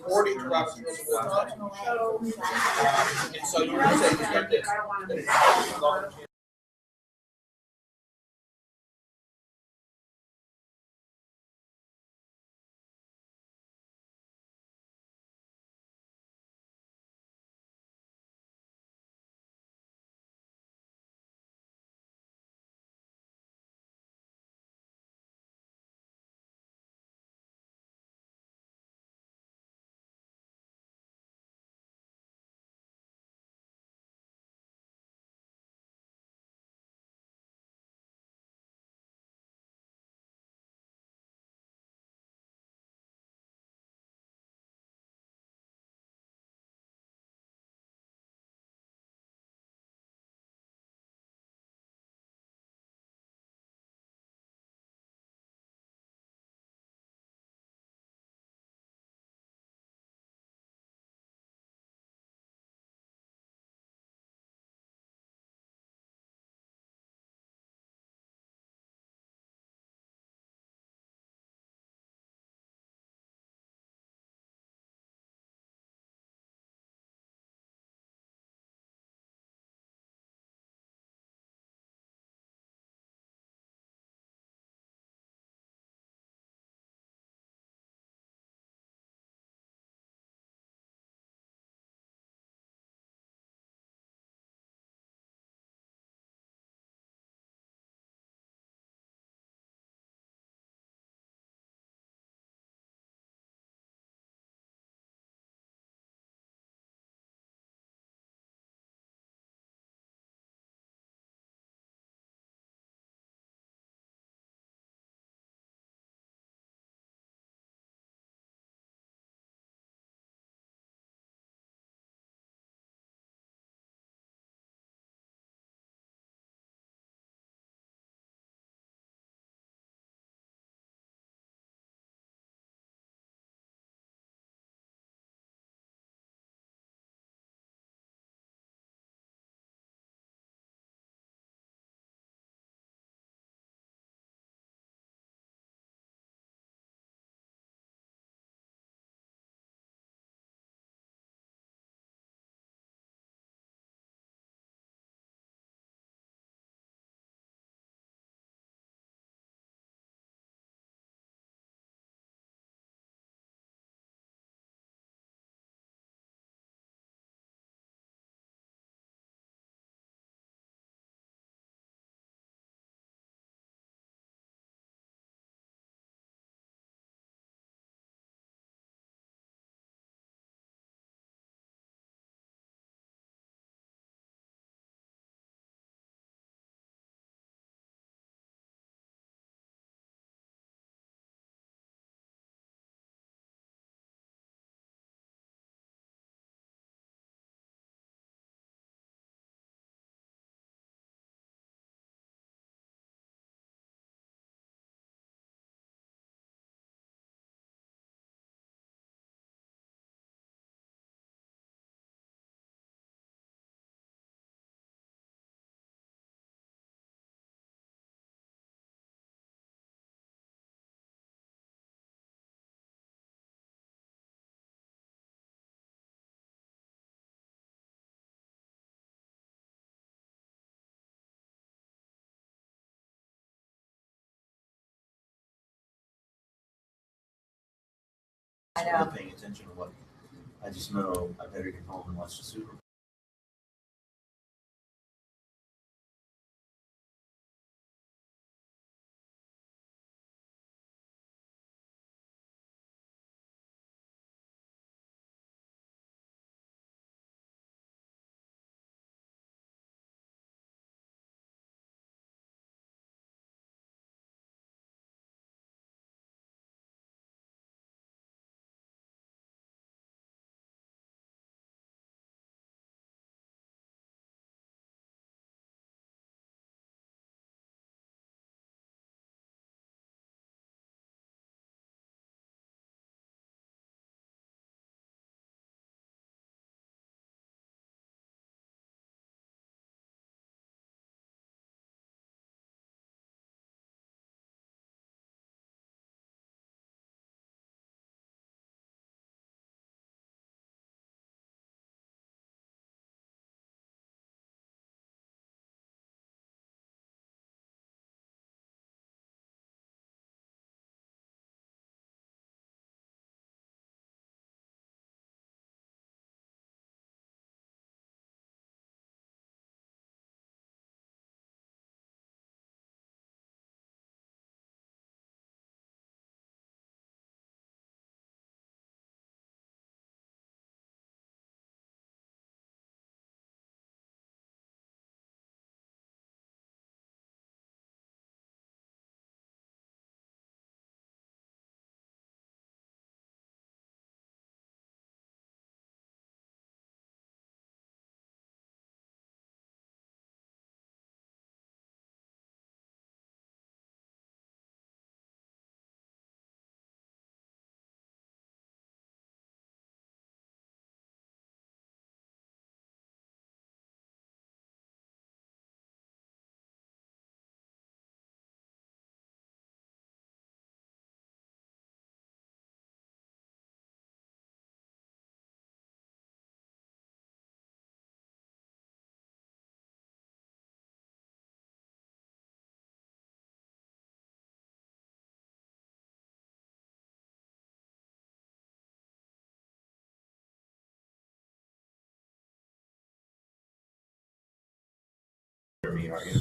according to Robert's Rules of Order. And so you would say you get this. I know. Paying attention to what I just know I better get home and watch the Super Bowl. me, are you?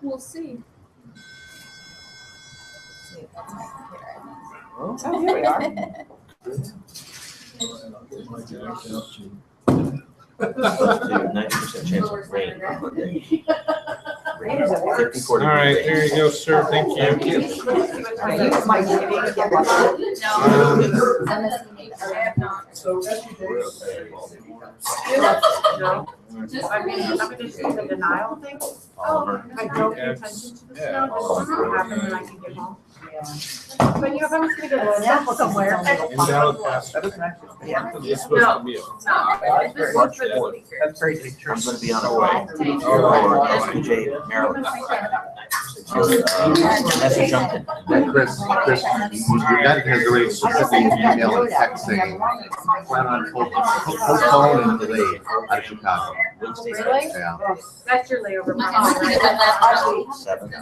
We'll see. See, that's my computer. Oh, Oh, here we are. Dude, 90% chance of rain on Monday. Rain is okay. 50, 40 All right, rain. there you go, sir. Thank you. Thank you. Are you my baby? Get one. I have not. So SPJ. No, I mean, I'm gonna see the denial thing. Oliver. I don't pay attention to the snow, just see what happens when I can get home. But you know, if I'm just gonna go stuck somewhere. Invalid password. Yeah. It's supposed to be. This is for the week. That's crazy. I'm gonna be on a flight for SPJ, Maryland. Vanessa jumped in. Hey, Chris, your dad has already specific email and text saying, plan on postpone and delay out of Chicago. Really? Yeah. That's your layover. Okay, problem, we right? can get that. 7.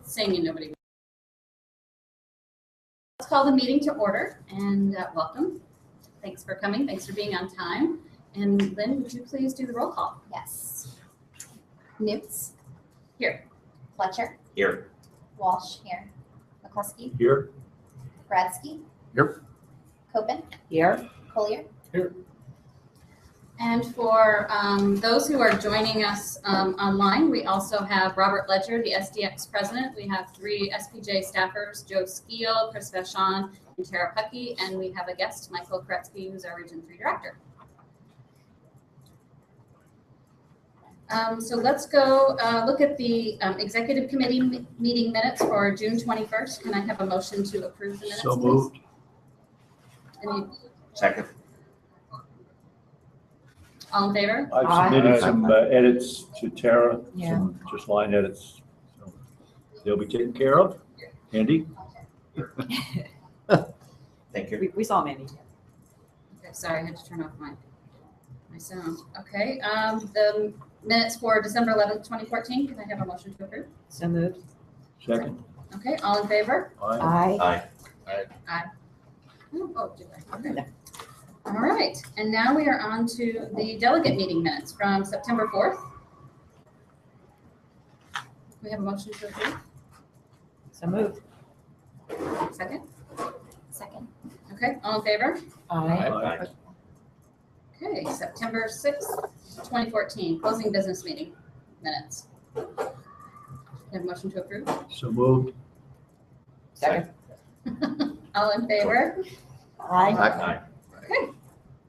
Saying nobody. Let's call the meeting to order and welcome. Thanks for coming. Thanks for being on time. And Lynn, would you please do the roll call? Yes. Newts. Here. Fletcher. Here. Walsh here. McCluskey. Here. Bradsky. Here. Copen. Here. Collier. And for those who are joining us online, we also have Robert Ledger, the SDX president. We have 3 SPJ staffers, Joe Skeel, Chris Vachon, and Tara Puckey. And we have a guest, Michael Koretsky, who's our Region 3 director. So let's go look at the executive committee meeting minutes for June 21st. Can I have a motion to approve the minutes? So please? moved. Any, Second. all in favor? I've submitted some edits to Tara, Yeah. some just line edits. So they'll be taken care of. Andy? Thank you. We saw Mandy. Okay, sorry, I had to turn off my sound. Okay, the minutes for December 11th, 2014. Can I have a motion to approve? So moved. Second? Okay, all in favor? Aye. Aye. Oh, did I? Okay. All right, and now we are on to the delegate meeting minutes from September 4th. We have a motion to approve. So moved. Second. Second. Okay, all in favor? Aye. Okay, September 6th, 2014, closing business meeting minutes. We have a motion to approve. So moved. Second. All in favor? Aye.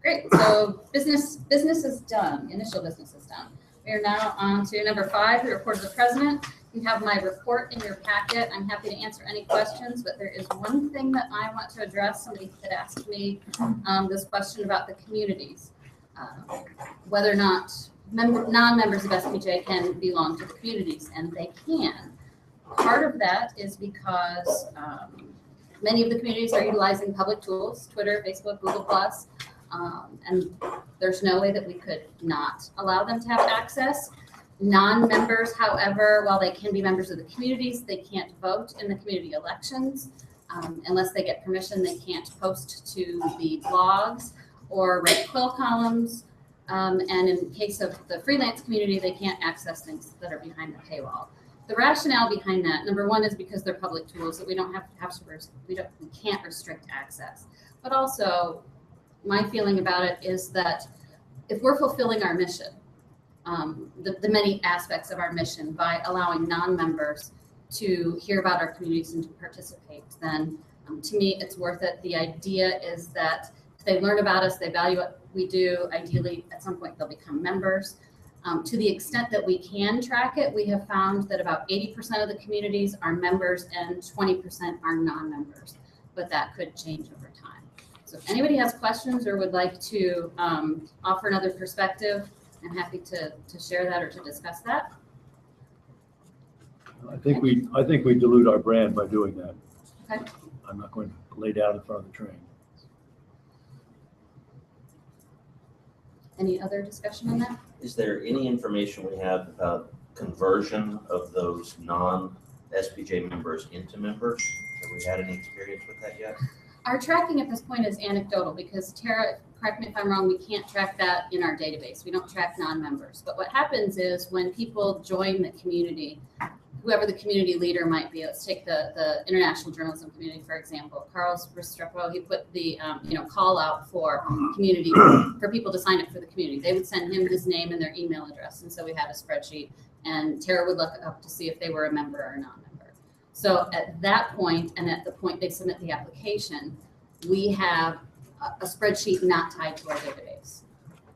Great, so business is done, initial business is done. We are now on to number 5, the report of the president. You have my report in your packet. I'm happy to answer any questions, but there is one thing that I want to address. Somebody had asked me this question about the communities, whether or not non-members of SPJ can belong to the communities, and they can. Part of that is because many of the communities are utilizing public tools, Twitter, Facebook, Google+, and there's no way that we could not allow them to have access. Non-members, however, while they can be members of the communities, they can't vote in the community elections. Unless they get permission, they can't post to the blogs or write quill columns. And in case of the freelance community, they can't access things that are behind the paywall. The rationale behind that, number one, is because they're public tools that we can't restrict access. But also, my feeling about it is that if we're fulfilling our mission, the many aspects of our mission by allowing non-members to hear about our communities and to participate, then to me, it's worth it. The idea is that if they learn about us, they value what we do, ideally, at some point, they'll become members. To the extent that we can track it, we have found that about 80% of the communities are members and 20% are non-members, but that could change over time. So if anybody has questions or would like to offer another perspective, I'm happy to share that or to discuss that. I think we dilute our brand by doing that. Okay. I'm not going to lay down in front of the train. Any other discussion on that? Is there any information we have about conversion of those non-SPJ members into members? Have we had any experience with that yet? Our tracking at this point is anecdotal because Tara, correct me if I'm wrong, we can't track that in our database. We don't track non-members. But what happens is when people join the community, whoever the community leader might be, let's take the international journalism community, for example. Carlos Restrepo, he put the call out for community, for people to sign up for the community. They would send him his name and their email address. And so we had a spreadsheet and Tara would look up to see if they were a member or a non-member. So at that point, and at the point they submit the application, we have a spreadsheet not tied to our database.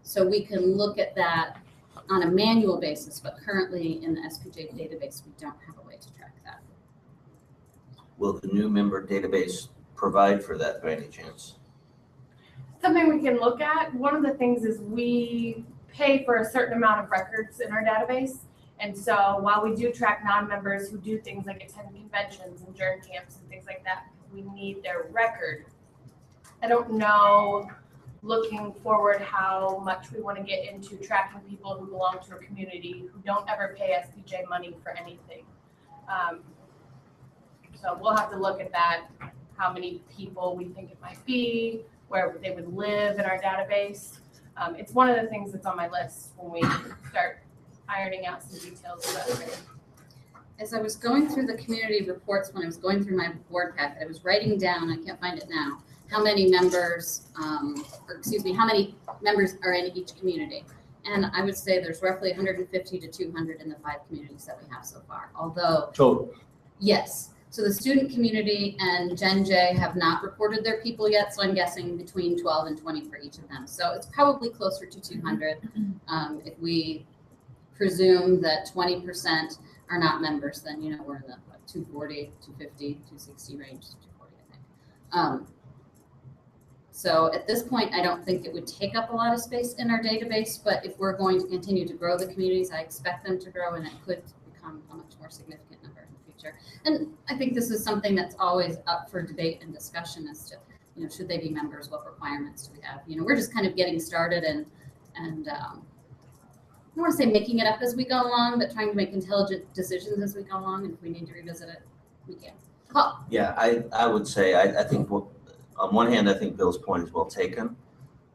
So we can look at that on a manual basis, but currently in the SPJ database, we don't have a way to track that. Will the new member database provide for that by any chance? Something we can look at. One of the things is we pay for a certain amount of records in our database. And so while we do track non-members who do things like attend conventions and journey camps and things like that, we need their record. I don't know, looking forward, how much we want to get into tracking people who belong to a community who don't ever pay SPJ money for anything. So we'll have to look at that, how many people we think it might be, where they would live in our database. It's one of the things that's on my list when we start ironing out some details about it. As I was going through the community reports, when I was going through my board packet, I was writing down, I can't find it now, how many members, how many members are in each community. And I would say there's roughly 150 to 200 in the 5 communities that we have so far. Although, Total. yes. So the student community and Gen J have not reported their people yet. So I'm guessing between 12 and 20 for each of them. So it's probably closer to 200 if we presume that 20% are not members, then, we're in the 240, 250, 260 range, 240, I think. So at this point, I don't think it would take up a lot of space in our database, but if we're going to continue to grow the communities, I expect them to grow and it could become a much more significant number in the future. And I think this is something that's always up for debate and discussion as to, should they be members? What requirements do we have? We're just kind of getting started and I don't want to say making it up as we go along, but trying to make intelligent decisions as we go along. And if we need to revisit it, we can. Paul. Yeah, I would say, I think, on one hand, I think Bill's point is well taken.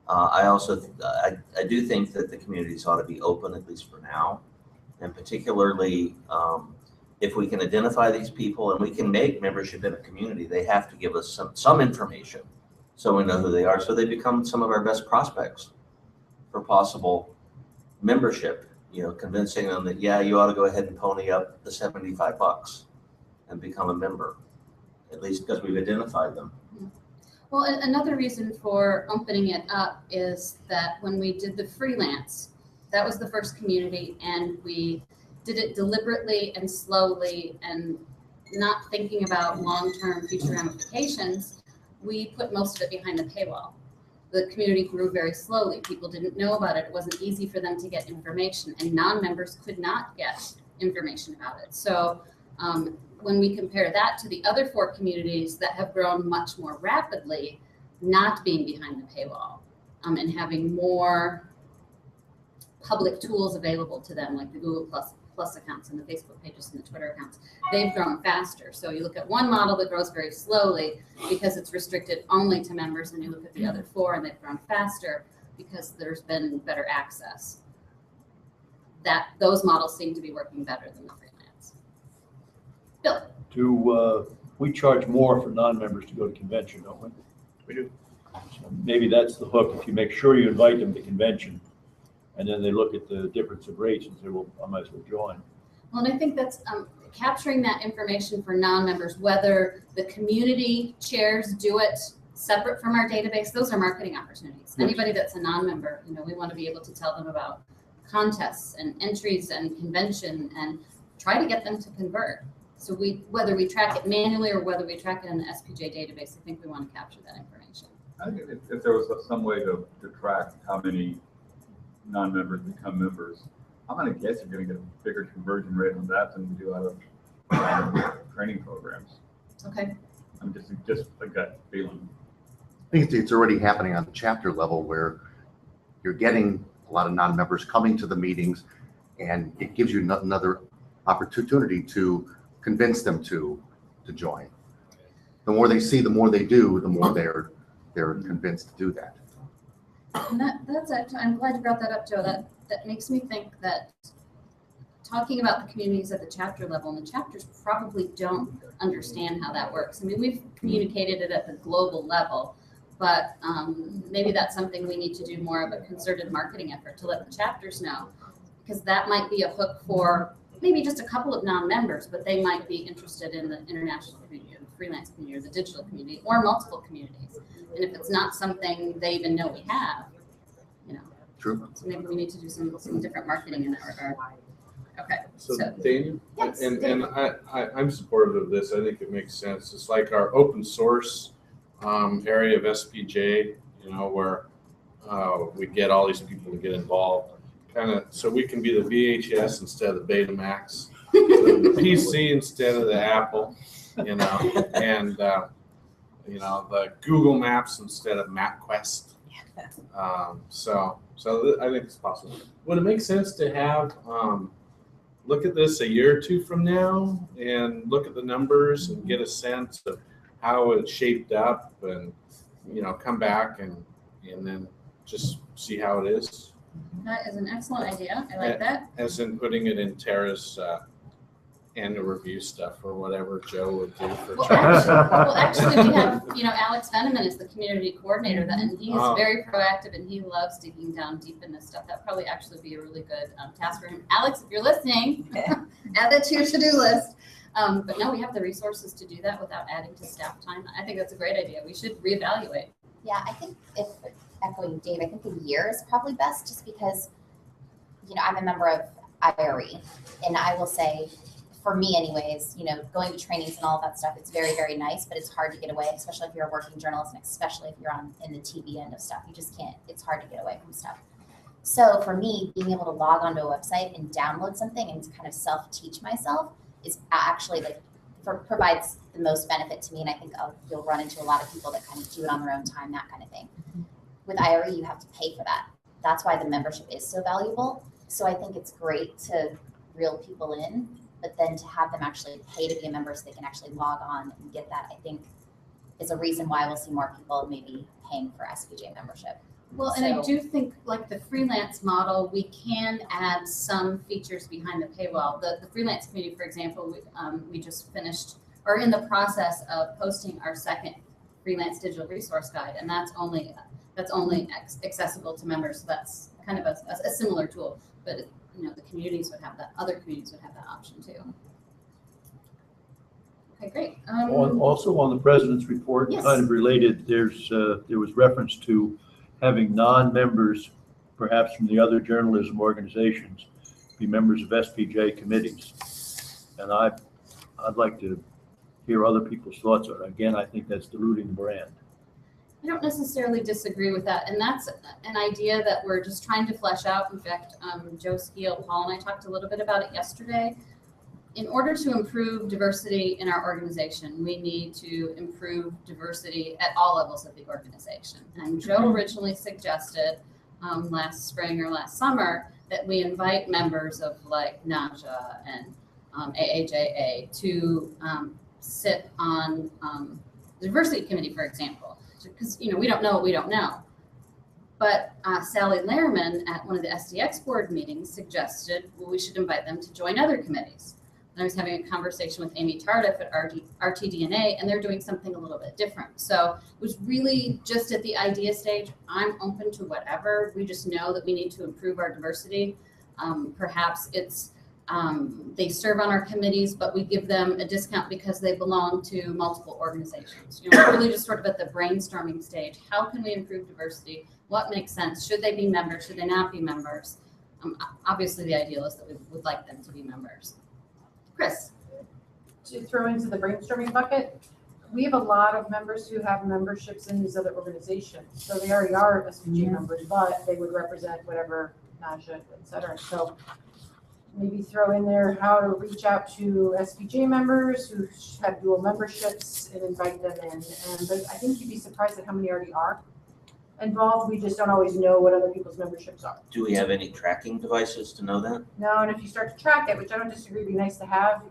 I also, I do think that the communities ought to be open, at least for now. And particularly, if we can identify these people and we can make membership in a community, they have to give us some information so we know who they are. So they become some of our best prospects for possible membership, convincing them that, yeah, you ought to go ahead and pony up the $75 and become a member. at least because we've identified them. Well, another reason for opening it up is that when we did the freelance, that was the first community, and we did it deliberately and slowly and not thinking about long-term future ramifications. We put most of it behind the paywall. The community grew very slowly. People didn't know about it. It wasn't easy for them to get information, and non-members could not get information about it. So when we compare that to the other 4 communities that have grown much more rapidly, not being behind the paywall, and having more public tools available to them, like the Google Plus accounts and the Facebook pages and the Twitter accounts, they've grown faster. So you look at one model that grows very slowly because it's restricted only to members, and you look at the other 4 and they've grown faster because there's been better access. Those models seem to be working better than the freelance. Bill? We charge more for non-members to go to convention, don't we? We do. So maybe that's the hook. If you make sure you invite them to convention, and then they look at the difference of rates and say, well, I might as well join. Well, and I think that's capturing that information for non-members, whether the community chairs do it separate from our database. Those are marketing opportunities. Yes. Anybody that's a non-member, we want to be able to tell them about contests and entries and convention and try to get them to convert. So whether we track it manually or whether we track it in the SPJ database, I think we want to capture that information. I think if there was some way to track how many non-members become members, I'm going to guess you're going to get a bigger conversion rate on that than we do out of training programs. Okay. I'm just a gut feeling. I think it's already happening on the chapter level where you're getting a lot of non-members coming to the meetings, and it gives you another opportunity to convince them to join. The more they see, the more they do, the more they're convinced to do that. And that's actually, I'm glad you brought that up, Joe. That makes me think that talking about the communities at the chapter level, and the chapters probably don't understand how that works. I mean, we've communicated it at the global level, but maybe that's something we need to do more of a concerted marketing effort to let the chapters know, because that might be a hook for maybe just a couple of non-members, but they might be interested in the international community, or the freelance community, or the digital community, or multiple communities. And if it's not something they even know we have, True. So maybe we need to do some different marketing in that regard. Okay. So So- Daniel, Yes, and Daniel. I'm supportive of this. I think it makes sense. It's like our open source area of SPJ, where we get all these people to get involved, kind of, so we can be the VHS instead of the Betamax, the PC instead of the Apple, and the Google Maps instead of MapQuest. So I think it's possible. Would it make sense to have look at this a year or 2 from now and look at the numbers and get a sense of how it shaped up, and come back and then just see how it is? That is an excellent idea. I like that. As in putting it in Tara's annual review stuff, or whatever Joe would do for Well, Tara's. actually, we have, Alex Veneman is the community coordinator, and he is Oh. very proactive, and he loves digging down deep in this stuff. That'd probably actually be a really good task for him. Alex, if you're listening, add that to your to-do list. But no, we have the resources to do that without adding to staff time. I think that's a great idea. We should reevaluate. Yeah, I think if echoing Dave, I think a year is probably best, just because, I'm a member of IRE, and I will say, for me anyways, going to trainings and all of that stuff, it's very, very nice, but it's hard to get away, especially if you're a working journalist, and especially if you're in the TV end of stuff. You just can't, it's hard to get away from stuff. So for me, being able to log onto a website and download something and kind of self-teach myself is actually provides the most benefit to me. And I think you'll run into a lot of people that kind of do it on their own time, that kind of thing. With IRE, you have to pay for that. That's why the membership is so valuable. So I think it's great to reel people in, but then to have them actually pay to be a member so they can actually log on and get that, I think, is a reason why we'll see more people maybe paying for SPJ membership. Well, and I do think, like the freelance model, we can add some features behind the paywall. The freelance community, for example, we just finished, or in the process of posting our second freelance digital resource guide, and that's only accessible to members. So that's kind of a similar tool, but the communities would have that. Other communities would have that option too. Okay, great. Also on the president's report, Yes. kind of related, there was reference to having non-members, perhaps from the other journalism organizations, be members of SPJ committees. And I'd like to hear other people's thoughts on it. Again, I think that's diluting the brand. I don't necessarily disagree with that, and that's an idea that we're just trying to flesh out. In fact, Joe Skeel, Paul, and I talked a little bit about it yesterday. In order to improve diversity in our organization, we need to improve diversity at all levels of the organization. And Joe originally suggested last spring or last summer that we invite members of like NAJA and AAJA to sit on the diversity committee, for example, because we don't know what we don't know. But Sally Lehrman at one of the SDX board meetings suggested, well, we should invite them to join other committees. And I was having a conversation with Amy Tardif at RTDNA, and they're doing something a little bit different. So it was really just at the idea stage. I'm open to whatever. We just know that we need to improve our diversity. Perhaps it's they serve on our committees, but we give them a discount because they belong to multiple organizations. We're really just sort of at the brainstorming stage. How can we improve diversity? What makes sense? Should they be members? Should they not be members? Obviously, the ideal is that we would like them to be members. Chris. To throw into the brainstorming bucket, we have a lot of members who have memberships in these other organizations. So they already are SPJ members, but they would represent whatever NAJA, et cetera. So maybe throw in there how to reach out to SPJ members who have dual memberships and invite them in. But I think you'd be surprised at how many already are involved. We just don't always know what other people's memberships are. Do we have any tracking devices to know that? No, and if you start to track it, which I don't disagree, it'd be nice to have,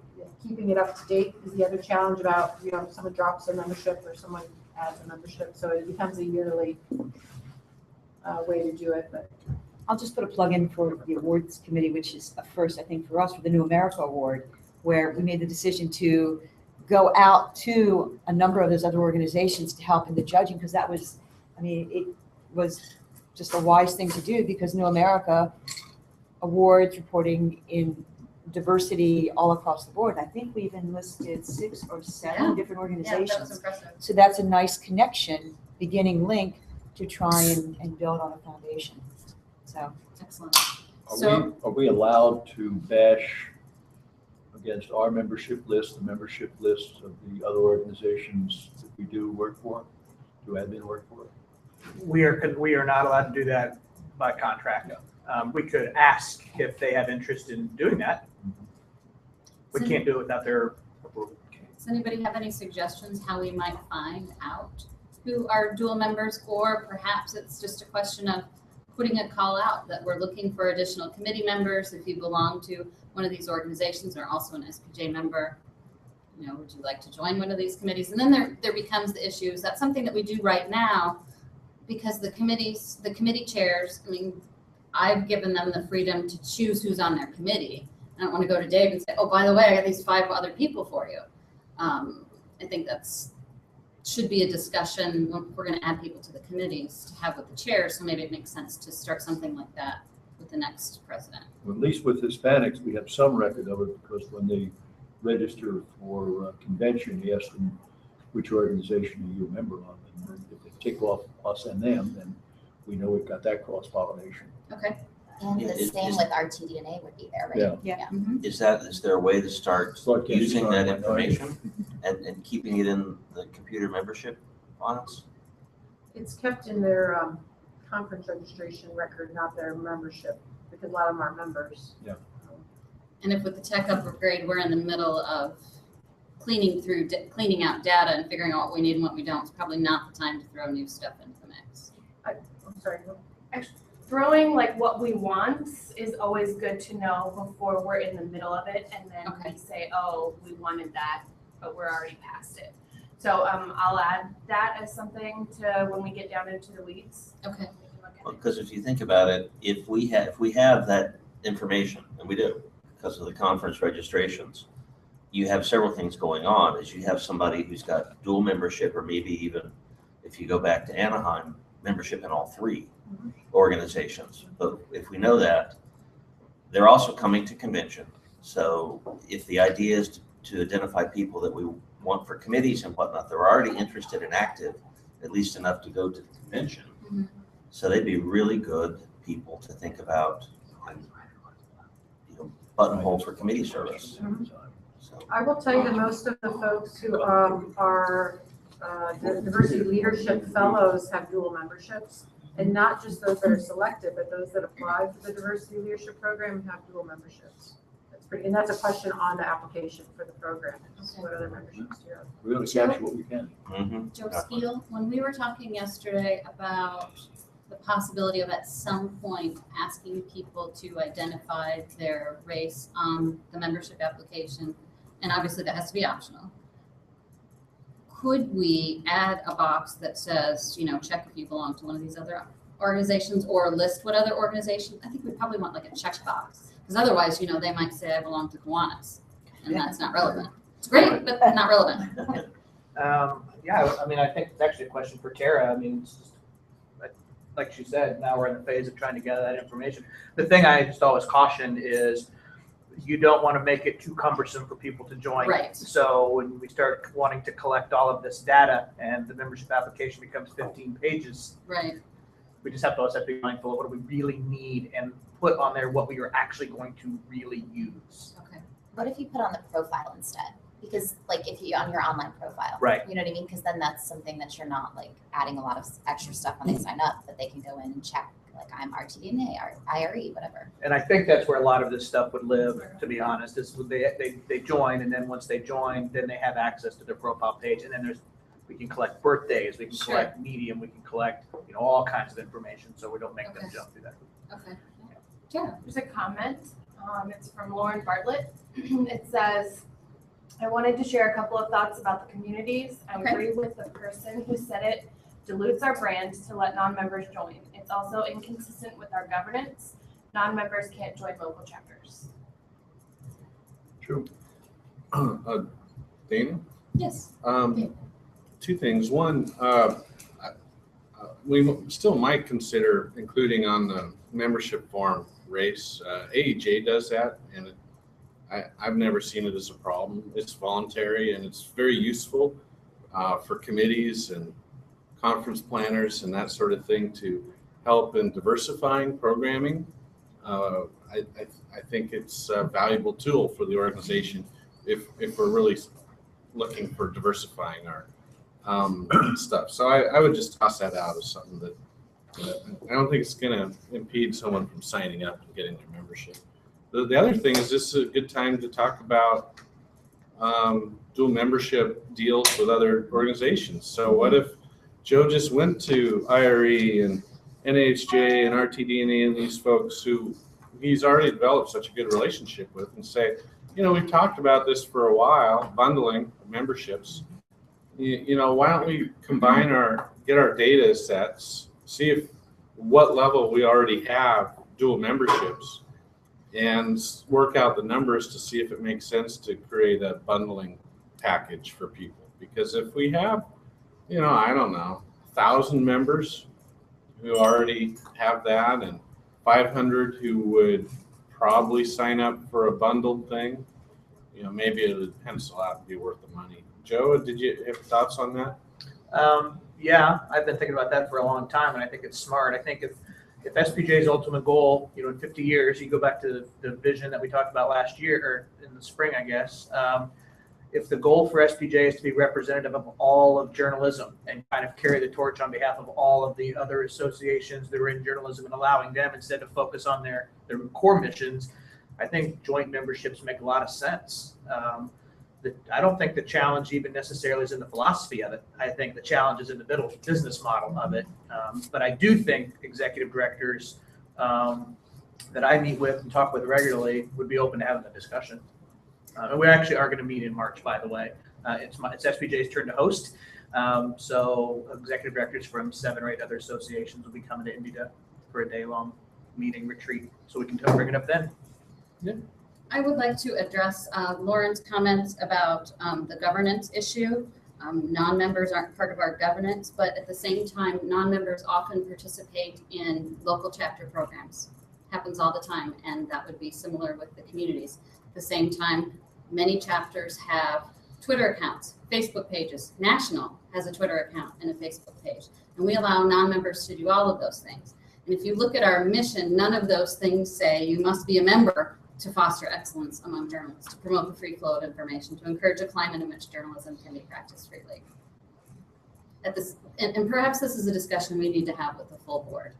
keeping it up to date is the other challenge about, if someone drops a membership or someone adds a membership. So it becomes a yearly way to do it. But I'll just put a plug in for the awards committee, which is a first, I think, for us, for the New America Award, where we made the decision to go out to a number of those other organizations to help in the judging, because that was, it was just a wise thing to do, because New America awards reporting in diversity all across the board. And I think we've enlisted 6 or 7 different organizations. Yeah, that was impressive. So that's a nice connection, beginning link to try and build on a foundation. So excellent. Are we allowed to bash against our membership list, the membership lists of the other organizations that we do work for, do admin work for? We are not allowed to do that by contract. We could ask if they have interest in doing that. We can't do it without their approval. Does anybody have any suggestions how we might find out who are dual members, or perhaps it's just a question of putting a call out that we're looking for additional committee members. If you belong to one of these organizations or also an SPJ member, would you like to join one of these committees? And then there becomes the issue. Is that something that we do right now? Because the committee chairs, I've given them the freedom to choose who's on their committee. I don't want to go to Dave and say, oh, by the way, I got these 5 other people for you. I think should be a discussion when we're going to add people to the committees to have with the chairs. So maybe it makes sense to start something like that with the next president. Well, at least with Hispanics, we have some record of it, because when they register for convention, you ask them which organization are you a member of, and if they tick off us and them, then we know we've got that cross-pollination. Okay. And Yeah, the same with RTDNA would be there, right? Yeah. Mm-hmm. Is there a way to start Getting using that started. information and keeping it in the computer membership files? it's kept in their conference registration record, not their membership, because a lot of them are members. Yeah. And if with the tech upgrade, we're in the middle of cleaning out data and figuring out what we need and what we don't, it's probably not the time to throw new stuff into the mix. I'm sorry. Throwing what we want is always good to know before we're in the middle of it, and then Okay. we say, oh, we wanted that, but we're already past it. So I'll add that as something to when we get down into the weeds. Okay. We can look at it. Because if you think about it, if we have that information, and we do, because of the conference registrations, you have several things going on. Is you have somebody who's got dual membership, or maybe even, if you go back to Anaheim, membership in all 3 organizations. But if we know that, they're also coming to convention. So if the idea is to identify people that we want for committees and whatnot, they're already interested and active, at least enough to go to the convention. Mhm. So they'd be really good people to think about, and, buttonhole for committee service. So, I will tell you that most of the folks who are the diversity leadership fellows have dual memberships. And not just those that are selected, but those that apply for the diversity leadership program have dual memberships. That's pretty, and that's a question on the application for the program. Okay. What other memberships do you have? We're going to catch what we can. Joe Skeel, when we were talking yesterday about the possibility of at some point asking people to identify their race on the membership application, and obviously that has to be optional, could we add a box that says, check if you belong to one of these other organizations or list what other organization? I think we probably want like a checkbox, because otherwise, they might say I belong to Kiwanis, and that's not relevant. It's great, but not relevant. Yeah, I mean, I think it's actually a question for Tara. I mean, it's just, like she said, now we're in the phase of trying to gather that information. The thing I just always caution is you don't want to make it too cumbersome for people to join. Right. So when we start wanting to collect all of this data and the membership application becomes 15 pages, Right. we just have to also be mindful of what do we really need and put on there what we are actually going to really use. Okay. What if you put on the profile instead? Because like if you on your online profile, Right. You know what I mean? Because then that's something that you're not like adding a lot of extra stuff when they sign up, but they can go in and check like I'm RTDNA, IRE, whatever. And I think that's where a lot of this stuff would live, to be honest, is they join, and then once they join, then they have access to their profile page, and then we can collect birthdays, we can Sure. collect medium, we can collect, all kinds of information, so we don't make them Okay. jump through that. Okay. Tara. There's a comment. It's from Lauren Bartlett. It says, I wanted to share a couple of thoughts about the communities. I Okay. agree with the person who said it dilutes our brand to let non-members join. It's also inconsistent with our governance. Non-members can't join local chapters. True. Dana? Yes. Two things. One, we still might consider including on the membership form race. AEJ does that, and I've never seen it as a problem. It's voluntary and it's very useful for committees and conference planners and that sort of thing to help in diversifying programming. I think it's a valuable tool for the organization if we're really looking for diversifying our stuff. So I would just toss that out as something that I don't think it's going to impede someone from signing up and getting their membership. The other thing is this is a good time to talk about dual membership deals with other organizations. So what if Joe just went to IRE and NHJ and RTDNA and these folks who he's already developed such a good relationship with and say, we've talked about this for a while, bundling memberships. Why don't we get our data sets, see if what level we already have dual memberships, and work out the numbers to see if it makes sense to create a bundling package for people. Because if we have, I don't know, 1,000 members who already have that and 500 who would probably sign up for a bundled thing, maybe it would pencil out and be worth the money. Joe, did you have thoughts on that? Yeah, I've been thinking about that for a long time, and I think it's smart. I think if SPJ's ultimate goal, in 50 years, you go back to the vision that we talked about last year, or in the spring, I guess, if the goal for SPJ is to be representative of all of journalism and kind of carry the torch on behalf of all of the other associations that are in journalism and allowing them instead to focus on their core missions, I think joint memberships make a lot of sense. I don't think the challenge even necessarily is in the philosophy of it. I think the challenge is in the business model of it. But I do think executive directors that I meet with and talk with regularly would be open to having the discussion. And we actually are going to meet in March, by the way. It's SPJ's turn to host. So executive directors from 7 or 8 other associations will be coming to Indy for a day-long meeting retreat. So we can bring it up then. Yeah. I would like to address Lauren's comments about the governance issue. Non-members aren't part of our governance, but at the same time, non-members often participate in local chapter programs. Happens all the time, and that would be similar with the communities. At the same time, many chapters have Twitter accounts, Facebook pages. National has a Twitter account and a Facebook page. And we allow non-members to do all of those things. And if you look at our mission, none of those things say you must be a member to foster excellence among journalists, to promote the free flow of information, to encourage a climate in which journalism can be practiced freely. And perhaps this is a discussion we need to have with the full board.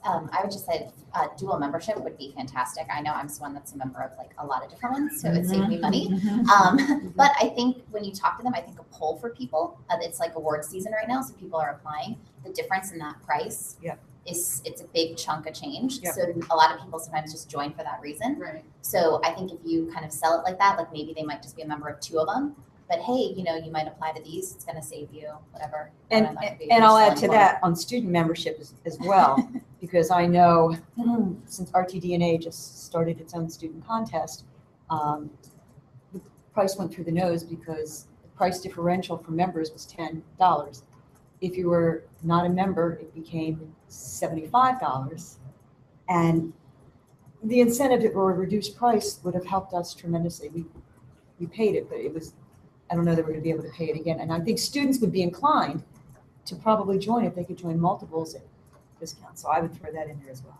I would just say dual membership would be fantastic. I know I'm one that's a member of like a lot of different ones, so it would save me money. But I think when you talk to them, I think a poll for people, it's like award season right now, so people are applying. The difference in that price it's a big chunk of change. Yep. So a lot of people sometimes just join for that reason. Right. So I think if you kind of sell it like that, like maybe they might just be a member of 2 of them. But hey, you know, you might apply to these. It's going to save you whatever. And I'll add to that on student membership as well, because I know since RTD&A just started its own student contest, the price went through the nose because the price differential for members was $10. If you were not a member, it became $75. And the incentive or a reduced price would have helped us tremendously. We paid it, but it was, I don't know that we're going to be able to pay it again. And I think students would be inclined to probably join if they could join multiples at discount. So I would throw that in there as well.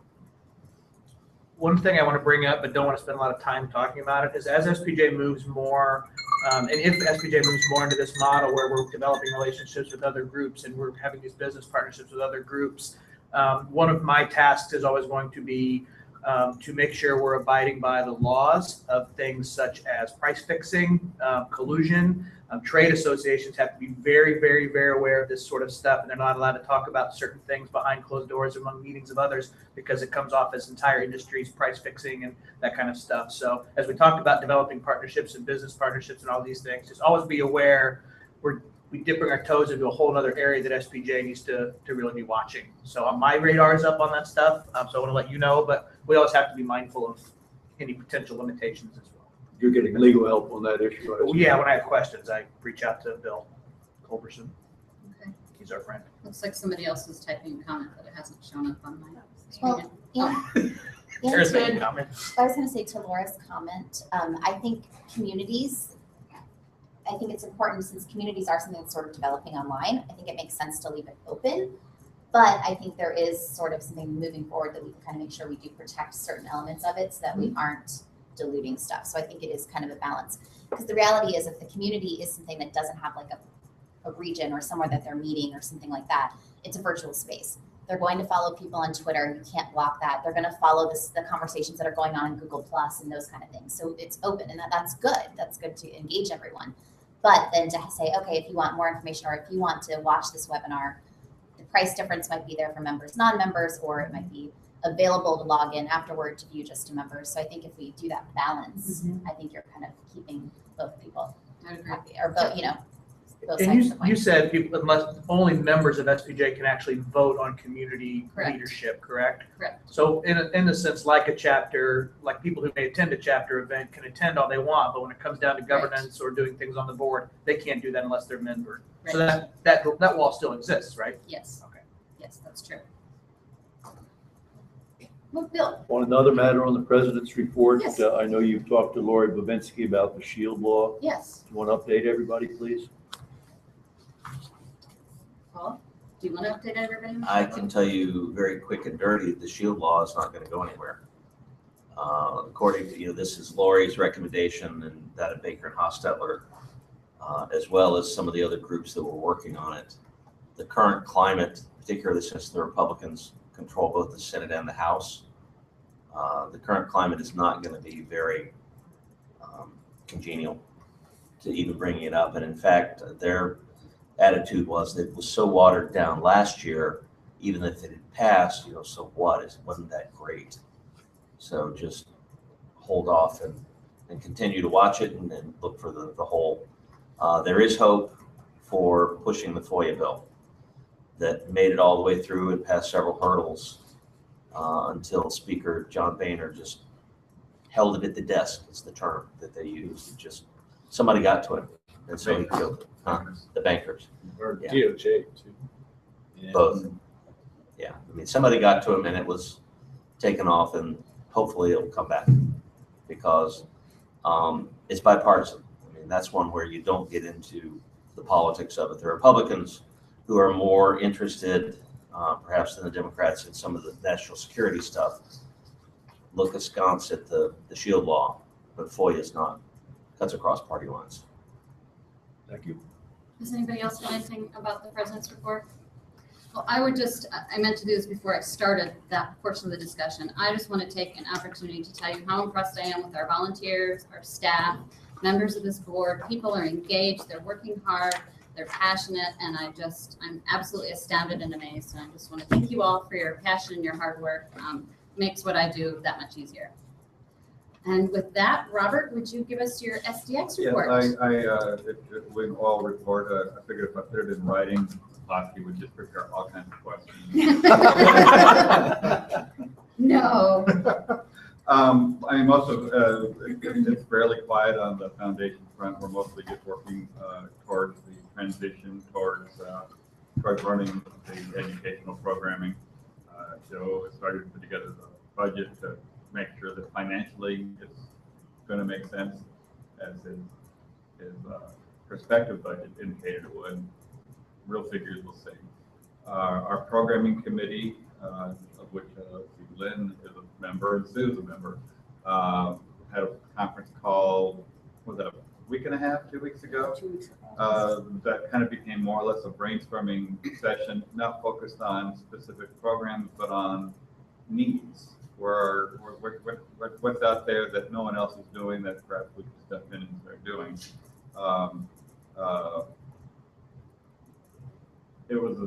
One thing I want to bring up, but don't want to spend a lot of time talking about it, is as SPJ moves more, and if SPJ moves more into this model where we're developing relationships with other groups and we're having these business partnerships with other groups, one of my tasks is always going to be to make sure we're abiding by the laws of things such as price fixing, collusion. Trade associations have to be very, very, very aware of this sort of stuff, and they're not allowed to talk about certain things behind closed doors among meetings of others because it comes off as entire industries price fixing and that kind of stuff. So as we talked about developing partnerships and business partnerships and all these things, just always be aware we're dipping our toes into a whole other area that SPJ needs to really be watching. So my radar is up on that stuff, so I want to let you know, but we always have to be mindful of any potential limitations as well. You're getting legal help on that issue. I see. Yeah, when I have questions, I reach out to Bill Culberson. Okay. He's our friend. Looks like somebody else is typing a comment, but it hasn't shown up on my Well, screen. There's to, a comment. I was going to say to Laura's comment, I think communities, I think it's important since communities are something that's sort of developing online. I think it makes sense to leave it open. But I think there is sort of something moving forward that we can kind of make sure we do protect certain elements of it so that we aren't diluting stuff. So I think it is kind of a balance. Because the reality is if the community is something that doesn't have like a region or somewhere that they're meeting or something like that, it's a virtual space. They're going to follow people on Twitter. You can't block that. They're going to follow the conversations that are going on in Google Plus and those kind of things. So it's open and that's good. That's good to engage everyone. But then to say, okay, if you want more information or if you want to watch this webinar, the price difference might be there for members, non-members, or it might be available to log in afterward to view just to members. So I think if we do that balance, I think you're kind of keeping both people happy, or both, you know, both And sides of the coin. you said people, unless only members of SPJ can actually vote on community Correct. leadership, correct? Correct. So in a sense, like a chapter, like people who may attend a chapter event can attend all they want, but when it comes down to governance or doing things on the board, they can't do that unless they're a member. So Right. that wall still exists, right? Yes. Okay. Yes, that's true. Well, Bill, On another matter on the president's report, Yes. I know you've talked to Lori Bavinski about the shield law. yes. Do you want to update everybody, please? Paul, do you want to update everybody? I can tell you very quick and dirty, the shield law is not going to go anywhere. According to, this is Lori's recommendation and that of Baker and Hostetler, as well as some of the other groups that were working on it. The current climate, particularly since the Republicans control both the Senate and the House, the current climate is not going to be very congenial to even bringing it up. And in fact, their attitude was that it was so watered down last year, even if it had passed, so what? It wasn't that great. So just hold off and continue to watch it and look for the whole. There is hope for pushing the FOIA bill that made it all the way through and passed several hurdles until Speaker John Boehner just held it at the desk. It's the term that they use. It just somebody got to him, and so he killed it. The bankers. Or Yeah. DOJ too. Yeah. Both. Yeah, I mean, somebody got to him and it was taken off, and hopefully it'll come back because It's bipartisan. I mean, that's one where you don't get into the politics of it. The Republicans who are more interested, perhaps than the Democrats, in some of the national security stuff, look askance at the SHIELD law, but FOIA is not. Cuts across party lines. Thank you. Does anybody else have anything about the president's report? Well, I would just, I meant to do this before I started that portion of the discussion. I just want to take an opportunity to tell you how impressed I am with our volunteers, our staff, members of this board. People are engaged, they're working hard, they're passionate, and I'm absolutely astounded and amazed. And I just want to thank you all for your passion and your hard work. Makes what I do that much easier. And with that, Robert, would you give us your SDX report? We all report. I figured if I put it in writing, Lottie would just prepare all kinds of questions. No. I mean, most of it's fairly quiet on the foundation front. We're mostly just working towards the transition towards running the educational programming. Joe has started to put together the budget to make sure that financially it's going to make sense, as his prospective budget indicated it would. Real figures will see. Our programming committee, of which Lynn is a member and Sue's a member, had a conference call, was that a week and a half, 2 weeks ago? 2 weeks ago. That kind of became more or less a brainstorming session, not focused on specific programs, but on needs. What's out there that no one else is doing that perhaps we can step in and start doing. It was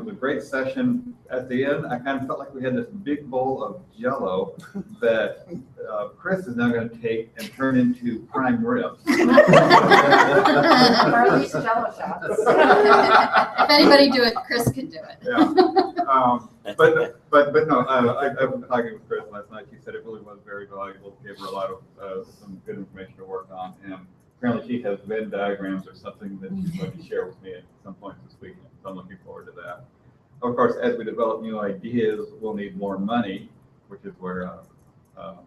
a great session. At the end, I kind of felt like we had this big bowl of Jell-O that Chris is now going to take and turn into prime rib. Or at least Jell-O shots. If anybody do it, Chris can do it. Yeah. But no, I was talking with Chris last night. She said it really was very valuable. Gave her a lot of some good information to work on, and apparently she has Venn diagrams or something that she's going to share with me at some point this weekend. So I'm looking forward to that. Of course, as we develop new ideas, we'll need more money, which is where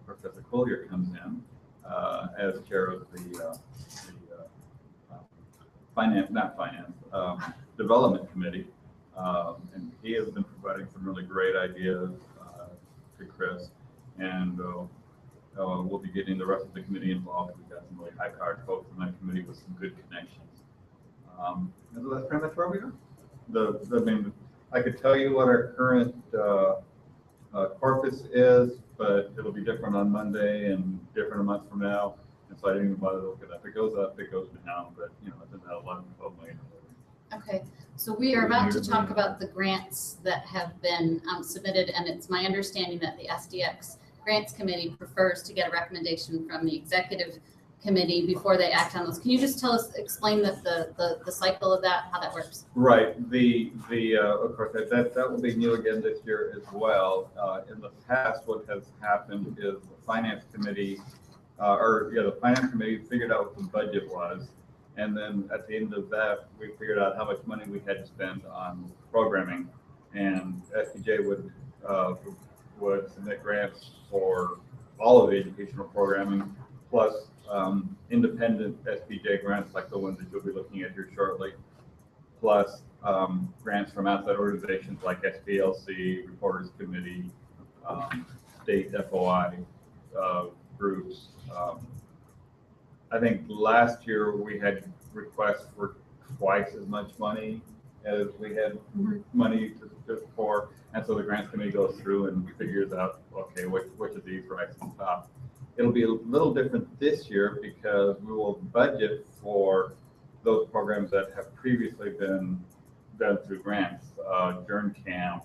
Professor Collier comes in as chair of the development committee. And he has been providing some really great ideas to Chris, and we'll be getting the rest of the committee involved. We've got some really high-powered folks in that committee with some good connections. And so that's pretty much where we are. I could tell you what our current corpus is, but it'll be different on Monday and different a month from now. And so I didn't even bother to look at that. If it goes up, it goes down, but it's in that 11, 12 million. Okay, so we are about to talk about the grants that have been submitted, and it's my understanding that the SDX Grants Committee prefers to get a recommendation from the Executive Committee before they act on those. Can you just explain the cycle of that, how that works? Right. Of course that will be new again this year as well. In the past, what has happened is the Finance Committee, the Finance Committee figured out what the budget was. And then at the end of that, we figured out how much money we had to spend on programming, and SPJ would submit grants for all of the educational programming, plus independent SPJ grants like the ones that you'll be looking at here shortly, plus grants from outside organizations like SPLC, Reporters Committee, state FOI groups. I think last year we had requests for twice as much money as we had money for, and so the grants committee goes through and figures out, okay, which of these rise to the top. It'll be a little different this year because we will budget for those programs that have previously been done through grants, Journey Camp,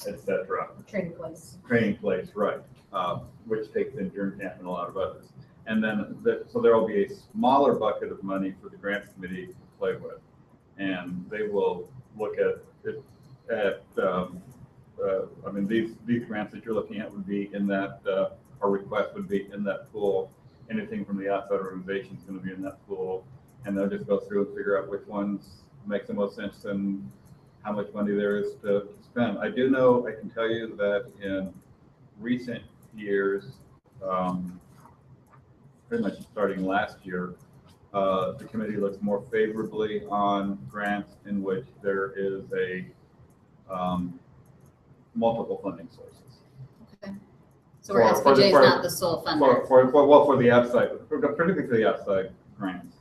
etc. Training place. Training place, right, which takes in Journey Camp and a lot of others. And then, so there will be a smaller bucket of money for the grants committee to play with, and they will look at it. These grants that you're looking at would be in that, our request would be in that pool. Anything from the outside organization is going to be in that pool, and they'll just go through and figure out which ones make the most sense and how much money there is to spend. I do know, I can tell you that in recent years, pretty much starting last year, the committee looks more favorably on grants in which there is a multiple funding sources. So where For the- SPJ is not the sole funder. For the outside, particularly for the outside grants.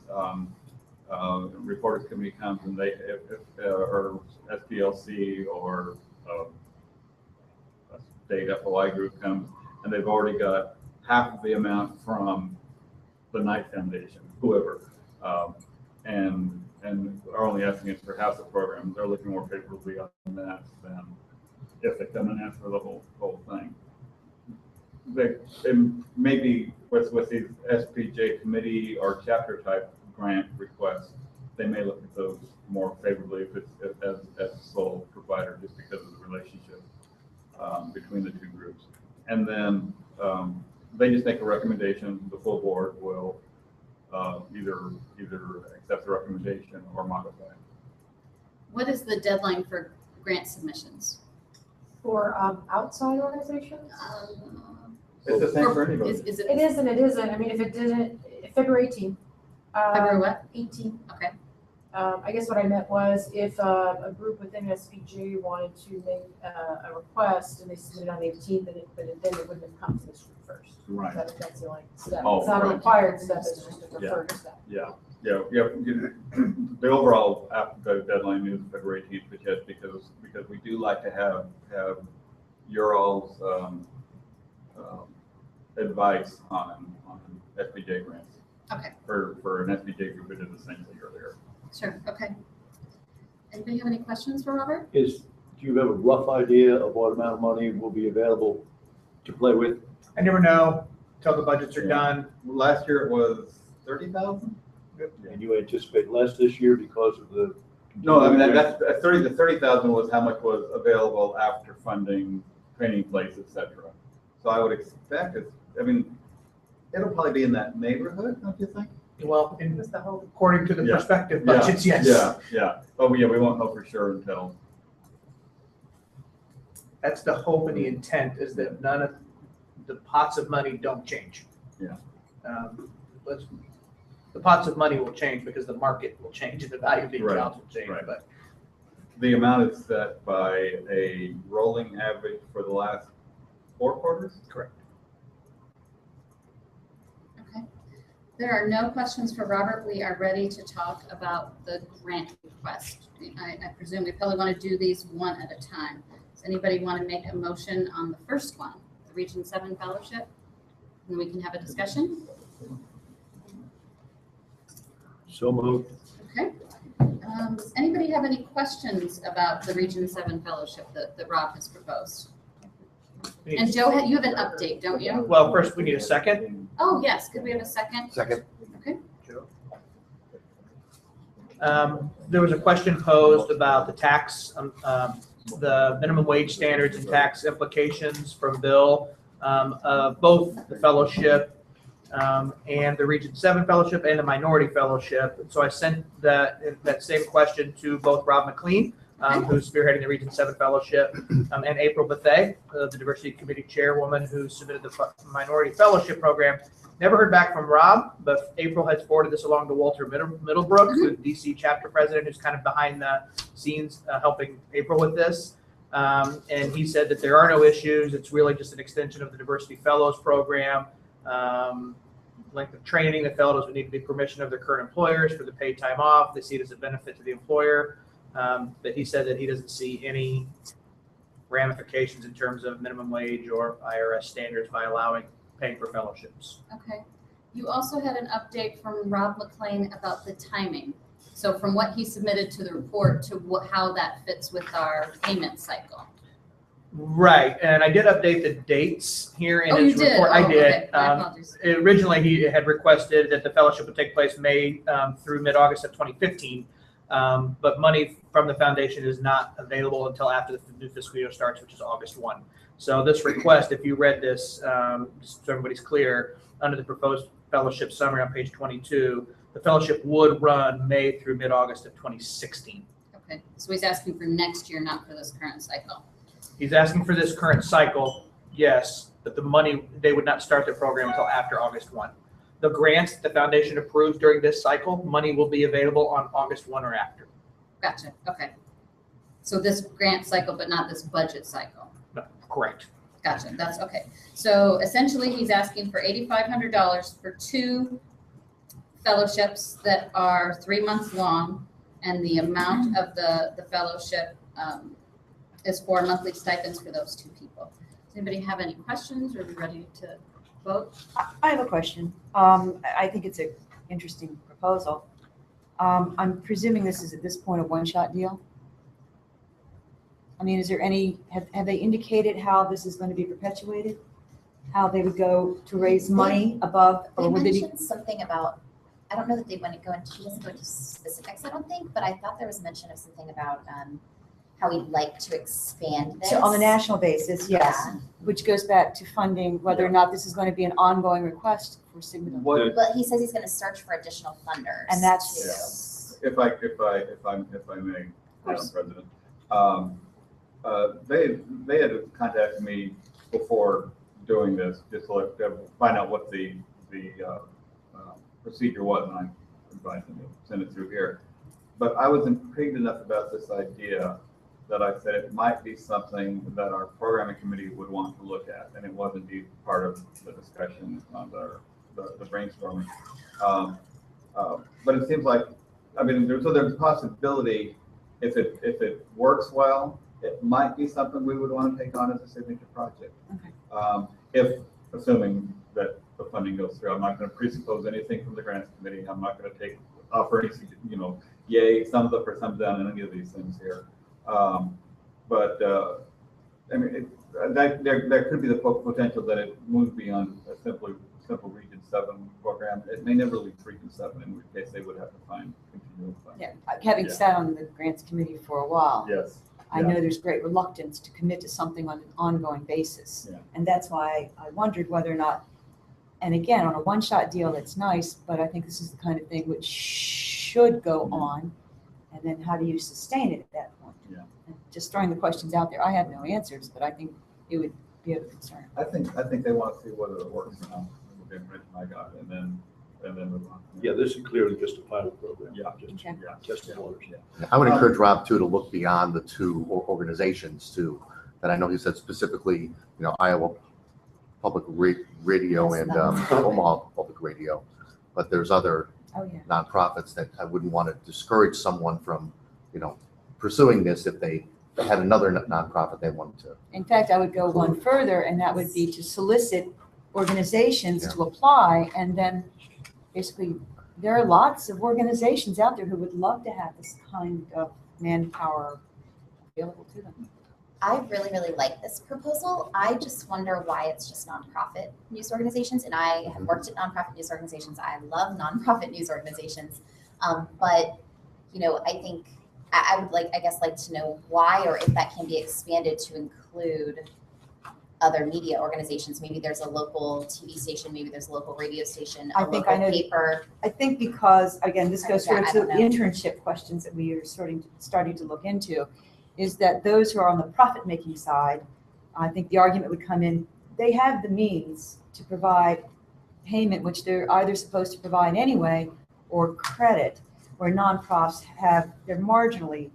Reporters committee comes and they, or SPLC or a state FOI group comes and they've already got half of the amount from the Knight Foundation, whoever, and are only asking us for half the program. They're looking more favorably on that than if they come and ask for the whole thing. They maybe with these SPJ committee or chapter type grant requests, they may look at those more favorably if it's as sole provider, just because of the relationship between the two groups. And then they just make a recommendation. The full board will either accept the recommendation or modify it. What is the deadline for grant submissions? For outside organizations? It's the same for anybody. Is it It is and it isn't. I mean, if it didn't, February 18th. February what? 18th. Okay. I guess what I meant was if a group within SPJ wanted to make a request and they submitted on the 18th, then it wouldn't have come to this group first. Right. That's the only step. Oh, It's not a right. required step, it's just a preferred step. Yeah. The overall the deadline is February 18th, because we do like to have your all's advice on SPJ grants. Okay. For an SPJ group, we did the same thing earlier. Sure. Okay. Anybody have any questions for Robert? Do you have a rough idea of what amount of money will be available to play with? I never know until the budgets are Yeah. done. Last year it was 30,000. And you anticipate less this year because of the? No, I mean that's 30,000 was how much was available after funding training place, etc. So I would expect it. I mean, it'll probably be in that neighborhood, don't you think? Well, That's the hope. according to the Yeah. prospective budgets, yes. Yeah. Oh, yeah. We won't know for sure until. That's the hope and the intent, is that none of the pots of money don't change. Yeah. The pots of money will change because the market will change and the value of the Right, accounts will change, right. but The amount is set by a rolling average for the last 4 quarters. correct. Okay. There are no questions for Robert. We are ready to talk about the grant request. I presume we probably want to do these one at a time. Does anybody want to make a motion on the first one, the Region 7 Fellowship? And then we can have a discussion. So moved. Okay. Does anybody have any questions about the Region 7 Fellowship that Rob has proposed? And Joe, you have an update, don't you? Well, first we need a second. Oh, yes. Could we have a second? Second. Okay. There was a question posed about the tax, the minimum wage standards and tax implications from Bill, both the fellowship and the Region 7 Fellowship and the Minority Fellowship. So I sent that same question to both Rob McLean, who's spearheading the Region 7 Fellowship, and April Bethea, the Diversity Committee Chairwoman who submitted the Minority Fellowship Program. Never heard back from Rob, but April has forwarded this along to Walter Middlebrook, the DC chapter president, who's kind of behind the scenes helping April with this. And he said that there are no issues. It's really just an extension of the Diversity Fellows Program. Length of training, the fellows would need to be permission of their current employers for the paid time off. They see it as a benefit to the employer. But he said that he doesn't see any ramifications in terms of minimum wage or IRS standards by paying for fellowships. Okay. You also had an update from Rob McLean about the timing. So from what he submitted to the report to how that fits with our payment cycle. Right, and I did update the dates here in Oh, his you did? report. Oh, I did. okay. My apologies. Originally, he had requested that the fellowship would take place May through mid-August of 2015. But money from the foundation is not available until after the new fiscal year starts, which is August 1. So this request, if you read this, just so everybody's clear, under the proposed fellowship summary on page 22, the fellowship would run May through mid-August of 2016. Okay. So he's asking for next year, not for this current cycle. He's asking for this current cycle, yes, but the money, they would not start their program until after August 1. the grants that the foundation approves during this cycle, money will be available on August 1 or after. Gotcha, okay. So this grant cycle, but not this budget cycle. No, correct. Gotcha, that's okay. So essentially, he's asking for $8,500 for 2 fellowships that are 3 months long, and the amount of the fellowship is 4 monthly stipends for those 2 people. Does anybody have any questions, or are we ready to vote? I have a question. I think it's an interesting proposal. I'm presuming this is at this point a one-shot deal? I mean, is there any, have they indicated how this is going to be perpetuated? How they would go to raise money above, They or would they be? mentioned something about, I don't know that they want to go into, he doesn't go into specifics, I don't think, but I thought there was mention of something about how we'd like to expand this. So on a national basis, yes, Yeah. which goes back to funding, whether or not this is going to be an ongoing request for Sigma. What, But he says he's going to search for additional funders. And that's, too. if I may, Madam President, they had contacted me before doing this, just to find out what the procedure was, and I advised them to send it through here. But I was intrigued enough about this idea that I said it might be something that our programming committee would want to look at, and it was indeed part of the discussion on the brainstorming. But it seems like, I mean, there's a possibility, if it works well, it might be something we would want to take on as a signature project. Okay. If, assuming that the funding goes through, I'm not going to presuppose anything from the grants committee. I'm not going to offer any, yay, thumbs up or thumbs down in any of these things here. But I mean, there could be the potential that it moves beyond a simple Region 7 program. It may never leave Region 7, in which case they would have to find continual funding. yeah, having Yeah. sat on the grants committee for a while, Yes. I Yeah. know there's great reluctance to commit to something on an ongoing basis. Yeah. And that's why I wondered whether or not, and again, on a one-shot deal, it's nice, but I think this is the kind of thing which should go on. And then how do you sustain it at that point? Yeah. And just throwing the questions out there, I have no answers, but I think it would be of concern. I think they want to see whether it works now. The information I got, and then move on. Yeah, this is clearly just a pilot program. Yeah. Just, Okay. just the waters. I would encourage Rob too to look beyond the 2 organizations too, that I know he said specifically, Iowa Public Radio and Omaha Public Radio, but there's other Oh, yeah. nonprofits that I wouldn't want to discourage someone from, pursuing this if they had another nonprofit they wanted to. In fact, I would go one further, and that would be to solicit organizations Yeah. to apply, and then basically, there are lots of organizations out there who would love to have this kind of manpower available to them. I really, really like this proposal. I just wonder why it's just nonprofit news organizations. And I have worked at nonprofit news organizations. I love nonprofit news organizations. But, I think I would like to know why, or if that can be expanded to include other media organizations. Maybe there's a local TV station, maybe there's a local radio station, a I think local I know- paper. I think because, again, this goes Yeah, sort I of to don't the know. internship questions that we are starting to look into, is that those who are on the profit-making side, I think the argument would come in, they have the means to provide payment, which they're either supposed to provide anyway, or credit, where nonprofits they're marginally.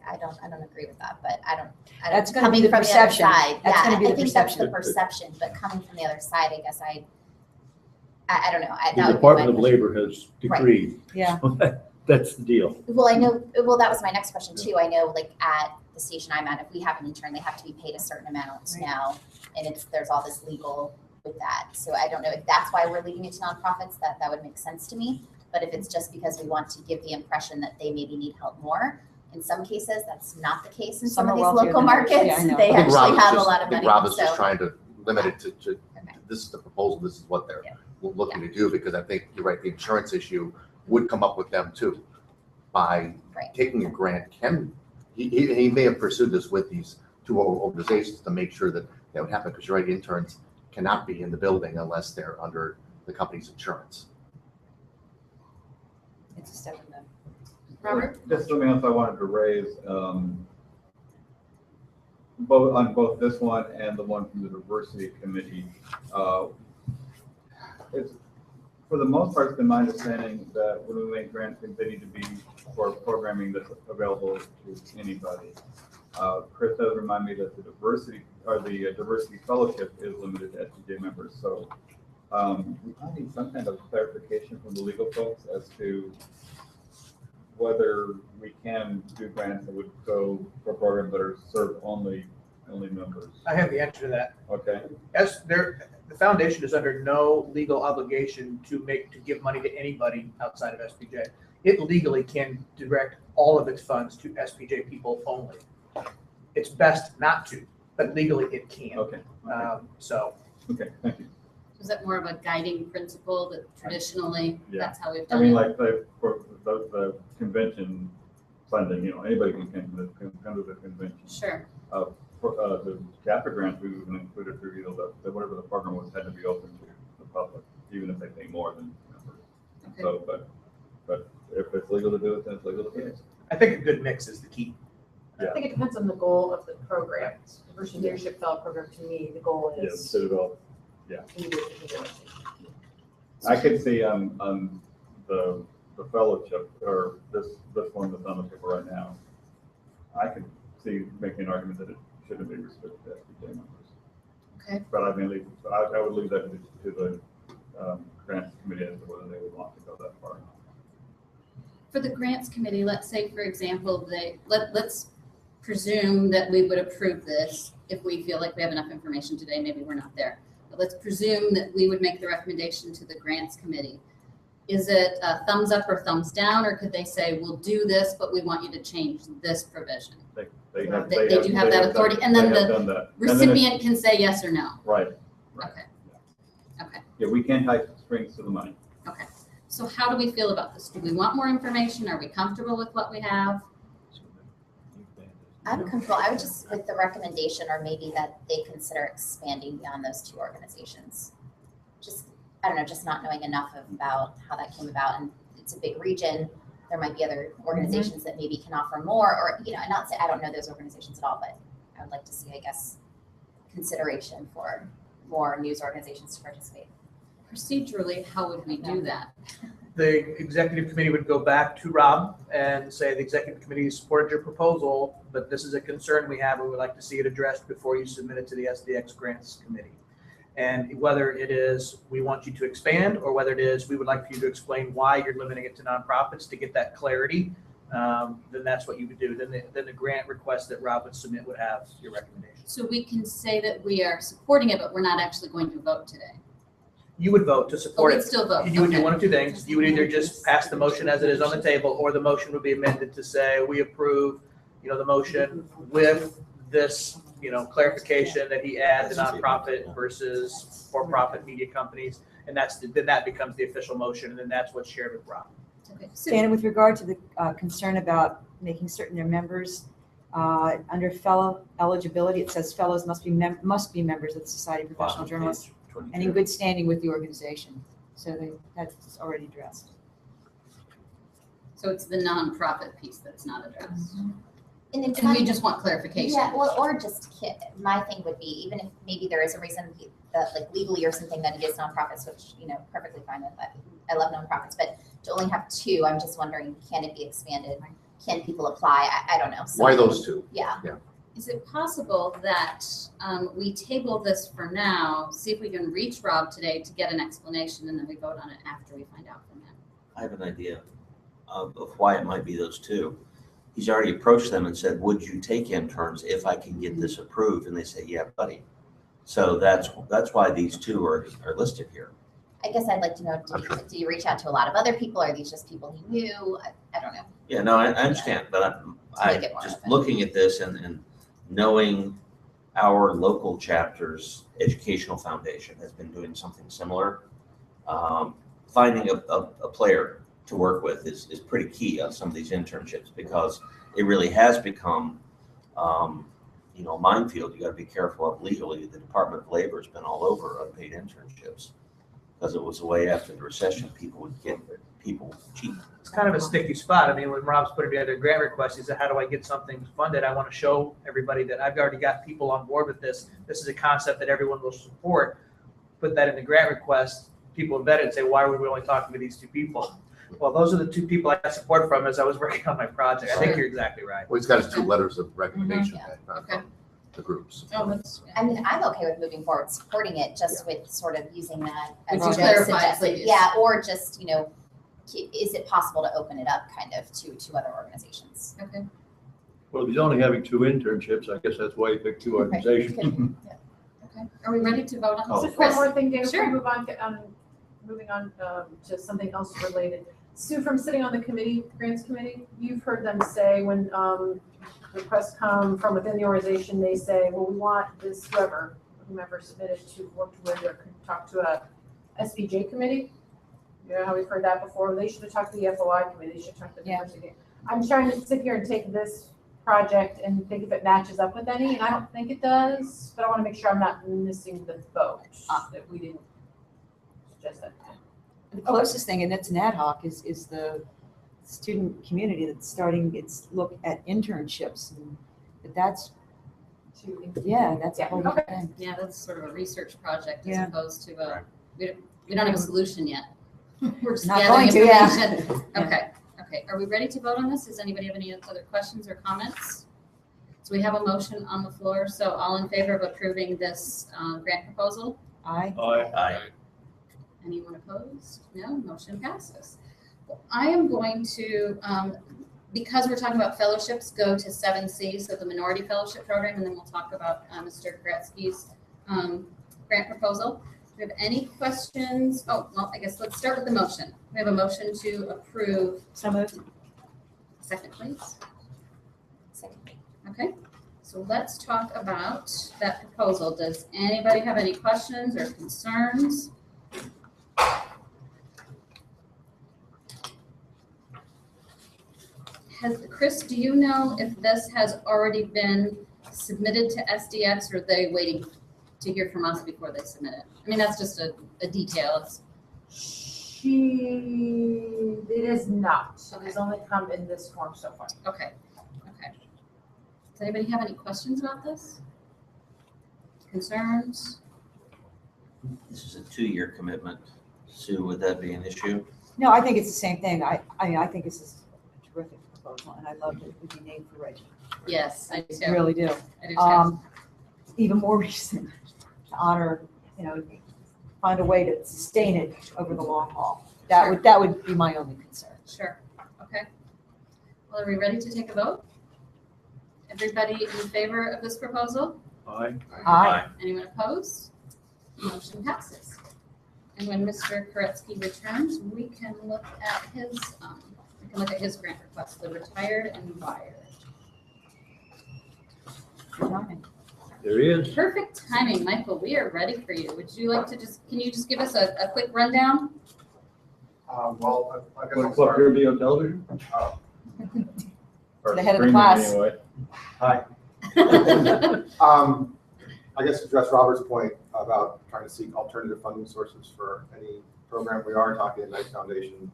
I don't agree with that, but I don't. That's gonna coming be the from perception. The other side, That's yeah, gonna be I the think that's the perception. perception, but coming from the other side, I guess I don't know. The Department of Labor has decreed. Yeah. That's the deal. Well, I know, that was my next question too. I know, like, at the station I'm at, if we have an intern, they have to be paid a certain amount Right. now, and there's all this legal with that. So I don't know if that's why we're leaving it to nonprofits, that would make sense to me. But if it's just because we want to give the impression that they maybe need help more, in some cases, that's not the case in some Some of are these wealthier local than others. Yeah, markets. I know. They I think Rob actually is have a just- lot I of think money, Rob is just so. trying to limit it to, Okay. this is the proposal, this is what they're Yeah. looking to do, because I think you're right, the insurance issue would come up with them too. By Right. taking a grant, he may have pursued this with these 2 organizations to make sure that would happen, because you're right, interns cannot be in the building unless they're under the company's insurance. It's a step in the. Robert? Just something else I wanted to raise, both this one and the one from the diversity committee. it's, for the most part, it's been my understanding that when we make grants, they need to be for programming that's available to anybody. Chris does remind me that the diversity fellowship is limited to SPJ members. So we probably need some kind of clarification from the legal folks as to whether we can do grants that would go for programs that are served only members. I have the answer to that. Okay. The foundation is under no legal obligation to give money to anybody outside of SPJ. It legally can direct all of its funds to SPJ people only. It's best not to, but legally it can. Okay. So. Okay. Thank you. Is that more of a guiding principle that traditionally, Yeah. that's how we've I done mean, it? like for the convention funding, anybody can come to the convention. Sure. For the chapter grants, we would include it through either whatever the program was, had to be open to the public, even if they pay more than members. Okay. So, but if it's legal to do it, then it's legal to do it. I think a good mix is the key. I think it depends on the goal of the program. Versus Leadership Fellow Program, to me, the goal Yeah, is. to develop. I I could see the fellowship or this one that's on the paper right now. I could see making an argument that it shouldn't be restricted to SPJ members. Okay. But I mean, I would leave that to the grants committee as to whether they would want to go that far or not. For the grants committee, let's say, for example, let's presume that we would approve this if we feel like we have enough information today. Maybe we're not there. But let's presume that we would make the recommendation to the grants committee. Is it a thumbs up or thumbs down, or could they say, we'll do this, but we want you to change this provision? They do have that authority, and then the recipient can say yes or no. Right. Okay. Okay. Yeah, we can't tie strings to the money. Okay. So how do we feel about this? Do we want more information? Are we comfortable with what we have? I'm comfortable. I would just, with the recommendation, or maybe that they consider expanding beyond those two organizations. Just, I don't know, just not knowing enough about how that came about, and it's a big region. There might be other organizations that maybe can offer more, or, not say, I don't know those organizations at all, but I would like to see, I guess, consideration for more news organizations to participate. Procedurally, how would we do that? The executive committee would go back to Rob and say, the executive committee supported your proposal, but this is a concern we have. We would like to see it addressed before you submit it to the SDX grants committee. And whether it is, we want you to expand, or whether it is, we would like for you to explain why you're limiting it to nonprofits to get that clarity, then that's what you would do. Then the grant request that Rob would submit would have your recommendation. So we can say that we are supporting it, but we're not actually going to vote today. You would vote to support we'd it. still vote. You would do Okay. one of two things. You would either just pass the motion as it is on the table, or the motion would be amended to say, we approve, the motion with this, clarification that he adds the nonprofit versus for-profit media companies. And then that becomes the official motion, and then that's what's shared with Rob. Okay. So And with regard to the concern about making certain their members, under fellow eligibility, it says fellows must be members of the Society of Professional Journalists and in good standing with the organization. So that's already addressed. so it's the nonprofit piece that's not addressed. And then And we just want clarification. Yeah, well, or just, my thing would be, even if maybe there is a reason that like legally or something that it is nonprofits, which, perfectly fine with that. I love nonprofits, but to only have two, I'm just wondering, can it be expanded? Can people apply? I don't know. Why those two? Yeah. Is it possible that we table this for now, see if we can reach Rob today to get an explanation, and then we vote on it after we find out from him? I have an idea of why it might be those two. He's already approached them and said, would you take interns if I can get this approved? And they say, yeah, buddy. So that's why these two are listed here. I guess I'd like to know, do you reach out to a lot of other people? Are these just people he knew? I don't know. Yeah, no, I understand, but make it more just open. looking at this and knowing our local chapter's educational foundation has been doing something similar. Finding a player to work with is pretty key on some of these internships, because it really has become, a minefield. You got to be careful of legally. The Department of Labor has been all over unpaid internships, because it was a way after the recession people would get people cheap. It's kind of a sticky spot. I mean, when Rob's putting together a grant request, he said, how do I get something funded? I want to show everybody that I've already got people on board with this. This is a concept that everyone will support. Put that in the grant request. people vetted and say, why were we only talking to these two people? Well, those are the two people I got support from as I was working on my project. I think you're exactly right. Well, he's got his 2 letters of recommendation Okay. from the groups. Oh, that's, I mean, I'm okay with moving forward, supporting it, just with sort of using that as Would you Joe clarify, suggested. please? Yeah, or just, is it possible to open it up kind of to other organizations? okay. Well, if he's only having 2 internships, I guess that's why he picked 2 organizations. Okay. Are we ready to vote on this? Just one more thing, Dana, before Sure. we move on, moving on to something else related. Sue, from sitting on the committee, grants committee, you've heard them say when requests come from within the organization, they say, well, we want this whomever submitted to work with or could talk to a SPJ committee. You know how we've heard that before? They should have talked to the FOI committee. They should talk to the Yeah. diversity. I'm trying to sit here and take this project and think if it matches up with any, and I don't think it does, but I want to make sure I'm not missing the boat, that we didn't suggest that. The closest thing, and it's an ad hoc, is the student community that's starting its look at internships. And that's, that's a whole Okay. different thing. Yeah, that's sort of a research project as Yeah. opposed to Right. we don't have a solution yet. We're just Not gathering going to, yeah. information. Yeah. Okay. Are we ready to vote on this? Does anybody have any other questions or comments? So we have a motion on the floor. So all in favor of approving this grant proposal? Aye. Aye. Anyone opposed? No, motion passes. Well, I am going to, because we're talking about fellowships, go to 7C, so the minority fellowship program, and then we'll talk about Mr. Koretsky's grant proposal. Do we have any questions? Oh, well, I guess let's start with the motion. We have a motion to approve. So moved. Second, please. Second. Okay, so let's talk about that proposal. Does anybody have any questions or concerns? Chris, do you know if this has already been submitted to SDX, or are they waiting to hear from us before they submit it? I mean, that's just a detail. It is not. It has only come in this form so far. Okay. Does anybody have any questions about this? Concerns? This is a 2-year commitment. Sue, would that be an issue? No, I think it's the same thing. I think this is a terrific proposal, and I love that it would be named for Reggie. Yes, I do I too. really do. I do too. Even more reason to honor, find a way to sustain it over the long haul. That would be my only concern. Sure. Okay. Well, are we ready to take a vote? Everybody in favor of this proposal? Aye. Aye. Anyone opposed? Motion passes. And when Mr. Koretsky returns, we can look at his grant request, the retired and wired. Good timing. There he is. Perfect timing, Michael. We are ready for you. Would you like to can you just give us a quick rundown? Well, I guess Want I'll to plug start. your video television? Or The head of the screen class. anyway. Hi. I guess to address Robert's point about trying to seek alternative funding sources for any program, we are talking to Knight Foundation,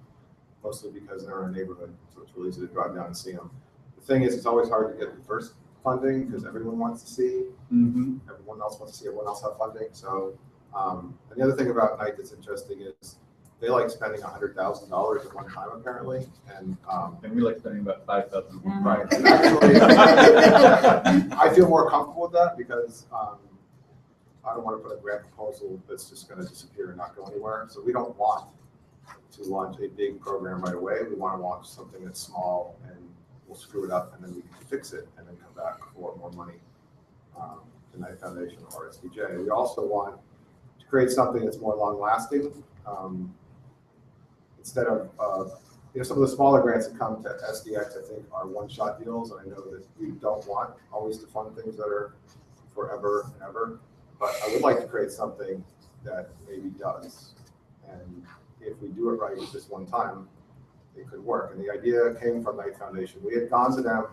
mostly because they're in our neighborhood, so it's really easy to drive down and see them. The thing is, it's always hard to get the first funding because everyone wants to see, everyone else wants to see everyone else have funding. So, and the other thing about Knight that's interesting is they like spending $100,000 at one time apparently, and And we like spending about 5,000. right. And actually, I feel more comfortable with that because I don't want to put a grant proposal that's just going to disappear and not go anywhere. So we don't want to launch a big program right away. We want to launch something that's small and we'll screw it up and then we can fix it and then come back for more money to Knight Foundation or SPJ. We also want to create something that's more long lasting. Instead of, some of the smaller grants that come to SDX, I think, are one-shot deals, and I know that we don't want always to fund things that are forever and ever, but I would like to create something that maybe does. And if we do it right with this one time, it could work. And the idea came from Knight Foundation. We had gone to them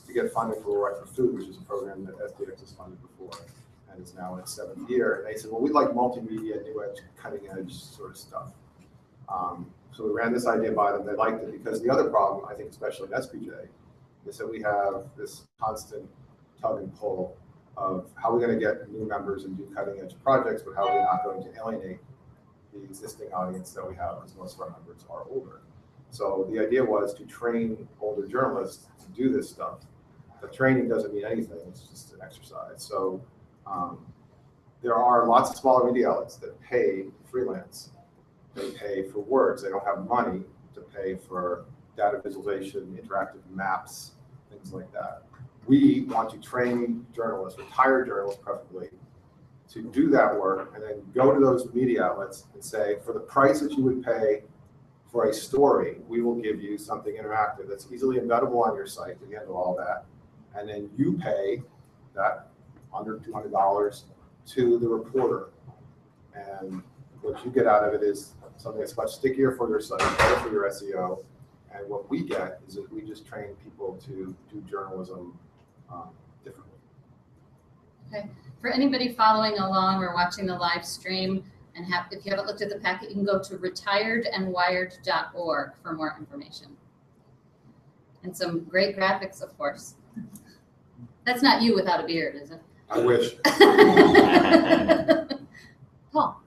to get funding for Right for Food, which is a program that SDX has funded before, and it's now in its 7th year. And they said, well, we'd like multimedia, new edge, cutting edge sort of stuff. So we ran this idea by them. They liked it because the other problem, I think, especially in SPJ, is that we have this constant tug and pull of how we're going to get new members and do cutting edge projects, but how we're not going to alienate the existing audience that we have, because most of our members are older. So the idea was to train older journalists to do this stuff. The training doesn't mean anything, it's just an exercise. So there are lots of smaller media outlets that pay freelance. They pay for words. They don't have money to pay for data visualization, interactive maps, things like that. We want to train journalists, retired journalists preferably, to do that work and then go to those media outlets and say, for the price that you would pay for a story, we will give you something interactive that's easily embeddable on your site to handle all that. And then you pay that under $200 to the reporter. And what you get out of it is something that's much stickier for your site, better for your SEO. And what we get is that we just train people to do journalism differently. Okay. For anybody following along or watching the live stream, and if you haven't looked at the packet, you can go to retiredandwired.org for more information. And some great graphics, of course. That's not you without a beard, is it? I wish. Paul.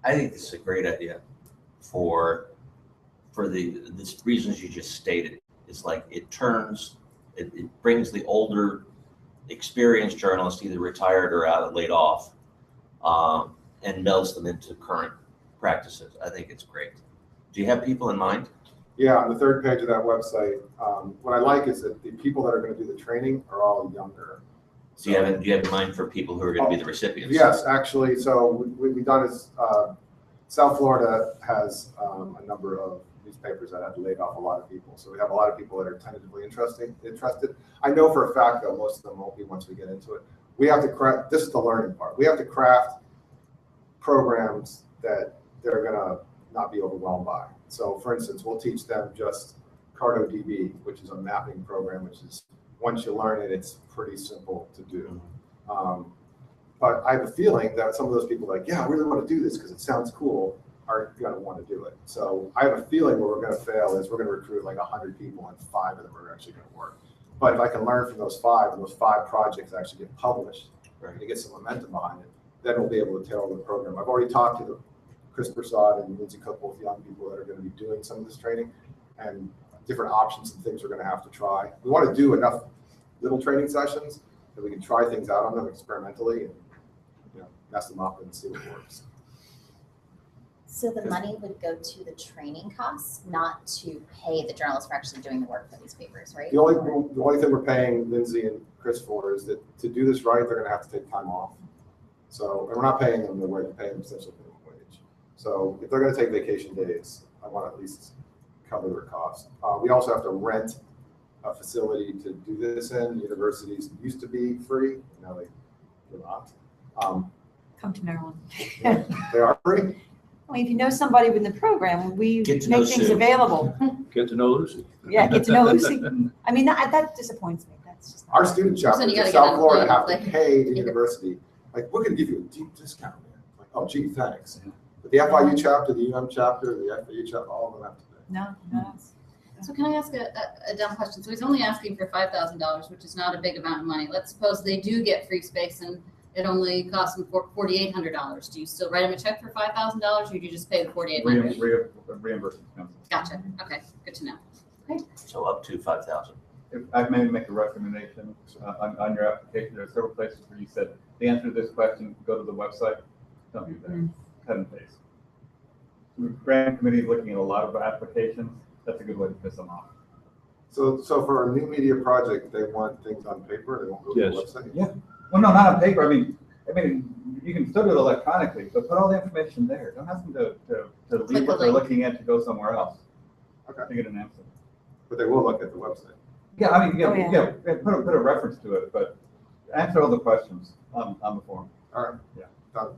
I think this is a great idea for the reasons you just stated. It's like it brings the older experienced journalists, either retired or out laid off, and melds them into current practices. I think it's great. Do you have people in mind? Yeah, on the third page of that website, what I like is that the people that are going to do the training are all younger. Do you have in mind for people who are going to be the recipients? Yes, actually. So what we've done is South Florida has a number of newspapers that have laid off a lot of people. So we have a lot of people that are tentatively interested. I know for a fact, though, most of them won't be once we get into it. We have to craft, this is the learning part. We have to craft programs that they're going to not be overwhelmed by. So for instance, we'll teach them just CartoDB, which is a mapping program, which is, once you learn it, it's pretty simple to do. But I have a feeling that some of those people are like, yeah, I really want to do this because it sounds cool, aren't going to want to do it. So I have a feeling where we're going to fail is we're going to recruit like 100 people and 5 of them are actually going to work. But if I can learn from those 5 and those 5 projects actually get published, and to get some momentum behind it, then we'll be able to tailor the program. I've already talked to Chris Prasad and Lindsay Cook, both young people that are going to be doing some of this training, and different options and things we're going to have to try. We want to do enough little training sessions that we can try things out on them experimentally and mess them up and see what works. So the money would go to the training costs, not to pay the journalists for actually doing the work for these papers, right? The only thing we're paying Lindsay and Chris for is that to do this right, they're going to have to take time off. So, and we're not paying them their wage, we're paying them essentially minimum wage. So if they're going to take vacation days, I want to at least cover their costs. We also have to rent a facility to do this in. Universities used to be free, now they're not. Come to Maryland. They are free? Well, if you know somebody within the program, we Get to know make things Sue. available. Get to know Lucy. Yeah, get to know Lucy. I mean, that disappoints me. That's just. Our student chapters you in gotta South get Florida have unemployed, to like- pay the university, like, we're going to give you a deep discount, man. Like, oh, gee, thanks. But the FIU chapter, the UM chapter, the FAU chapter, all of them have to pay. No. So can I ask a dumb question? So he's only asking for $5,000, which is not a big amount of money. Let's suppose they do get free space and it only costs them $4,800. Do you still write them a check for $5,000 or do you just pay the $4,800? Reimbursement expenses. Gotcha. Okay, good to know. So up to 5,000. If I may make a recommendation on your application, there are several places where you said, the answer to this question, go to the website. Don't do that. Cut and paste. The grant committee is looking at a lot of applications. That's a good way to piss them off. So for a new media project, they want things on paper, they won't go to the website? Yeah. Well, no, not on paper. I mean, you can still do it electronically, but put all the information there. Don't ask them to leave what they're looking at to go somewhere else. Okay. To get an answer. But they will look at the website. Yeah, I mean, Oh, yeah. put a reference to it, but answer all the questions on the form. All right. Yeah. Done.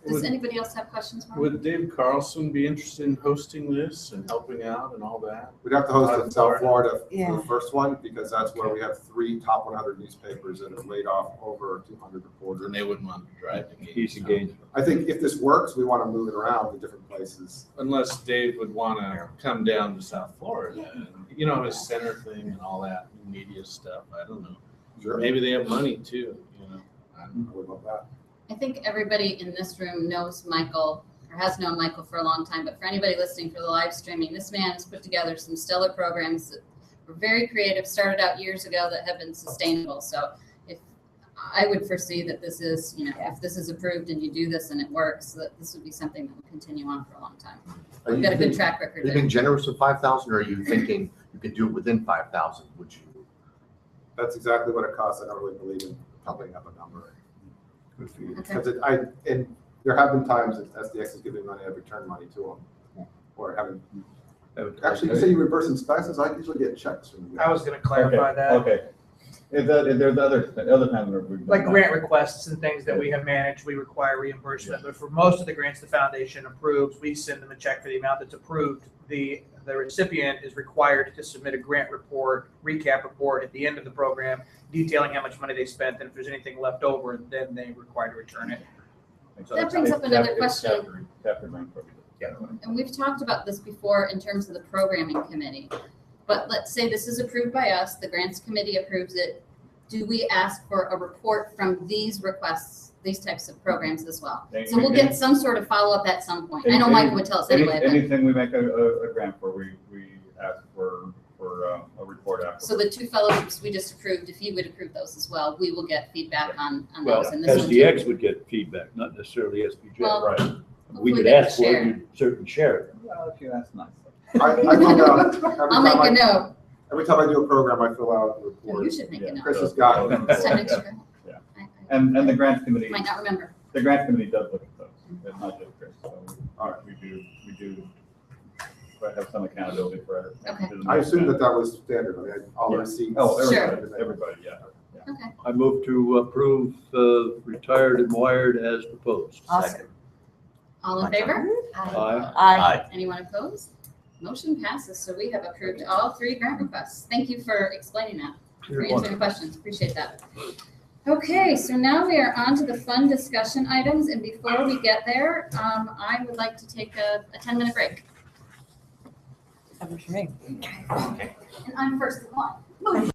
Does anybody else have questions for me? Would Dave Carlson be interested in hosting this and helping out and all that? We'd have to host it in South Florida Yeah. for the first one, because that's where we have 3 top 100 newspapers that have laid off over 200 reporters. And they wouldn't want to drive to He's Gainesville. engaged. I think if this works, we want to move it around to different places. Unless Dave would want to come down to South Florida and, his center thing and all that media stuff. I don't know. Sure. Maybe they have money too, I don't know. I would love that. I think everybody in this room knows Michael or has known Michael for a long time, but for anybody listening for the live streaming, this man has put together some stellar programs that were very creative, started out years ago, that have been sustainable. So if I would foresee that this is, if this is approved and you do this and it works, that this would be something that will continue on for a long time. We've got a good track record Are you there. being generous with 5,000, or are you thinking you could do it within 5,000? Would you? That's exactly what it costs. I don't really believe in pumping up a number. Good for you. Okay. Because and there have been times that SDX is giving money, I've returned money to them. Or having, actually, you say you reverse expenses, I usually get checks from you. I was gonna clarify that. Okay. If there's other times where we've done Like that. grant requests and things that we have managed, we require reimbursement, but for most of the grants the foundation approves, we send them a check for the amount that's approved. The recipient is required to submit a grant report, recap report at the end of the program, detailing how much money they spent, and if there's anything left over, then they're required to return it. So That brings up another question. Chapter grant program. And we've talked about this before in terms of the programming committee. But let's say this is approved by us, the grants committee approves it. Do we ask for a report from these requests, these types of programs as well? So we'll get some sort of follow-up at some point. I know Michael would tell us anyway. but- Anything we make a grant for, we ask for a report after. So the 2 fellowships we just approved, if you would approve those as well, we will get feedback on Well, those. And this one too. SDX would get feedback, not necessarily SPJ. Well, Right. We hopefully could they ask for share. it, you'd certainly share it. Well, if you ask nicely. I fill out, I'll make a note. every time I do a program, I fill out a Oh, report. you should make a Yeah. note. Chris has got It's an it. extra. Yeah. I And the grant committee, might not remember. the grant committee does look at those. It's not just Chris. So All right. we do have some accountability for it. Okay. I assumed that was standard. I mean, all the receipts. Oh, Sure. everybody, yeah. Okay. I move to approve retired and wired as proposed. Awesome. All in favor? Aye. Aye. Anyone opposed? Motion passes. So we have approved all 3 grant requests. Thank you for explaining that, for You're answering the questions. Appreciate that. Okay, so now we are on to the fun discussion items. And before we get there, I would like to take a 10-minute break. That works for me. And I'm first in line.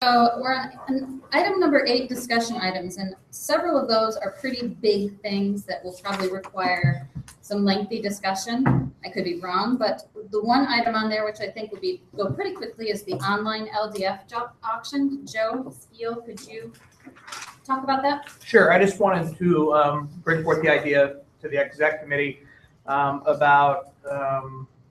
So we're on item number 8, discussion items, and several of those are pretty big things that will probably require some lengthy discussion. I could be wrong, but the one item on there, which I think would go pretty quickly, is the online LDF job auction. Joe Steele, could you talk about that? Sure. I just wanted to bring forth the idea to the exec committee about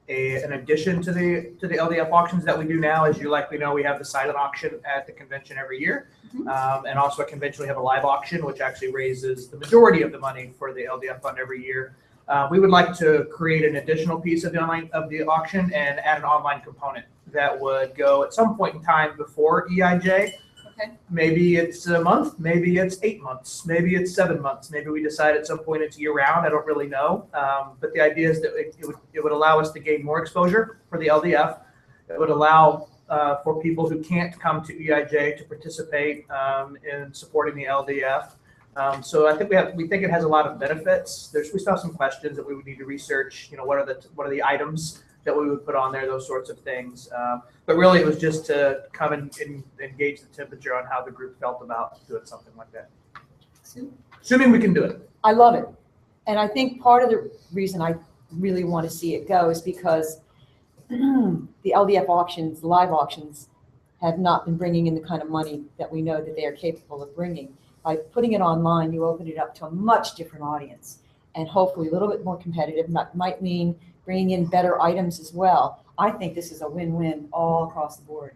an addition to the LDF auctions that we do now. As you likely know, we have the silent auction at the convention every year. And also at convention, we have a live auction, which actually raises the majority of the money for the LDF fund every year. We would like to create an additional piece of the auction and add an online component that would go at some point in time before EIJ. Okay. Maybe it's a month, maybe it's 8 months, maybe it's 7 months, maybe we decide at some point it's year round. I don't really know. But the idea is that it would allow us to gain more exposure for the LDF. It would allow for people who can't come to EIJ to participate in supporting the LDF. So I think we think it has a lot of benefits. We still have some questions that we would need to research. You know, what are the items that we would put on there, those sorts of things. But really, it was just to come and gauge the temperature on how the group felt about doing something like that. Assuming we can do it. I love it. And I think part of the reason I really want to see it go is because the LDF auctions, live auctions, have not been bringing in the kind of money that we know that they are capable of bringing. By putting it online, you open it up to a much different audience and hopefully a little bit more competitive. That might mean bringing in better items as well. I think this is a win-win all across the board.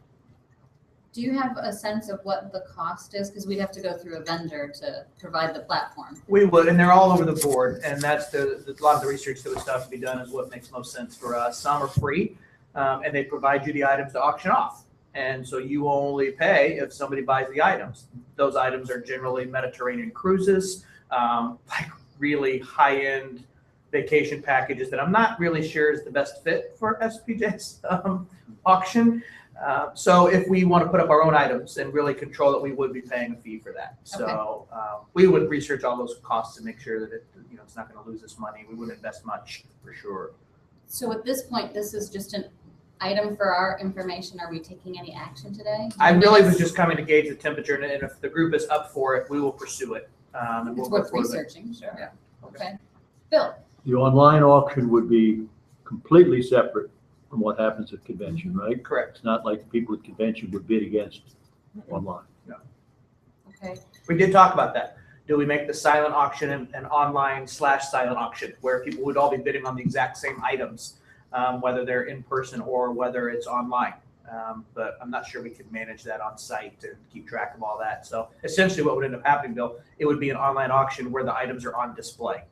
Do you have a sense of what the cost is? Because we'd have to go through a vendor to provide the platform. We would, and they're all over the board, and that's a lot of the research that would still have to be done is what makes most sense for us. Some are free, and they provide you the items to auction off. And so you only pay if somebody buys the items. Those items are generally Mediterranean cruises, like really high-end vacation packages that I'm not really sure is the best fit for SPJ's auction. So if we want to put up our own items and really control it, we would be paying a fee for that. So we would research all those costs and make sure that it's not going to lose us money. We wouldn't invest much for sure. So at this point, this is just an item for our information. Are we taking any action today? I really was just coming to gauge the temperature, and if the group is up for it, we will pursue it. And It's we'll worth researching, sure. Yeah. Okay. Bill? The online auction would be completely separate from what happens at convention, right? Correct. It's not like the people at convention would bid against online. Okay. We did talk about that. Do we make the silent auction an online/silent auction where people would all be bidding on the exact same items, whether they're in person or whether it's online? But I'm not sure we could manage that on site and keep track of all that. So essentially what would end up happening, Bill, it would be an online auction where the items are on display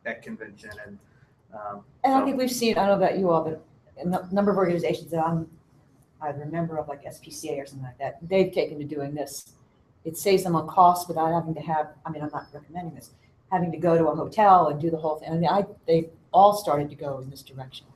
at convention. And I think we've seen, I don't know about you all, but a number of organizations that I remember of, like SPCA or something like that, they've taken to doing this. It saves them on costs without having to I'm not recommending this, having to go to a hotel and do the whole thing. I mean, they all started to go in this direction.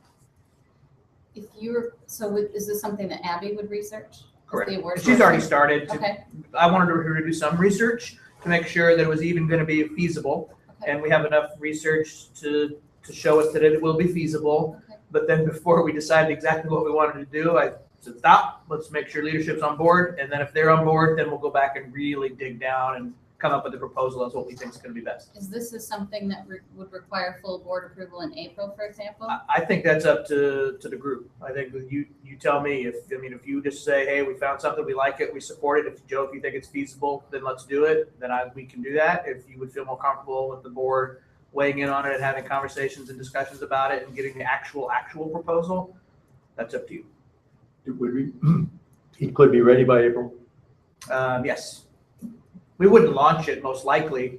Is this something that Abby would research? correct. The award She's already started. Okay. I wanted her to do some research to make sure that it was even going to be feasible. Okay. And we have enough research to show us that it will be feasible. Okay. But then before we decided exactly what we wanted to do, I said, stop, let's make sure leadership's on board. And then if they're on board, then we'll go back and really dig down and come up with a proposal as what we think is going to be best. Is this something that would require full board approval in April, for example? I think that's up to the group. I think you tell me if you just say, hey, we found something, we like it, we support it. If Joe, if you think it's feasible, then let's do it. Then we can do that. If you would feel more comfortable with the board weighing in on it and having conversations and discussions about it and getting the actual proposal, that's up to you. It could be ready by April. Yes. We wouldn't launch it most likely,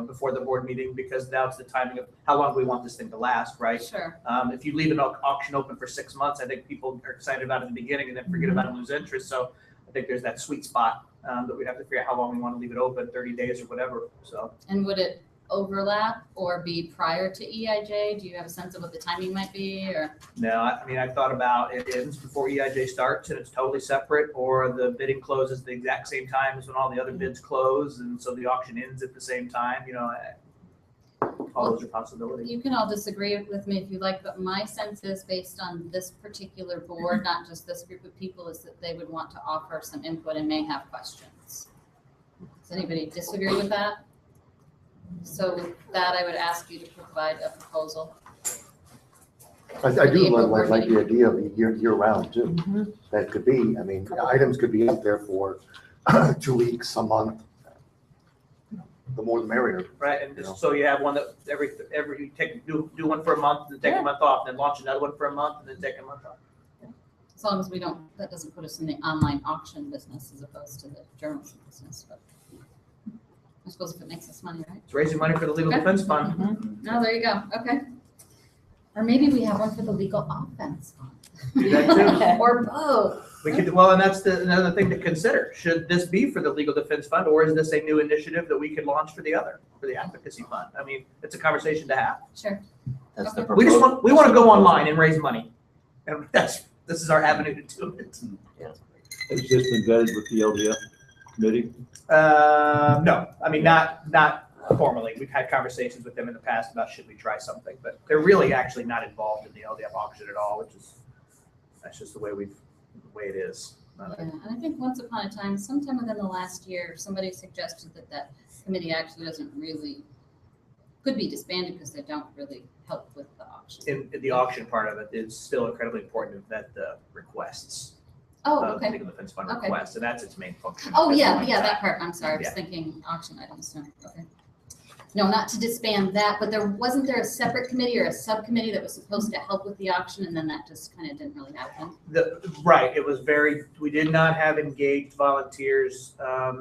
before the board meeting, because now it's the timing of how long we want this thing to last, right? Sure. If you leave an auction open for 6 months, I think people are excited about it in the beginning and then forget about it and lose interest. So I think there's that sweet spot that we'd have to figure out how long we want to leave it open, 30 days or whatever. So. And would it overlap or be prior to EIJ? Do you have a sense of what the timing might be, or? No, I thought about it ends before EIJ starts and it's totally separate, or the bidding closes the exact same time as when all the other bids close, and so the auction ends at the same time. all those are possibilities. You can all disagree with me if you like, but my sense is based on this particular board, not just this group of people, is that they would want to offer some input and may have questions. Does anybody disagree with that? So with that, I would ask you to provide a proposal. I do like the idea of year round too. That could be, I mean, items could be up there for 2 weeks, a month. The more the merrier. Right, and just so you have one that every do one for a month, then take a month off, then launch another one for a month, and then take a month off. As long as we don't, that doesn't put us in the online auction business as opposed to the journalism business, but I suppose if it makes us money, right? It's raising money for the legal Okay. defense fund. Oh, there you go, okay. Or maybe we have one for the legal offense fund. Do that too. Or both. We could, well, and that's another thing to consider. Should this be for the legal defense fund, or is this a new initiative that we could launch for the advocacy fund? I mean, it's a conversation to have. Sure. That's the We proposal. want to go online and raise money. And this is our avenue to do it. Has this been vetted with the LDF committee? No, I mean, not formally. We've had conversations with them in the past about should we try something, but they're really actually not involved in the LDF auction at all, that's just the way it is. Yeah, and I think once upon a time, sometime within the last year, somebody suggested that committee actually could be disbanded because they don't really help with the auction. In the auction part of it, it's still incredibly important to vet the requests. Oh, The okay. legal defense fund Okay. requests, and that's its main function. Oh, That's yeah, the yeah, one that part, I'm sorry, I was Yeah. thinking auction items, no, okay. No, not to disband that, but wasn't there a separate committee or a subcommittee that was supposed to help with the auction, and then that just kind of didn't really happen? Right, it was we did not have engaged volunteers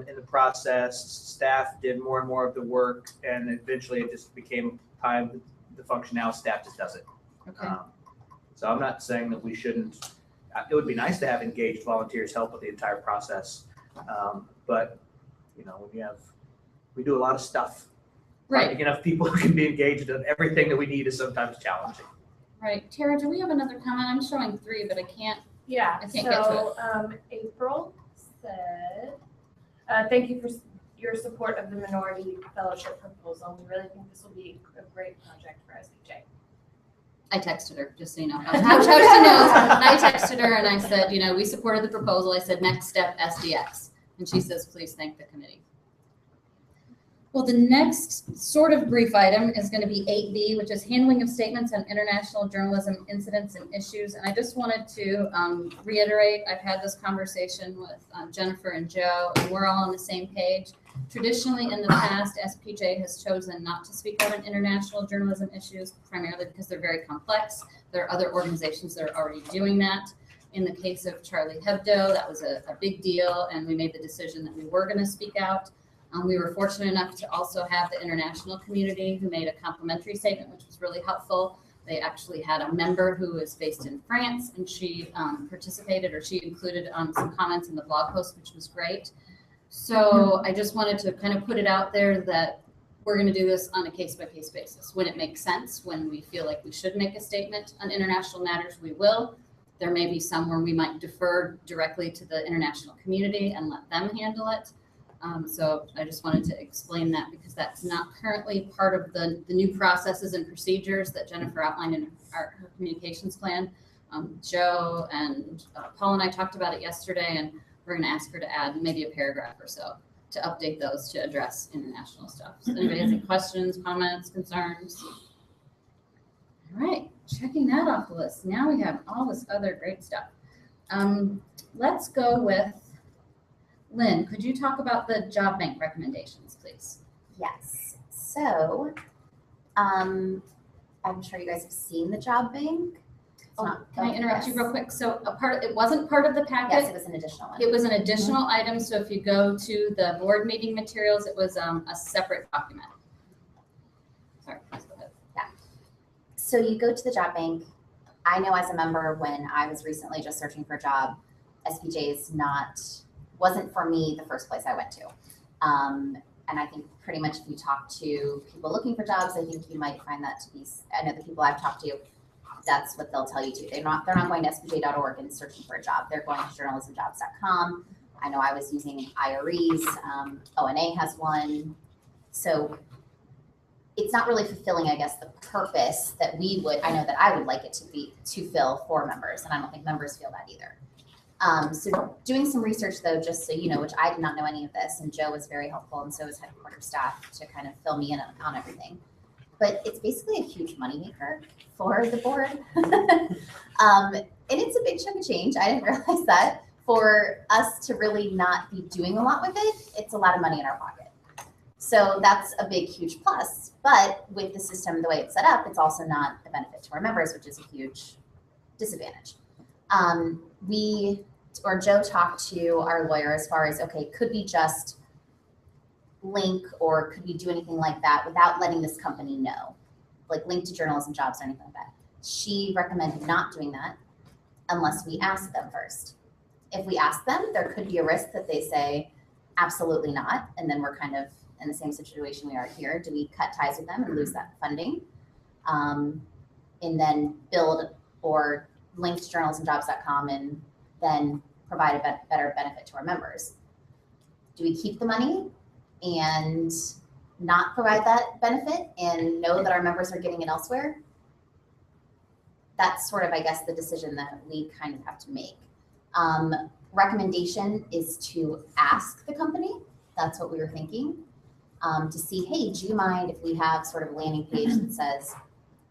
in the process. Staff did more and more of the work, and eventually it just became time, the functionality, staff just does it. Okay, So I'm not saying that we shouldn't, it would be nice to have engaged volunteers help with the entire process. But, we do a lot of stuff. right, Finding enough people who can be engaged in everything that we need is sometimes challenging. right. Tara, do we have another comment? I'm showing 3, but I can't. Yeah, I can't get to so, April said, thank you for your support of the minority fellowship proposal. We really think this will be a great project for SPJ. I texted her, just so you know. How she knows. I texted her and I said, we supported the proposal. I said, next step, SDX. And she says, please thank the committee. Well, the next sort of brief item is going to be 8B, which is handling of statements on international journalism incidents and issues. And I just wanted to reiterate, I've had this conversation with Jennifer and Joe, and we're all on the same page. Traditionally, in the past, SPJ has chosen not to speak out on international journalism issues, primarily because they're very complex. There are other organizations that are already doing that. In the case of Charlie Hebdo, that was a big deal, and we made the decision that we were going to speak out. We were fortunate enough to also have the international community who made a complimentary statement, which was really helpful. They actually had a member who is based in France, and she participated, or she included some comments in the blog post, which was great. So I just wanted to kind of put it out there that we're going to do this on a case-by-case basis. When it makes sense, when we feel like we should make a statement on international matters, we will. There may be some where we might defer directly to the international community and let them handle it. So I just wanted to explain that because that's not currently part of the new processes and procedures that Jennifer outlined in her communications plan. Joe and Paul and I talked about it yesterday, and we're going to ask her to add maybe a paragraph or so to update those to address international stuff. So anybody has any questions, comments, concerns? All right, checking that off the list. Now we have all this other great stuff. Let's go with Lynn. Could you talk about the job bank recommendations, please? Yes, so, I'm sure you guys have seen the job bank. It's not- Can I interrupt you yes. real quick? So it wasn't part of the packet. Yes, it was an additional one. It was an additional item, so if you go to the board meeting materials, it was a separate document. Sorry, please go ahead. So you go to the job bank. I know as a member, when I was recently just searching for a job, SPJ wasn't for me the first place I went to. And I think pretty much if you talk to people looking for jobs, I think you might find that to be, I know the people I've talked to, that's what they'll tell you too. They're not going to spj.org and searching for a job. They're going to journalismjobs.com. I know I was using IREs, ONA has one. So it's not really fulfilling, I guess, the purpose that I know that I would like it to fill for members, and I don't think members feel that either. So doing some research though, just so you know, which I did not know any of this, and Joe was very helpful, and so was headquarters staff to kind of fill me in on everything. But it's basically a huge moneymaker for the board. And it's a big chunk of change. I didn't realize that. For us to really not be doing a lot with it, it's a lot of money in our pocket. So that's a big, huge plus. But with the system, the way it's set up, it's also not a benefit to our members, which is a huge disadvantage. Joe talked to our lawyer as far as, okay, could we just link or could we do anything like that without letting this company know? Like link to journalism jobs or anything like that. She recommended not doing that unless we ask them first. If we ask them, there could be a risk that they say, absolutely not. And then we're kind of in the same situation we are here. Do we cut ties with them and lose that funding? And then build or link to journalismjobs.com and then provide a better benefit to our members? Do we keep the money and not provide that benefit and know that our members are getting it elsewhere? That's sort of, I guess, the decision that we kind of have to make. Recommendation is to ask the company. That's what we were thinking. To see, hey, do you mind if we have sort of a landing page that says,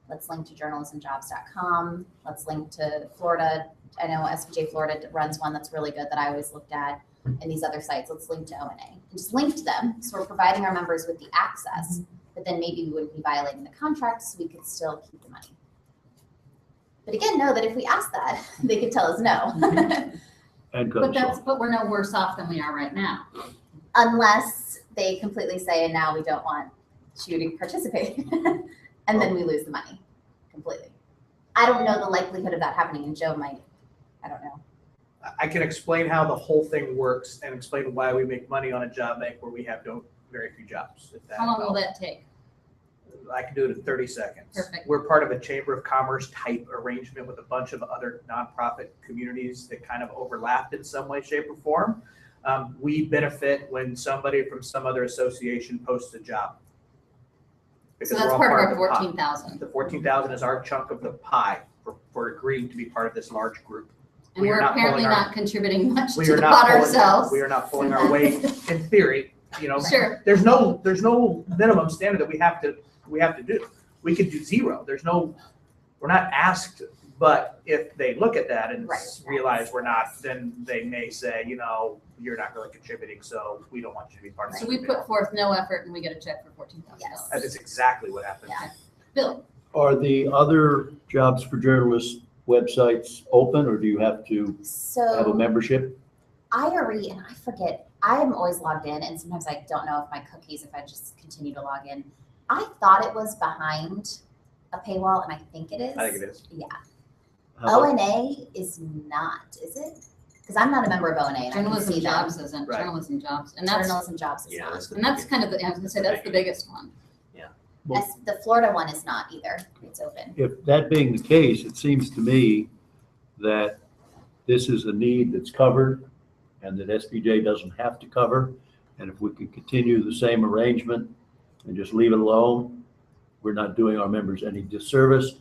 let's link to journalismjobs.com. Let's link to Florida. I know SPJ Florida runs one that's really good that I always looked at, and these other sites. Let's link to ONA. Just link to them. So we're providing our members with the access, but then maybe we wouldn't be violating the contract, so we could still keep the money. But again, know that if we ask that, they could tell us no. But we're no worse off than we are right now. Unless they completely say, and now we don't want you to participate. And then we lose the money completely. I don't know the likelihood of that happening, and Joe might, I don't know. I can explain how the whole thing works and explain why we make money on a job bank where we have very few jobs. How long will that take? I can do it in 30 seconds. Perfect. We're part of a Chamber of Commerce type arrangement with a bunch of other nonprofit communities that kind of overlap in some way, shape, or form. We benefit when somebody from some other association posts a job. So that's part of our 14,000. The 14,000 is our chunk of the pie for agreeing to be part of this large group. And we're apparently not contributing much to the pot ourselves. We are not pulling our weight in theory. You know, sure. There's no minimum standard that we have to do. We could do zero. We're not asked, but if they look at that and realize we're not, then they may say, you know, you're not really contributing, so we don't want you to be part of it. So we put forth no effort and we get a check for $14,000. Yes. That is exactly what happened. Yeah. Bill. Are the other jobs for journalists websites open, or do you have to have a membership? IRE, and I forget, I'm always logged in, and sometimes I don't know if my cookies, if I just continue to log in. I thought it was behind a paywall, and I think it is. I think it is. Yeah. ONA is not, is it? Because I'm not a member of ONA. And Journalism Jobs isn't. Right. Journalism Jobs. And that's, Journalism Jobs is not. That's kind of, I was gonna say, that's the biggest one. The Florida one is not either. It's open. If that being the case, it seems to me that this is a need that's covered and that SPJ doesn't have to cover. And if we could continue the same arrangement and just leave it alone, we're not doing our members any disservice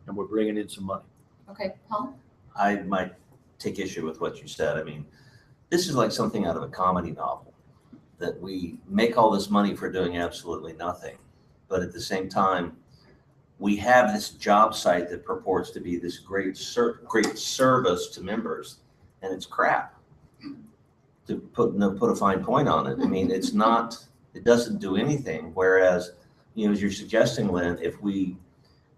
and we're bringing in some money. Okay, Paul? I might take issue with what you said. I mean, this is like something out of a comedy novel, that we make all this money for doing absolutely nothing. But at the same time, we have this job site that purports to be this great service to members, and it's crap. To put a fine point on it. I mean, it's not. It doesn't do anything. Whereas, you know, as you're suggesting, Lynn,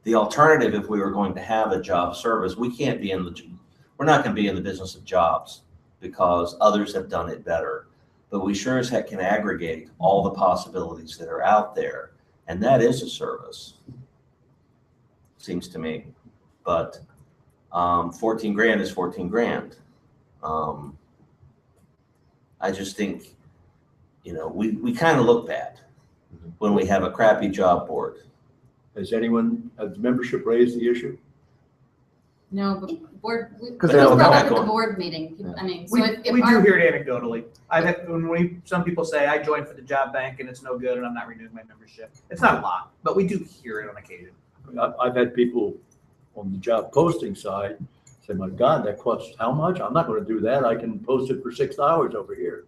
the alternative, if we were going to have a job service, we're not going to be in the business of jobs because others have done it better. But we sure as heck can aggregate all the possibilities that are out there. And that is a service, seems to me. But 14 grand is 14 grand. I just think, you know, we kind of look bad when we have a crappy job board. Has membership raised the issue? No, but board, we, Because they it's don't brought know. up at the board meeting. I mean, so We, if we do our, hear it anecdotally. I think some people say, I joined for the job bank and it's no good and I'm not renewing my membership. It's not a lot, but we do hear it on occasion. I've had people on the job posting side say, my God, that costs how much? I'm not gonna do that. I can post it for 6 hours over here.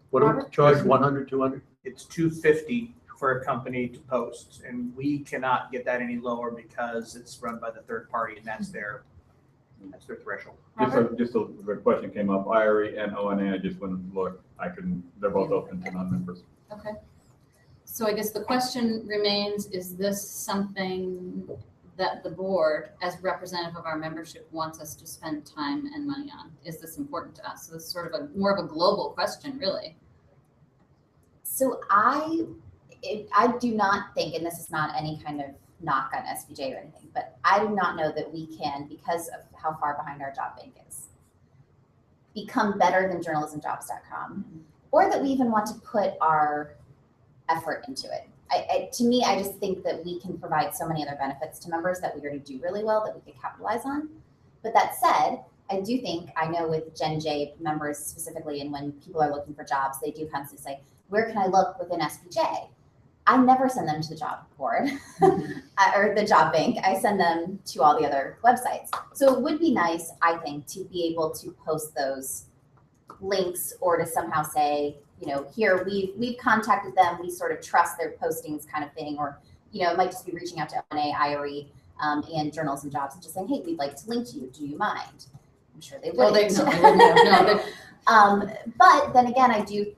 What do we Robert? charge, 100, 200? It's $250 for a company to post, and we cannot get that any lower because it's run by the third party and that's their threshold. Just a question came up, IRE and ONA, I just went and looked, they're both open to non-members. okay. So I guess the question remains, is this something that the board, as representative of our membership, wants us to spend time and money on? Is this important to us? So this is sort of more of a global question, really. So I do not think, and this is not any kind of knock on SPJ or anything, but I do not know that we can, because of how far behind our job bank is, become better than journalismjobs.com, or that we even want to put our effort into it. To me, I just think that we can provide so many other benefits to members that we already do really well that we could capitalize on. But that said, I do think, I know with Gen J members specifically, and when people are looking for jobs, they do constantly say, where can I look within SPJ? I never send them to the job board or the job bank. I send them to all the other websites. So it would be nice, I think, to be able to post those links or to somehow say, here we've contacted them. We sort of trust their postings kind of thing. Or, it might just be reaching out to ONA, IRE, and Journalism Jobs and just saying, hey, we'd like to link to you. Do you mind? I'm sure they wouldn't. But then again, I do,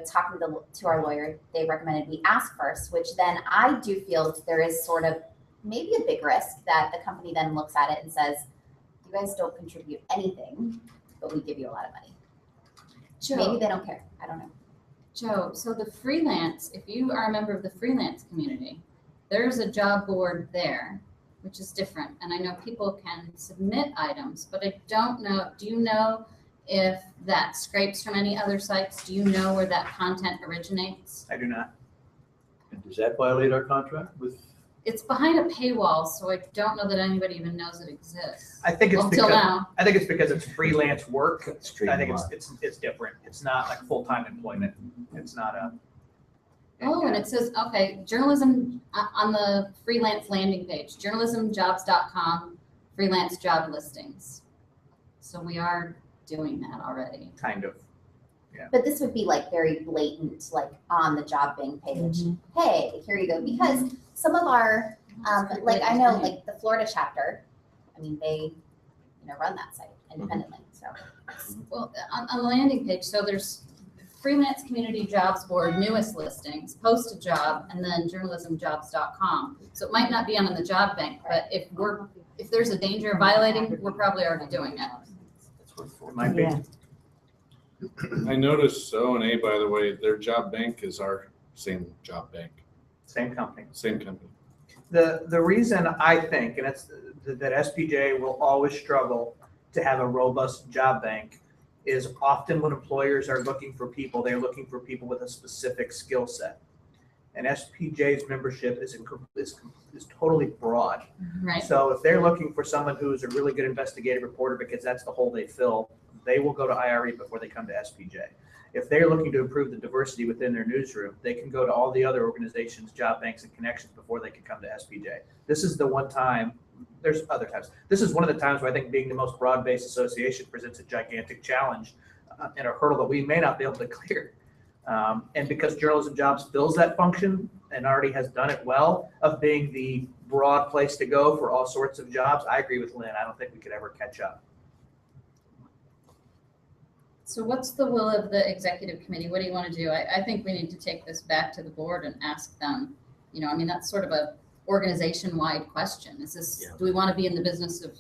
talking to our lawyer, they recommended we ask first, which then I do feel there is sort of maybe a big risk that the company then looks at it and says, you guys don't contribute anything, but we give you a lot of money. Joe, Maybe they don't care. I don't know. Joe, so the freelance, if you are a member of the freelance community, there's a job board there, which is different. And I know people can submit items, but I don't know, do you know if that scrapes from any other sites? Do you know where that content originates? I do not. And does that violate our contract with? It's behind a paywall, so I don't know that anybody even knows it exists. I think it's Until because now. I think it's because it's freelance work. I think Streamlined. it's different. It's not like full-time employment. It's not a. Oh, and it says, okay, journalism on the freelance landing page, journalismjobs.com, freelance job listings. So we are doing that already. Kind of. But this would be like very blatant, like on the job bank page. Hey, here you go. Because some of our, like I know, like the Florida chapter, I mean, they, run that site independently. So, Well, on the landing page, so there's freelance community jobs board, newest listings, post a job, and then journalismjobs.com. So it might not be on the job bank, but if there's a danger of violating, we're probably already doing it. It might be. Yeah. I noticed ONA, by the way, their job bank is our same job bank, Same company. same company. The reason I think, and it's that SPJ will always struggle to have a robust job bank, is often when employers are looking for people, they're looking for people with a specific skill set. And SPJ's membership is totally broad. Right. So if they're looking for someone who's a really good investigative reporter because that's the hole they fill, they will go to IRE before they come to SPJ. If they're looking to improve the diversity within their newsroom, they can go to all the other organizations, job banks, and connections before they can come to SPJ. This is the one time, there's other times. This is one of the times where I think being the most broad-based association presents a gigantic challenge and a hurdle that we may not be able to clear. And because Journalism Jobs fills that function and already has done it well of being the broad place to go for all sorts of jobs, I agree with Lynn. I don't think we could ever catch up. So what's the will of the executive committee? What do you want to do? I think we need to take this back to the board and ask them, that's sort of a organization-wide question. Is this, do we want to be in the business of,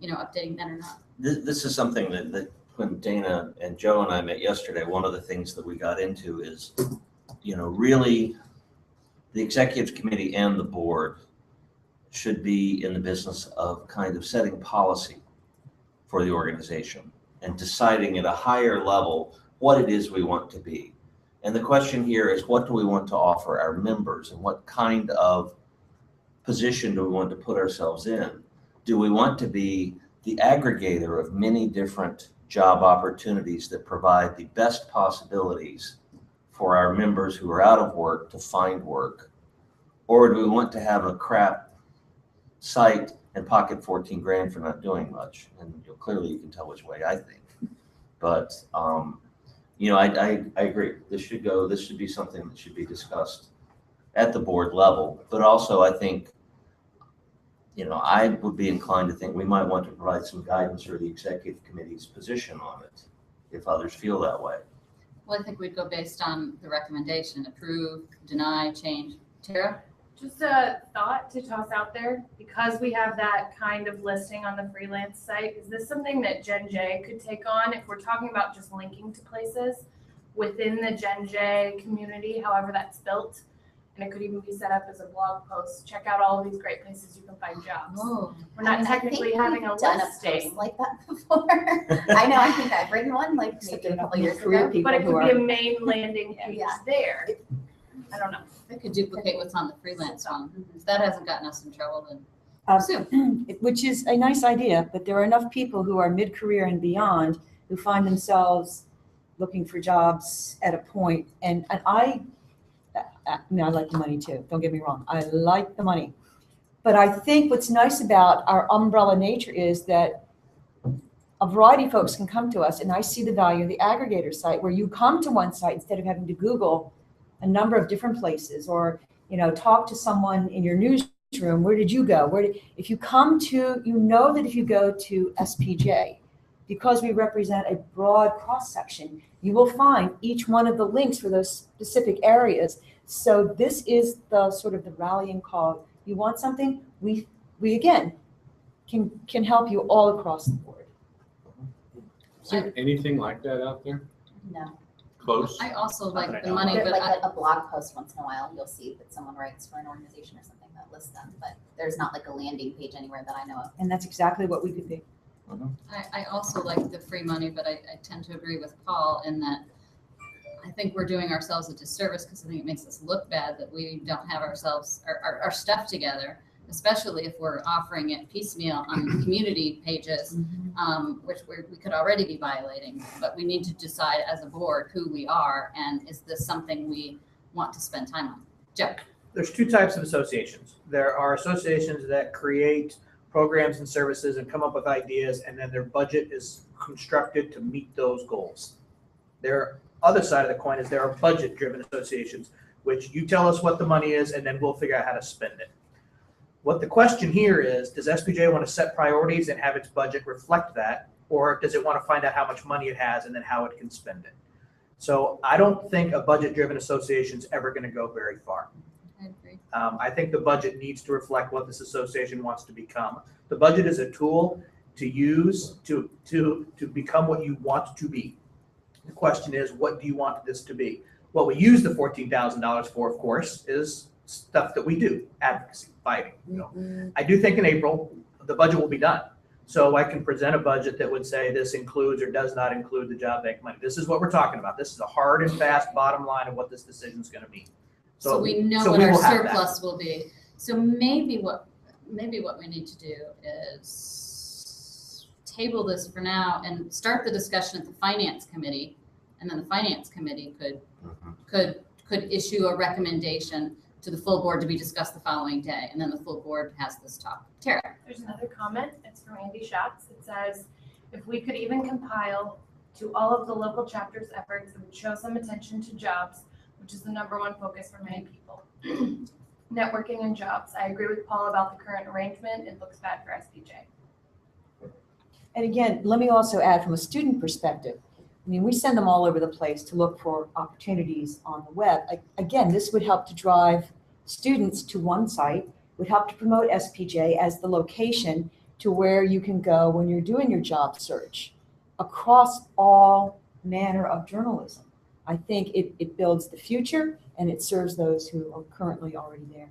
updating that or not? This is something that when Dana and Joe and I met yesterday, one of the things that we got into is, really the executive committee and the board should be in the business of kind of setting policy for the organization and deciding at a higher level what it is we want to be. And the question here is, what do we want to offer our members and what kind of position do we want to put ourselves in? Do we want to be the aggregator of many different job opportunities that provide the best possibilities for our members who are out of work to find work? Or do we want to have a crap site and pocket 14 grand for not doing much? And clearly you can tell which way I think. But, I agree. This should be something that should be discussed at the board level. But also I think, I would be inclined to think we might want to provide some guidance or the executive committee's position on it, if others feel that way. Well, I think we'd go based on the recommendation, approve, deny, change. Tara? Just a thought to toss out there, because we have that kind of listing on the freelance site, is this something that Gen J could take on if we're talking about just linking to places within the Gen J community, however that's built? And it could even be set up as a blog post. Check out all of these great places you can find jobs. Oh, We're not technically having a done listing, post like that before. I think I've written one like maybe a couple years ago. but it could be a main landing page Yeah. there. I don't know. I could duplicate what's on the freelance one. If that hasn't gotten us in trouble, then Um, soon. Which is a nice idea, but there are enough people who are mid-career and beyond who find themselves looking for jobs at a point, and I like the money too, don't get me wrong, I like the money. But I think what's nice about our umbrella nature is that a variety of folks can come to us, and I see the value of the aggregator site, where you come to one site instead of having to Google a number of different places, or, talk to someone in your newsroom. Where did you go? If you come to, that if you go to SPJ, because we represent a broad cross-section, you will find each one of the links for those specific areas. So this is the sort of the rallying call. You want something? We again can help you all across the board. Is there anything like that out there? No. Close? I also Not that I like the know. money, There's but like a blog post once in a while, you'll see that someone writes for an organization or something that lists them, but there's not like a landing page anywhere that I know of. And that's exactly what we could be. I also like the free money, but I tend to agree with Paul in that I think we're doing ourselves a disservice, because I think it makes us look bad that we don't have our stuff together, especially if we're offering it piecemeal on community pages, which we could already be violating. But we need to decide as a board who we are, and is this something we want to spend time on? Joe? There's two types of associations. There are associations that create programs and services and come up with ideas, and then their budget is constructed to meet those goals. Their other side of the coin is there are budget-driven associations, which you tell us what the money is, and then we'll figure out how to spend it. What the question here is, does SPJ want to set priorities and have its budget reflect that, or does it want to find out how much money it has and then how it can spend it? So I don't think a budget-driven association is ever going to go very far. I agree. I think the budget needs to reflect what this association wants to become. The budget is a tool to use to become what you want to be. The question is, what do you want this to be? What we use the $14,000 for, of course, is stuff that we do, advocacy, fighting. I do think in April, the budget will be done. So I can present a budget that would say this includes or does not include the job bank money. This is what we're talking about. This is a hard and fast bottom line of what this decision is going to mean. So we know so what we our will have that. surplus will be. So maybe what we need to do is table this for now and start the discussion at the finance committee, and then the finance committee could issue a recommendation to the full board to be discussed the following day, and then the full board has this talk. Tara? There's another comment. It's from Andy Schatz. It says, if we could even compile to all of the local chapters' efforts that would show some attention to jobs, which is the #1 focus for many people. Networking and jobs. I agree with Paul about the current arrangement. It looks bad for SPJ. And again, let me also add from a student perspective. I mean, we send them all over the place to look for opportunities on the web. Again, this would help to drive students to one site, would help to promote SPJ as the location to where you can go when you're doing your job search across all manner of journalism. I think it builds the future, and it serves those who are currently already there.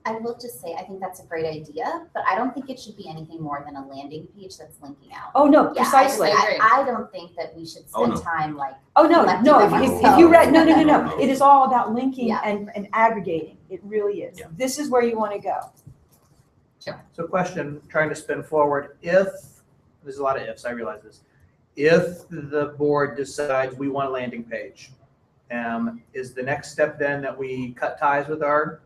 I will just say, I think that's a great idea, but I don't think it should be anything more than a landing page that's linking out. Oh, no, Yeah, precisely. I don't think that we should Oh, spend no. time like. Oh, no, collecting no, them if you read, no. ourselves. It is all about linking Yeah. and aggregating. It really is. Yeah. This is where you want to go. So question, trying to spin forward, if there's a lot of ifs, I realize this. If the board decides we want a landing page, is the next step then that we cut ties with our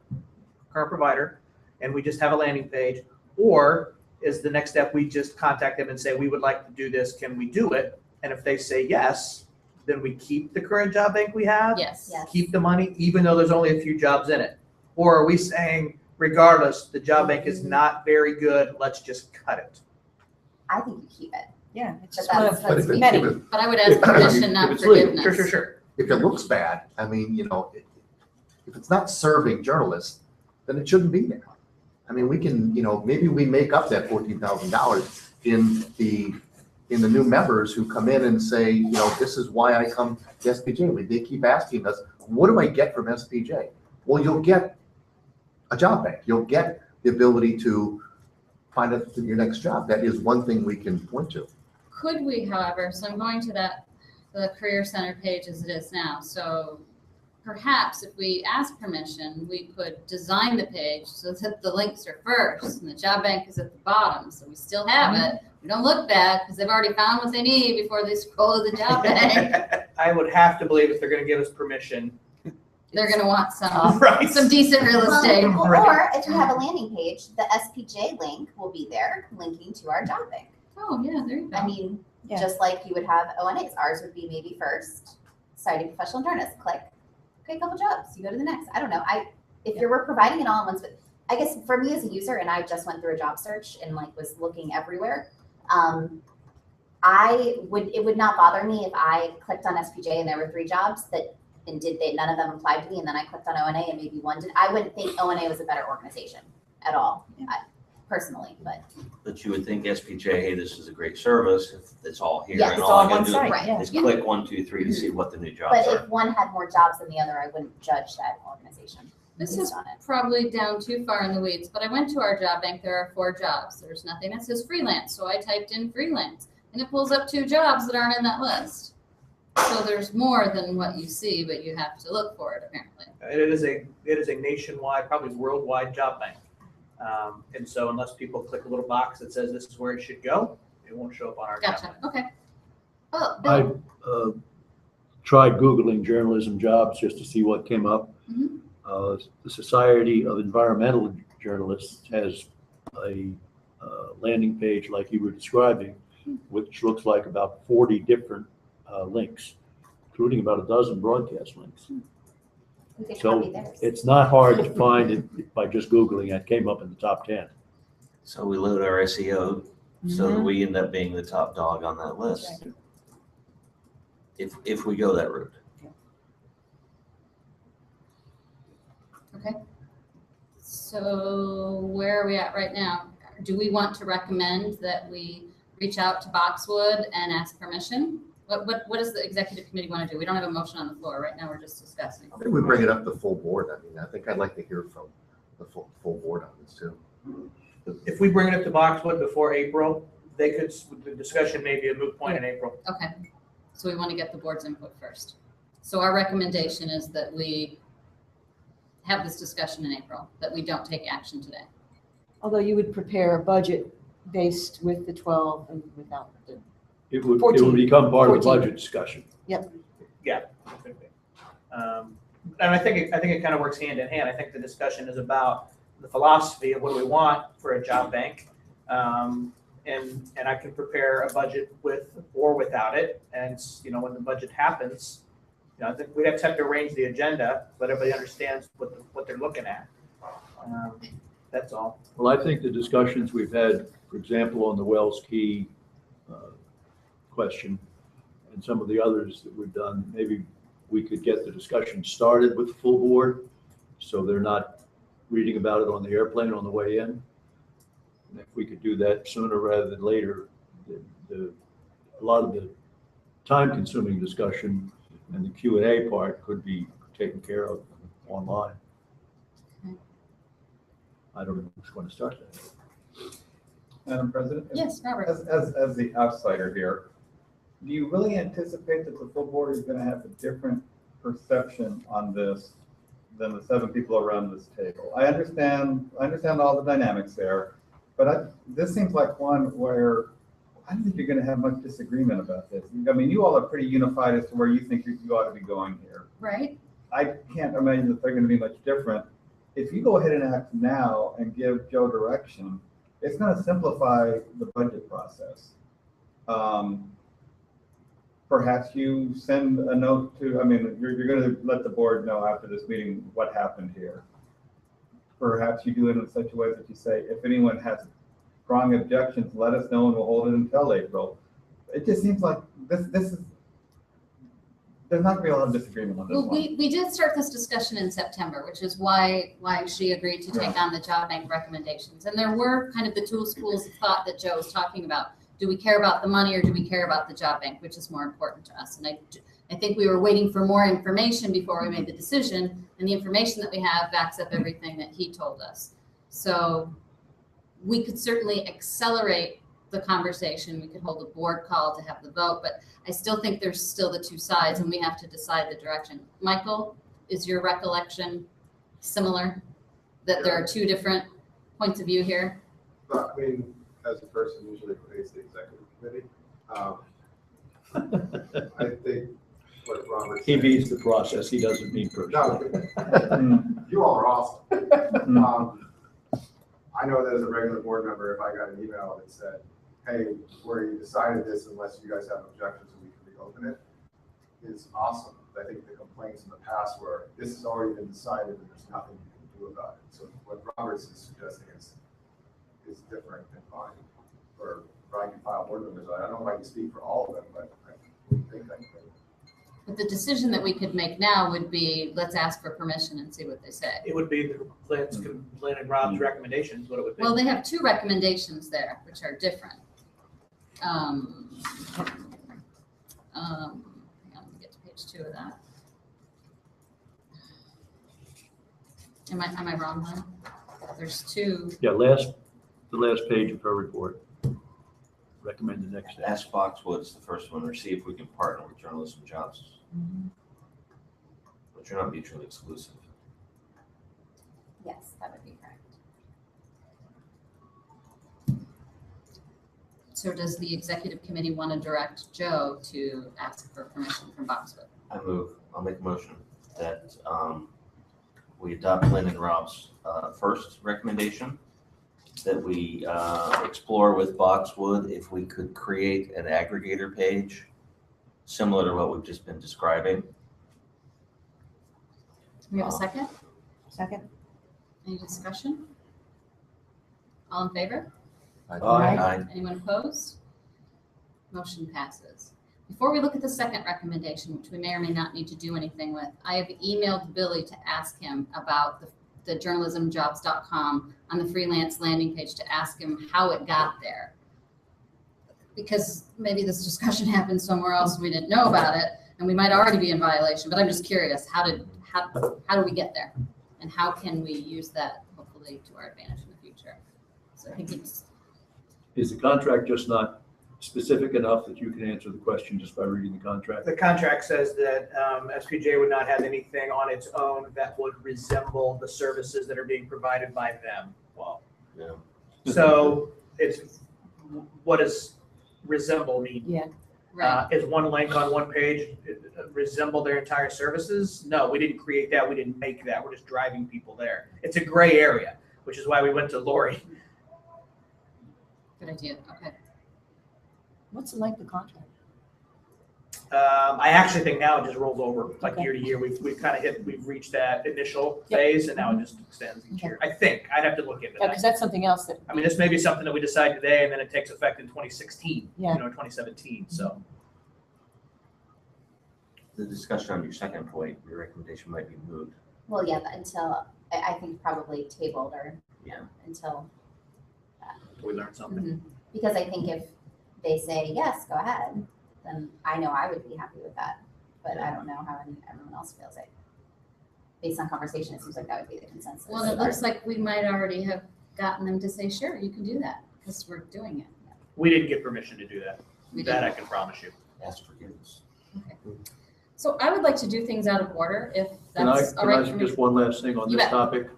current provider and we just have a landing page? Or is the next step we just contact them and say, we would like to do this, can we do it? And if they say yes, then we keep the current job bank we have? Yes. Yes. Keep the money, even though there's only a few jobs in it? Or are we saying, regardless, the job bank is not very good, let's just cut it? I think you keep it. Yeah, it's But just one that's- of But if it- many. if it- But I would ask permission, not If it's legal. forgiveness. Sure. if it looks bad, I mean, if it's not serving journalists, then it shouldn't be there. I mean, we can, maybe we make up that $14,000 in the new members who come in and say, this is why I come to SPJ. They keep asking us, what do I get from SPJ? Well, you'll get a job bank. You'll get the ability to find your next job. That is one thing we can point to. Could we, however, so I'm going to the Career Center page as it is now. So perhaps if we ask permission, we could design the page so that the links are first and the job bank is at the bottom. So we still have it. We don't look bad because they've already found what they need before they scroll to the job bank. I would have to believe if they're gonna give us permission. They're going to want some Right. decent real estate. Well, Right. or if you have a landing page, the SPJ link will be there linking to our job bank. Oh, yeah, there you go. I mean, Yeah. just like you would have ONAs, ours would be maybe first, citing professional journalists, click, okay, couple jobs, you go to the next. I don't know. If we're providing it all in one, but I guess for me as a user, and I just went through a job search and was looking everywhere, it would not bother me if I clicked on SPJ and there were 3 jobs none of them applied to me, and then I clicked on ONA and maybe one did. I wouldn't think ONA was a better organization at all, personally, but. But you would think SPJ, hey, this is a great service, if it's all here. Yeah, and It's all all I on gotta one do site, Right. yeah. is click 1, 2, 3 to see what the new jobs But are. if one had more jobs than the other, I wouldn't judge that organization This based is on it. probably down too far in the weeds, but I went to our job bank. There are 4 jobs. There's nothing that says freelance. So I typed in freelance and it pulls up 2 jobs that aren't in that list. So there's more than what you see, but you have to look for it apparently. It is a nationwide, probably worldwide job bank. And so unless people click a little box that says this is where it should go, it won't show up on our job Gotcha. bank. Okay. Oh, I Bill. tried Googling journalism jobs just to see what came up. Mhm. The Society of Environmental Journalists has a landing page like you were describing, which looks like about 40 different links, including about a dozen broadcast links. We could So copy theirs. it's not hard to find it by just Googling. It came up in the top 10. So we load our SEO so that we end up being the top dog on that list. If we go that route. Okay. So where are we at right now? Do we want to recommend that we reach out to Boxwood and ask permission? What does the executive committee want to do? We don't have a motion on the floor. Right now, we're just discussing. I think we bring it up to the full board. I mean, I think I'd like to hear from the full board on this too. If we bring it up to Boxwood before April, the discussion may be a moot point in April. Okay. So we want to get the board's input first. So our recommendation is that we have this discussion in April, that we don't take action today. Although you would prepare a budget based with the 12 and without the, It would 14. become part of the 14. budget discussion. And I think it kind of works hand in hand. I think the discussion is about the philosophy of what do we want for a job bank. And I can prepare a budget with or without it. And, when the budget happens, I think we'd have to arrange the agenda, but everybody understands what they're looking at. That's all. Well, I think the discussions we've had, for example, on the Wells Key question and some of the others that we've done, maybe we could get the discussion started with the full board so they're not reading about it on the airplane on the way in. And if we could do that sooner rather than later, a lot of the time-consuming discussion and the Q&A part could be taken care of online. I don't know who's going to start that. Madam President? Yes, Robert. As the outsider here, do you really anticipate that the full board is going to have a different perception on this than the 7 people around this table? I understand all the dynamics there, but this seems like one where I don't think you're gonna have much disagreement about this. I mean, you all are pretty unified as to where you think you ought to be going here. Right? I can't imagine that they're gonna be much different. If you go ahead and act now and give Joe direction, it's gonna simplify the budget process. Perhaps you send a note to, I mean, you're gonna let the board know after this meeting what happened here. Perhaps you do it in such a way that you say, if anyone has strong objections, let us know and we'll hold it until April. It just seems like this is, there's not gonna be a lot of disagreement on this Well, one. we did start this discussion in September, which is why she agreed to take on the job bank recommendations. And there were kind of the two schools of thought that Joe was talking about. Do we care about the money or do we care about the job bank, which is more important to us? And I think we were waiting for more information before we made the decision, and the information that we have backs up everything that he told us. So we could certainly accelerate the conversation. We could hold a board call to have the vote, but I still think there's still the two sides and we have to decide the direction. Michael, is your recollection similar? That there are two different points of view here? But I mean, as a person usually creates the executive committee, I think what Robert He said. means the process, he doesn't mean personally. No, you all are awesome. I know that as a regular board member, if I got an email that said, hey, we decided this unless you guys have objections and we can reopen it, is awesome. I think the complaints in the past were, this has already been decided and there's nothing you can do about it. So what Robert's is suggesting is different than mine, or I can file board members. I don't know if I can speak for all of them, but I think I can. But the decision that we could make now would be, let's ask for permission and see what they say. It would be the Lynn and Rob's recommendations, what it would be. Well, they have two recommendations there, which are different. Hang on, let me get to page 2 of that. Am I wrong, Lynn? There's two. Yeah, the last page of her report. Recommend the next step. Ask Foxwoods, the first one, or see if we can partner with journalism jobs. But you're not mutually exclusive. Yes, that would be correct. So does the executive committee want to direct Joe to ask for permission from Boxwood? I'll make a motion that we adopt Lynn and Rob's first recommendation, that we explore with Boxwood if we could create an aggregator page similar to what we've just been describing. Do we have a second? Second? Any discussion? All in favor? Aye. Anyone opposed? Motion passes. Before we look at the second recommendation, which we may or may not need to do anything with, I have emailed Billy to ask him about the journalismjobs.com on the freelance landing page, to ask him how it got there. Because maybe this discussion happened somewhere else, we didn't know about it, and we might already be in violation, but I'm just curious, how do we get there? And how can we use that hopefully to our advantage in the future? So I think Is the contract just not specific enough that you can answer the question just by reading the contract? The contract says that SPJ would not have anything on its own that would resemble the services that are being provided by them. Well, Yeah. so it's, what does resemble mean? Yeah. right. Is one link on one page resemble their entire services? No, we didn't create that. We didn't make that. We're just driving people there. It's a gray area, which is why we went to Lori. Good idea. Okay. What's the length of the contract? I actually think now it just rolls over like Okay. year to year. We've kind of we've reached that initial Yep. phase, and now it just extends each Okay. year. I think I'd have to look into Yeah, that. because that's something else that, I mean, this may be something that we decide today, and then it takes effect in 2016, Yeah. 2017. So The discussion on your second point, your recommendation might be moved. Well, yeah, but until, I think probably tabled or, Yeah. until, we learned something. because I think if they say, yes, go ahead, then I know I would be happy with that. But I don't know how everyone else feels like. Based on conversation, it seems like that would be the consensus. Well, it looks like we might already have gotten them to say, sure, you can do that, because we're doing it. We didn't get permission to do that. We That did. I can promise you. Ask forgiveness. So I would like to do things out of order, if Can I, that's all can right I for me. just one last thing on You this bet. topic?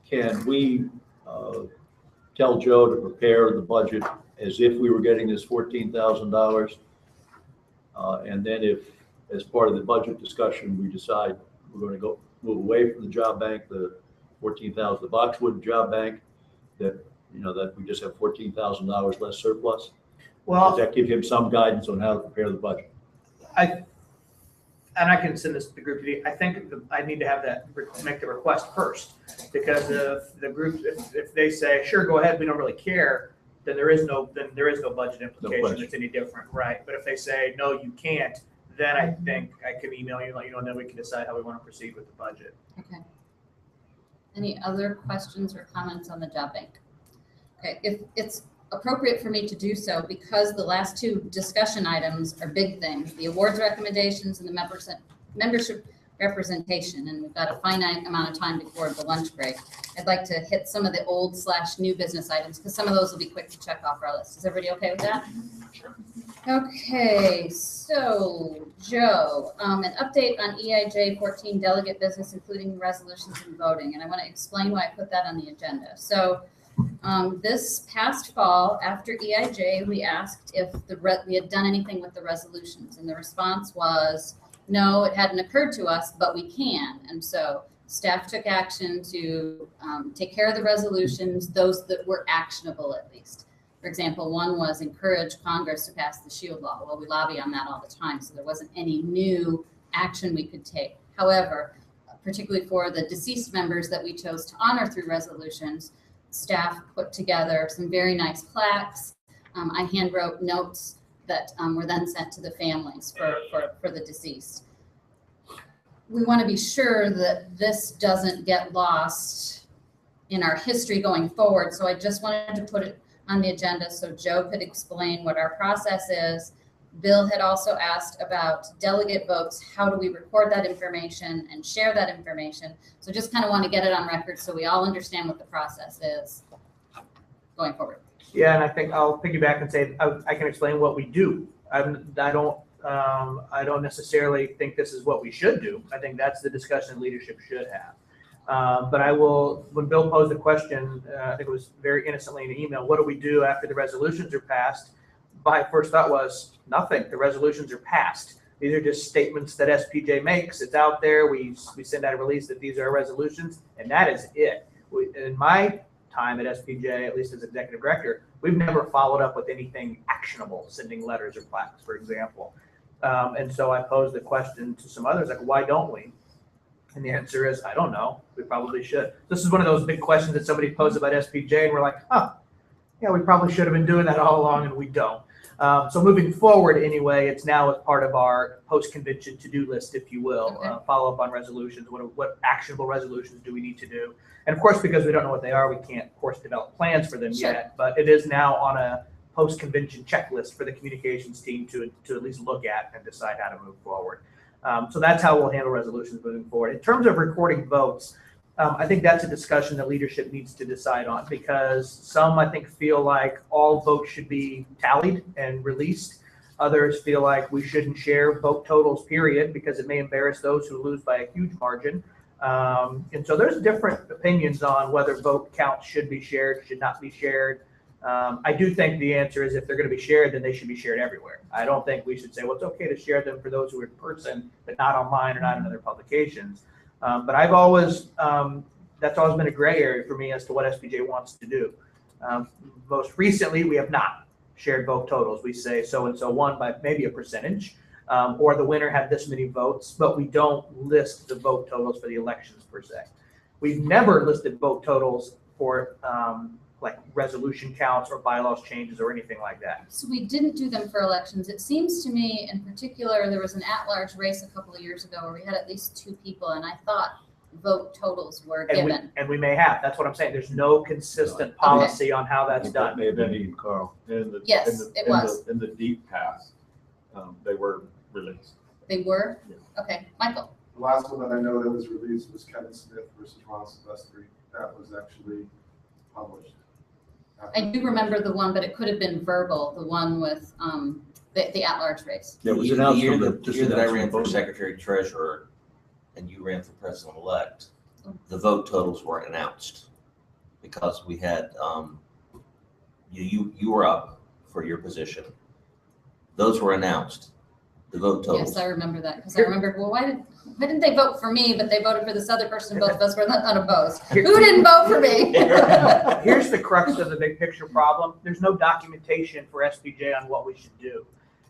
Can we tell Joe to prepare the budget as if we were getting this $14,000. And then if, as part of the budget discussion, we decide we're going to move away from the job bank, the 14,000, the Boxwood job bank, that, that we just have $14,000 less surplus. Well, Does that give him some guidance on how to prepare the budget? And I can send this to the group today. I think I need to have that, make the request first, because if the group, if they say, sure, go ahead, we don't really care, then there is no budget implication that's any different, right? But if they say, no, you can't, then I think I can email you, let you know, and then we can decide how we want to proceed with the budget. Okay. Any other questions or comments on the job bank? Okay, if it's appropriate for me to do so, because the last two discussion items are big things, the awards recommendations and the membership representation, and we've got a finite amount of time before the lunch break. I'd like to hit some of the old/new business items, because some of those will be quick to check off our list. Is everybody okay with that? Sure. Okay, so Joe, an update on EIJ 14 delegate business, including resolutions and voting. And I want to explain why I put that on the agenda. So this past fall, after EIJ, we asked if we had done anything with the resolutions, and the response was, no, it hadn't occurred to us, but we can. And so staff took action to take care of the resolutions, those that were actionable at least. For example, one was encourage Congress to pass the SHIELD law. Well, we lobby on that all the time, so there wasn't any new action we could take. However, particularly for the deceased members that we chose to honor through resolutions, staff put together some very nice plaques. I hand wrote notes that were then sent to the families for the deceased. We want to be sure that this doesn't get lost in our history going forward. So I just wanted to put it on the agenda so Joe could explain what our process is. Bill had also asked about delegate votes. How do we record that information and share that information? So just kind of want to get it on record so we all understand what the process is going forward. Yeah, and I think I'll piggyback and say I can explain what we do. I don't necessarily think this is what we should do. I think that's the discussion leadership should have. But I will, when Bill posed the question, I think it was very innocently in an email, what do we do after the resolutions are passed? My first thought was nothing. The resolutions are passed. These are just statements that SPJ makes. It's out there. We send out a release that these are our resolutions, and that is it. In my time at SPJ, at least as executive director, we've never followed up with anything actionable, sending letters or plaques, for example. And so I posed the question to some others, like, why don't we? And the answer is, I don't know. We probably should. This is one of those big questions that somebody posed about SPJ, and we're like, huh, yeah, we probably should have been doing that all along, and we don't. So moving forward, anyway, it's now as part of our post-convention to-do list, if you will, Okay. follow up on resolutions. What actionable resolutions do we need to do? And of course, because we don't know what they are, we can't, of course, develop plans for them yet. But it is now on a post-convention checklist for the communications team to at least look at and decide how to move forward. So that's how we'll handle resolutions moving forward. In terms of recording votes, I think that's a discussion that leadership needs to decide on, because some, I think, feel like all votes should be tallied and released. Others feel like we shouldn't share vote totals, period, because it may embarrass those who lose by a huge margin. And so there's different opinions on whether vote counts should be shared, should not be shared. I do think the answer is if they're going to be shared, then they should be shared everywhere. I don't think we should say, well, it's okay to share them for those who are in person, but not online or not in other publications. But I've always, that's always been a gray area for me as to what SPJ wants to do. Most recently, we have not shared vote totals. We say so-and-so won by maybe a percentage, or the winner had this many votes, but we don't list the vote totals for the elections per se. We've never listed vote totals for like resolution counts or bylaws changes or anything like that. So we didn't do them for elections. It seems to me, in particular, there was an at-large race a couple of years ago where we had at least 2 people, and I thought vote totals were given. And we may have. That's what I'm saying. There's no consistent policy on how that's done. May have been Ian Carl. Yes, it was. In the deep past, they were released. They were? Yeah. Okay, Michael. The last one that I know that was released was Kevin Smith versus Ron Silvestri. That was actually published. I do remember the one, but it could have been verbal, the one with the at-large race. There was The announced year from that the- the year that I ran for announced from- secretary treasurer and you ran for president-elect, the vote totals weren't announced because we had, you were up for your position. Those were announced, the vote totals. Yes, I remember that, because I remembered, well, why didn't they vote for me, but they voted for this other person, both of us were unopposed? Who didn't vote for me? Here's the crux of the big picture problem. There's no documentation for SPJ on what we should do.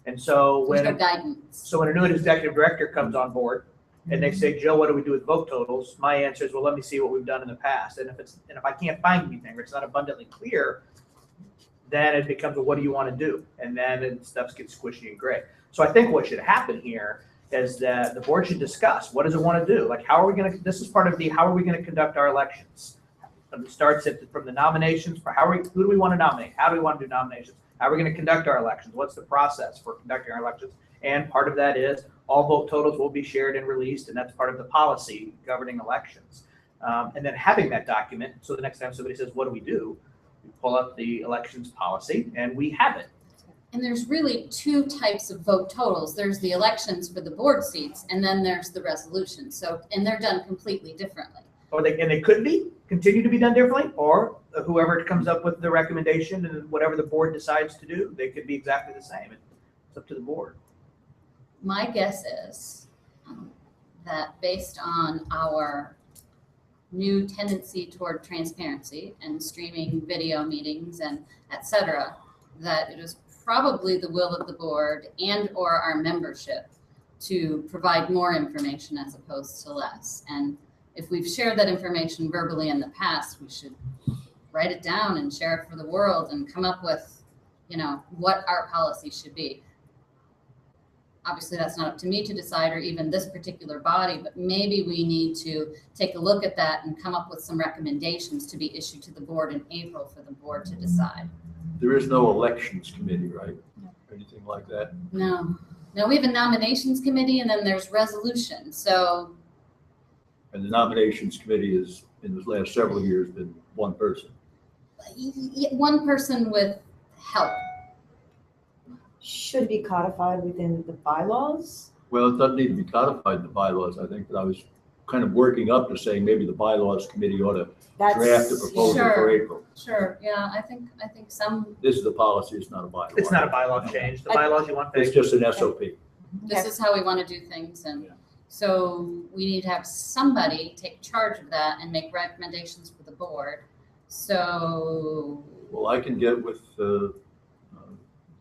And so There's no when, guidance. so when a new executive director comes on board and they say, Joe, what do we do with vote totals? My answer is, well, let me see what we've done in the past. And if I can't find anything or it's not abundantly clear, then it becomes, well, what do you want to do? And then stuff gets squishy and gray. So I think what should happen here is that the board should discuss, what does it want to do? Like, how are we going to, this is part of the, how are we going to conduct our elections? It starts from the nominations for who do we want to nominate? How do we want to do nominations? How are we going to conduct our elections? What's the process for conducting our elections? And part of that is all vote totals will be shared and released, and that's part of the policy governing elections. And then having that document, so the next time somebody says, what do? We pull up the elections policy and we have it. And there's really two types of vote totals. There's the elections for the board seats, and then there's the resolutions. So, and they're done completely differently. And they could continue to be done differently, or whoever comes up with the recommendation and whatever the board decides to do, they could be exactly the same. It's up to the board. My guess is that based on our new tendency toward transparency and streaming video meetings and et cetera, that it is probably the will of the board and or our membership to provide more information as opposed to less. And if we've shared that information verbally in the past, we should write it down and share it for the world and come up with, what our policy should be. Obviously, that's not up to me to decide or even this particular body, but maybe we need to take a look at that and come up with some recommendations to be issued to the board in April for the board to decide. There is no elections committee, right? Anything like that? No, we have a nominations committee and then there's resolution. So. And the nominations committee is, in the last several years, been one person. One person with help. Should be codified within the bylaws. Well, it doesn't need to be codified in the bylaws. I think that I was kind of working up to saying maybe the bylaws committee ought to draft a proposal for April. Sure, yeah, I think some. This is the policy, it's not a bylaw. It's not a bylaw change. The bylaws you want. It's just an SOP. This is how we want to do things, and so we need to have somebody take charge of that and make recommendations for the board. So. Well, I can get with the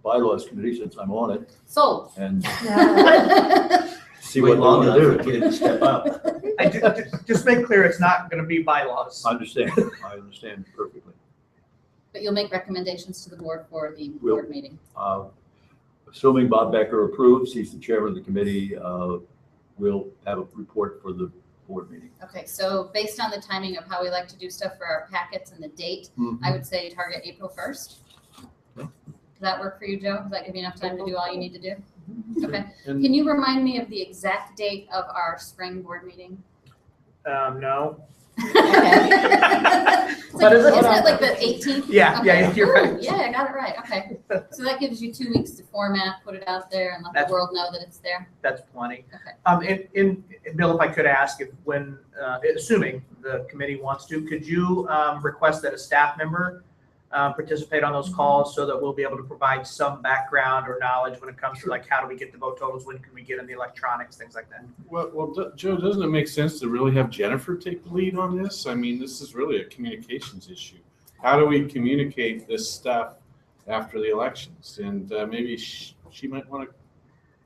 bylaws committee since I'm on it. Sold. And see what they want to do. Get it to step up. Just make clear, it's not going to be bylaws. I understand perfectly. But you'll make recommendations to the board for the board meeting. Assuming Bob Becker approves, he's the chairman of the committee, we'll have a report for the board meeting. Okay, so based on the timing of how we like to do stuff for our packets and the date, I would say target April 1st. Does that work for you, Joe? Does that give you enough time to do all you need to do? Okay. Can you remind me of the exact date of our spring board meeting? No. Isn't it like the 18th? Yeah, okay. yeah, you're right. Yeah, I got it right. Okay. So that gives you 2 weeks to format, put it out there, and let the world know that it's there. That's plenty. Okay. And Bill, if I could ask, if when assuming the committee wants to, could you request that a staff member participate on those calls so that we'll be able to provide some background or knowledge when it comes to like how do we get the vote totals, when can we get in the electronics, things like that. Well, Joe, doesn't it make sense to really have Jennifer take the lead on this? I mean, this is really a communications issue. How do we communicate this stuff after the elections? And maybe she might want to.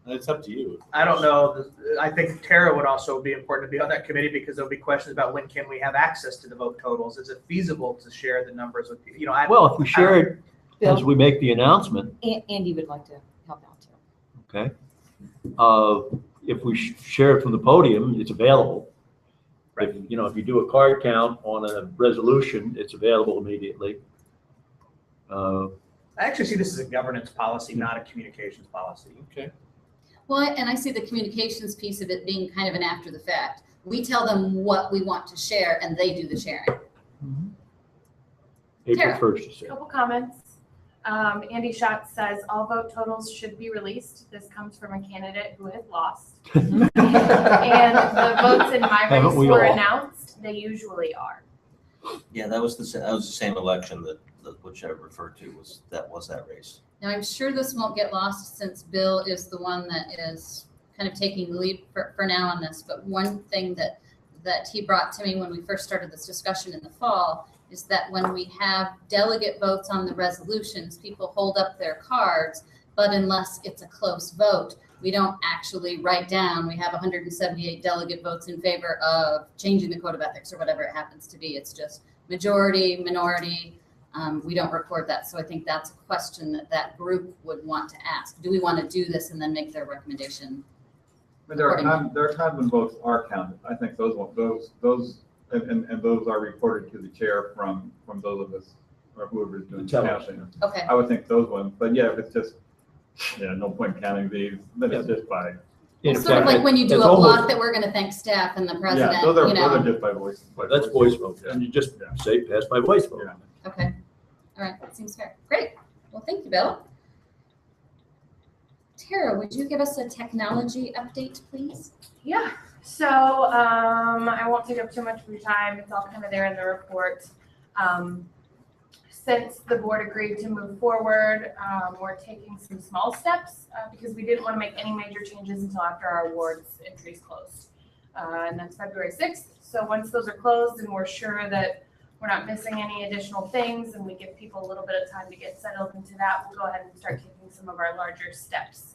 It's up to you. I don't know. I think Tara would also be important to be on that committee because there'll be questions about when can we have access to the vote totals? Is it feasible to share the numbers with people? Well, if we share it as we make the announcement. Andy would like to help out too. Okay. If we share it from the podium, it's available. Right. If you do a card count on a resolution, it's available immediately. I actually see this as a governance policy, not a communications policy. Okay. Well, and I see the communications piece of it being kind of an after the fact. We tell them what we want to share and they do the sharing. April Tara. 1st, you said. Couple comments. Andy Schatz says all vote totals should be released. This comes from a candidate who has lost. And the votes in my Haven't race we were all? announced. They usually are. Yeah, that was the same election that which I referred to that race. Now, I'm sure this won't get lost since Bill is the one that is kind of taking the lead for now on this. But one thing that he brought to me when we first started this discussion in the fall is that when we have delegate votes on the resolutions, people hold up their cards, but unless it's a close vote, we don't actually write down, we have 178 delegate votes in favor of changing the code of ethics or whatever it happens to be. It's just majority, minority. We don't record that. So I think that's a question that group would want to ask. Do we want to do this and then make their recommendation? But there are times when votes are counted. I think those and those are reported to the chair from those of us or whoever is doing the counting. Okay. I would think those ones, but yeah, if it's just, no point counting these, then it's just by. Well, sort of like when you do a block that we're going to thank staff and the president, Yeah, those are just by voice. That's voice vote, and you just say pass by voice vote. Yeah. Okay. All right. That seems fair. Great. Well, thank you, Bill. Tara, would you give us a technology update, please? Yeah, so I won't take up too much of your time. It's all kind of there in the report. Since the board agreed to move forward, we're taking some small steps because we didn't want to make any major changes until after our awards entries closed. And that's February 6th. So once those are closed and we're sure that we're not missing any additional things and we give people a little bit of time to get settled into that, we'll go ahead and start taking some of our larger steps.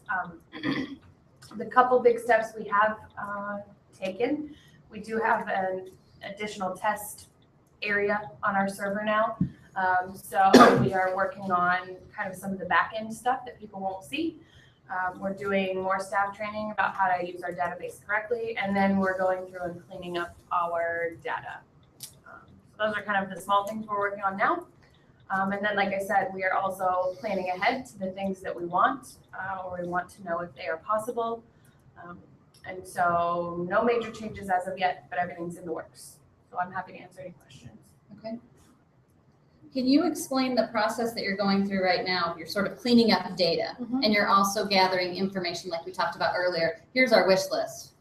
The couple big steps we have taken, we do have an additional test area on our server now. So we are working on kind of some of the back end stuff that people won't see. We're doing more staff training about how to use our database correctly, and then we're going through and cleaning up our data. So those are kind of the small things we're working on now. And then, like I said, we are also planning ahead to the things that we want, or we want to know if they are possible. And so no major changes as of yet, but everything's in the works. So I'm happy to answer any questions. Okay. Can you explain the process that you're going through right now? You're sort of cleaning up data and you're also gathering information like we talked about earlier. Here's our wish list.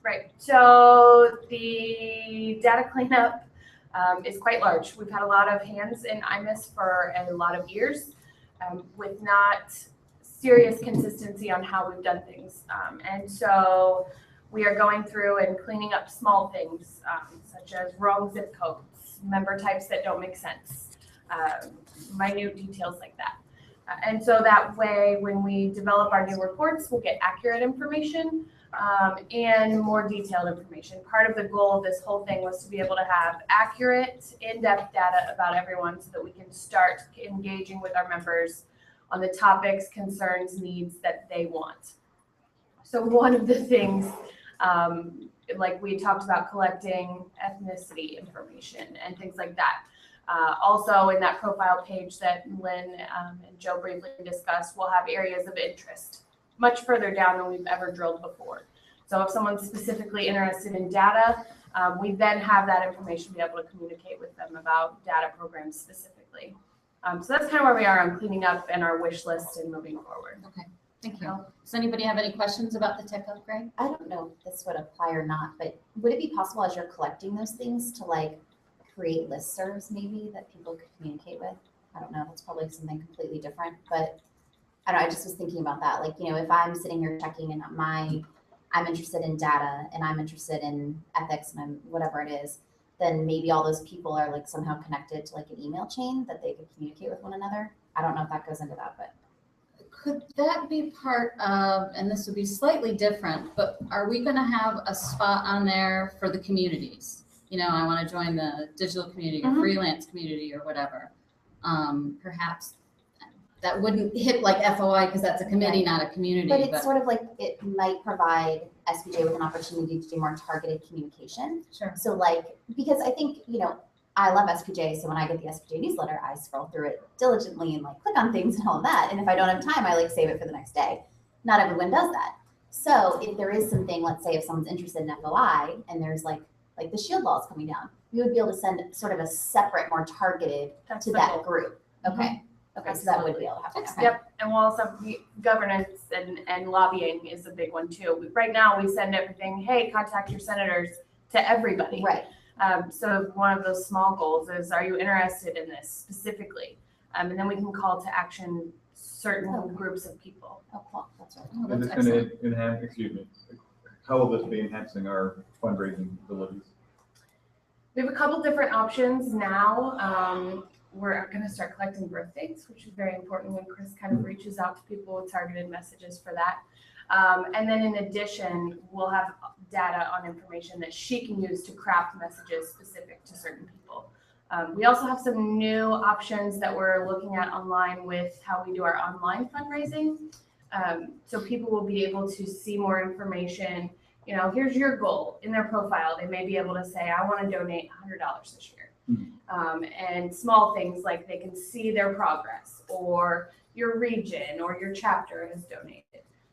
Right. So the data cleanup is quite large. We've had a lot of hands in IMIS for a lot of years with not serious consistency on how we've done things. And so we are going through and cleaning up small things such as wrong zip codes, member types that don't make sense. Minute details like that. And so that way, when we develop our new reports, we'll get accurate information and more detailed information. Part of the goal of this whole thing was to be able to have accurate, in-depth data about everyone so that we can start engaging with our members on the topics, concerns, needs that they want. So one of the things, like we talked about collecting ethnicity information and things like that. Also in that profile page that Lynn and Joe briefly discussed, we'll have areas of interest much further down than we've ever drilled before. So if someone's specifically interested in data, we then have that information to be able to communicate with them about data programs specifically. So that's kind of where we are on cleaning up and our wish list and moving forward. Okay, thank you. Does anybody have any questions about the tech upgrade? I don't know if this would apply or not, but would it be possible as you're collecting those things to like create listservs maybe that people could communicate with? I don't know, that's probably something completely different, but I don't know, I just was thinking about that. Like, if I'm sitting here checking and I'm interested in data and I'm interested in ethics and I'm whatever it is, then maybe all those people are like somehow connected to like an email chain that they could communicate with one another. I don't know if that goes into that, but. Could that be part of, and this would be slightly different, but are we going to have a spot on there for the communities? I want to join the digital community or freelance community or whatever. Perhaps that wouldn't hit like FOI because that's a committee, not a community. But it's sort of like it might provide SPJ with an opportunity to do more targeted communication. Sure. So like, because I think, I love SPJ. So when I get the SPJ newsletter, I scroll through it diligently and like click on things and all of that. And if I don't have time, I like save it for the next day. Not everyone does that. So if there is something, let's say if someone's interested in FOI and there's like the shield laws coming down, you would be able to send sort of a separate, more targeted to that group. Okay. Okay, so that would be able to happen. Okay. Yep, and we'll also governance and lobbying is a big one too. Right now we send everything, hey, contact your senators to everybody. Right. So one of those small goals is, are you interested in this specifically? And then we can call to action certain groups of people. Oh, cool, that's right. Oh, And that's it's gonna excellent. enhance, excuse me, how will this be enhancing our fundraising abilities? We have a couple different options now. We're gonna start collecting birth dates, which is very important when Chris kind of reaches out to people with targeted messages for that. And then in addition, we'll have data on information that she can use to craft messages specific to certain people. We also have some new options that we're looking at online with how we do our online fundraising. So people will be able to see more information. You know, here's your goal in their profile. They may be able to say, I want to donate $100 this year. And small things like they can see their progress, or your region or your chapter has donated.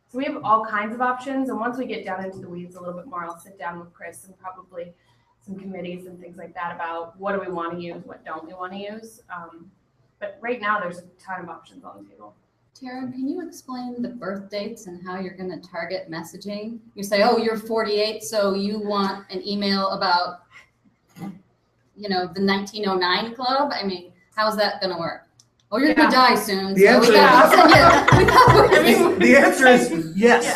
So we have all kinds of options. And once we get down into the weeds a little bit more, I'll sit down with Chris and probably some committees and things like that about what do we want to use, what don't we want to use. But right now there's a ton of options on the table. Tara, can you explain the birth dates and how you're going to target messaging? You say, oh, you're 48, so you want an email about, you know, the 1909 club? I mean, how's that going to work? Oh, you're going to die soon. The answer the answer is yes.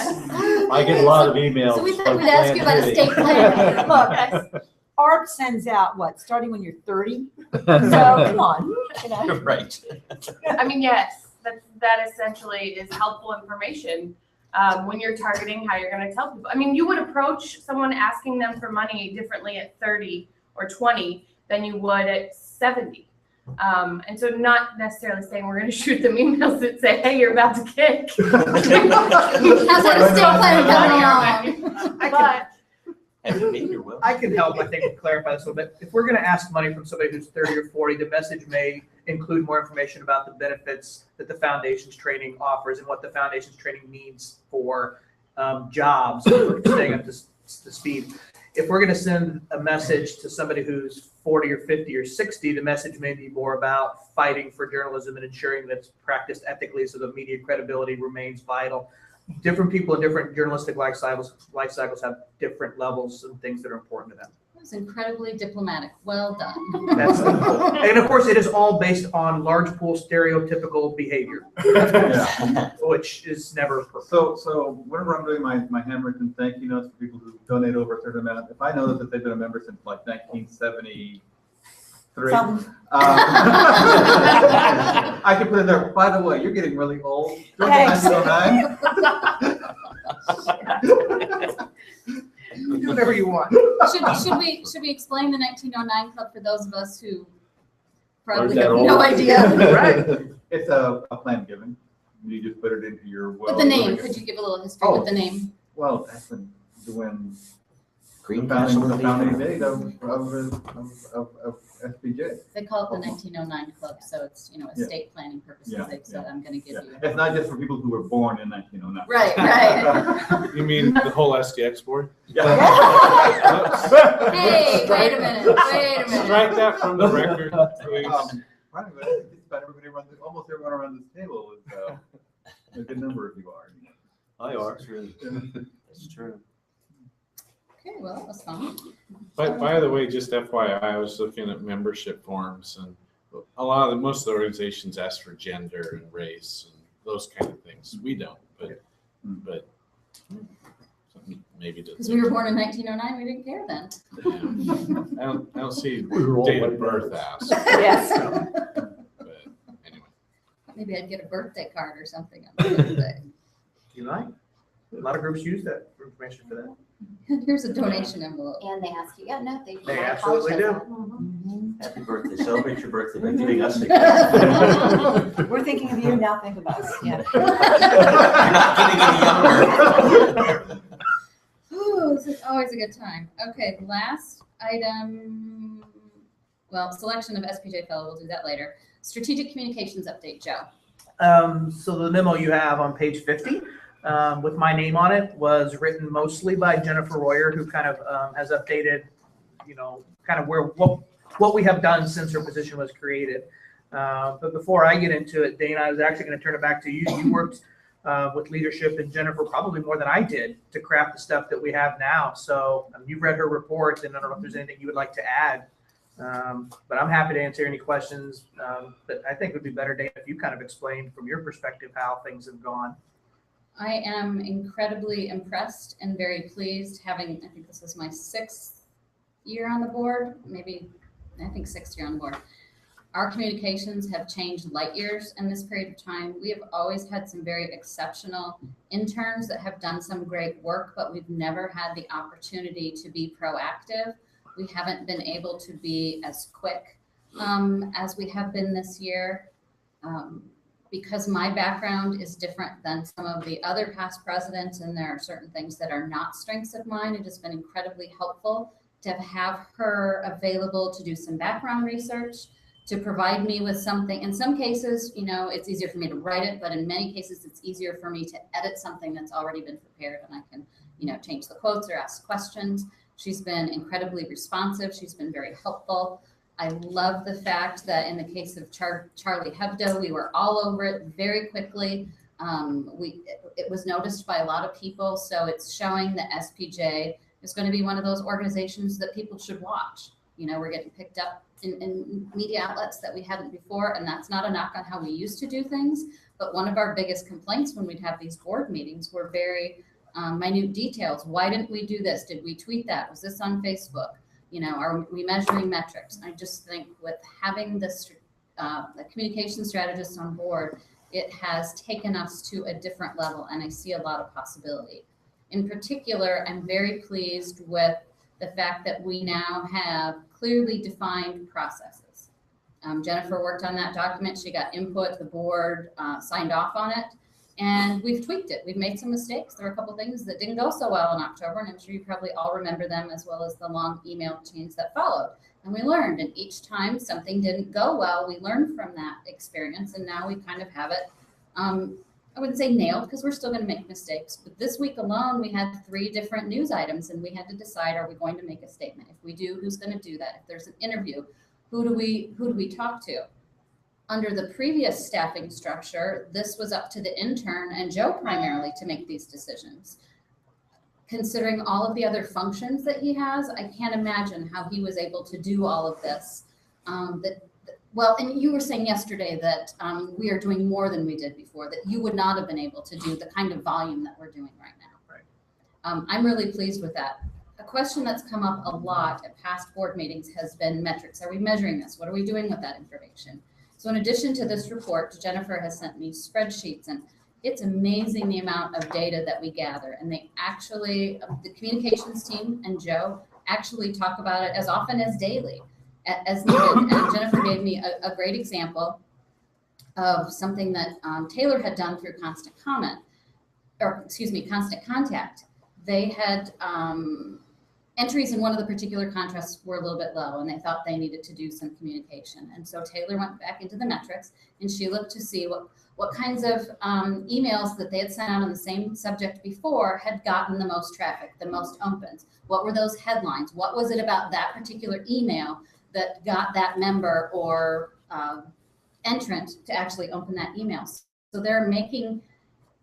I get a lot of emails. So we thought from we'd ask you about Plan estate planning. Look, ARP sends out what, starting when you're 30? So come on, you know. Right. I mean, yes, that essentially is helpful information when you're targeting how you're going to tell people. I mean, you would approach someone asking them for money differently at 30 or 20 than you would at 70. And so not necessarily saying we're going to shoot them emails that say, hey, you're about to kick. How's that estate planning coming along? But Have you made your will? I can help, I think, clarify this a little bit. If we're gonna ask money from somebody who's 30 or 40, the message may include more information about the benefits that the foundation's training offers and what the foundation's training means for jobs, for staying up to speed. If we're gonna send a message to somebody who's 40 or 50 or 60, the message may be more about fighting for journalism and ensuring that it's practiced ethically so the media credibility remains vital. Different people in different journalistic life cycles have different levels and things that are important to them. That was incredibly diplomatic. Well done. That's and of course, it is all based on large pool stereotypical behavior, which is never perfect. So whenever I'm doing my handwritten thank you notes for people who donate over a certain amount, if I know that they've been a member since like 1973, I can put in there, by the way, you're getting really old. Don't Hey. 1909. Do whatever you want. Should we explain the 1909 club for those of us who probably that have old? no idea? Right. It's a plan given. You just put it into your will. With the name, could you give a little history with the name? Well, that's when Green the founding date of SPJ. They call it the 1909 club, so it's, you know, Yeah. estate planning purposes. Yeah, They've said, I'm going to give Yeah, you. it's not just for people who were born in 1909. Right, right. You mean the whole SDX board? Hey, wait a minute, wait a minute. Strike that from the record, please. Right, but I think it's about everybody around, almost everyone around this table is a good number of you are. I are. That's true. Okay, well, that was fun. But by the way, just FYI, I was looking at membership forms, and most of the organizations ask for gender and race and those kind of things. We don't, but maybe Because we were born in 1909, we didn't care then. I don't see We were all date of white birth males. asked. Yes. But anyway, Maybe I'd get a birthday card or something on my birthday. You like? A lot of groups use that for information for that. Here's a donation envelope. And they ask you, yeah, no, they. They absolutely do. Happy birthday. Celebrate your birthday by giving us a gift. We're thinking of you now, think of us, yeah. You're not getting any younger. Ooh, this is always a good time. Okay, last item, well, selection of SPJ fellow, we'll do that later. Strategic communications update, Joe. So the memo you have on page 50 with my name on it was written mostly by Jennifer Royer, who kind of has updated, you know, kind of what we have done since her position was created. But before I get into it, Dana, I was actually going to turn it back to you. You worked with leadership and Jennifer probably more than I did to craft the stuff that we have now. So you've read her report, and I don't know if there's anything you would like to add But I'm happy to answer any questions. But I think it would be better, Dave, if you kind of explained from your perspective how things have gone. I am incredibly impressed and very pleased having, I think this is my 6th year on the board, maybe, I think 6th year on the board. Our communications have changed light years in this period of time. We have always had some very exceptional interns that have done some great work, but we've never had the opportunity to be proactive. We haven't been able to be as quick as we have been this year. Because my background is different than some of the other past presidents, and there are certain things that are not strengths of mine, it has been incredibly helpful to have her available to do some background research, to provide me with something. In some cases, you know, it's easier for me to write it, but in many cases, it's easier for me to edit something that's already been prepared, and I can, you know, change the quotes or ask questions. She's been incredibly responsive. She's been very helpful. I love the fact that in the case of Charlie Hebdo, we were all over it very quickly. It was noticed by a lot of people, so it's showing that SPJ is going to be one of those organizations that people should watch. You know, we're getting picked up in media outlets that we hadn't before, and that's not a knock on how we used to do things, but one of our biggest complaints when we'd have these board meetings were very minute details. Why didn't we do this? Did we tweet that? Was this on Facebook? You know, are we measuring metrics? I just think with having this, the communication strategists on board, it has taken us to a different level, and I see a lot of possibility. In particular, I'm very pleased with the fact that we now have clearly defined processes. Jennifer worked on that document. She got input, the board signed off on it, and we've tweaked it. We've made some mistakes. There were a couple things that didn't go so well in October, and I'm sure you probably all remember them, as well as the long email chains that followed. And we learned, and each time something didn't go well, we learned from that experience, and now we kind of have it, I wouldn't say nailed, because we're still going to make mistakes. But this week alone, we had 3 different news items, and we had to decide, are we going to make a statement? If we do, who's going to do that? If there's an interview, who do we talk to? Under the previous staffing structure, this was up to the intern and Joe primarily to make these decisions. Considering all of the other functions that he has, I can't imagine how he was able to do all of this. Well, and you were saying yesterday that we are doing more than we did before, that you would not have been able to do the kind of volume that we're doing right now. Right. I'm really pleased with that. A question that's come up a lot at past board meetings has been metrics. Are we measuring this? What are we doing with that information? So in addition to this report, Jennifer has sent me spreadsheets, and it's amazing the amount of data that we gather. And they actually, the communications team and Joe actually talk about it as often as daily as needed. And Jennifer gave me a great example of something that Taylor had done through Constant Contact. They had entries in one of the particular contracts were a little bit low, and they thought they needed to do some communication. And so Taylor went back into the metrics, and she looked to see what kinds of emails that they had sent out on the same subject before had gotten the most traffic, the most opens. What were those headlines? What was it about that particular email that got that member or entrant to actually open that email? So they're making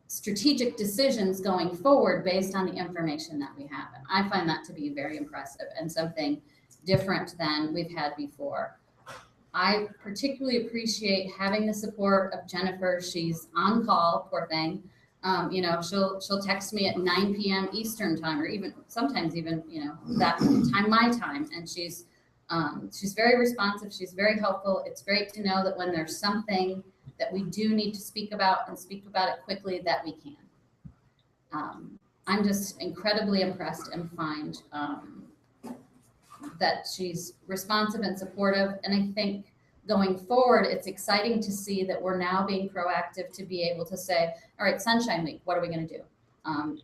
strategic decisions going forward based on the information that we have. And I find that to be very impressive and something different than we've had before. I particularly appreciate having the support of Jennifer. She's on call, poor thing. You know, she'll text me at 9 p.m. Eastern time, or even sometimes even, you know, that time, my time. And she's very responsive. She's very helpful. It's great to know that when there's something that we do need to speak about and speak about it quickly, that we can. I'm just incredibly impressed and find that she's responsive and supportive. And I think going forward, it's exciting to see that we're now being proactive to be able to say, all right, Sunshine Week, what are we going to do?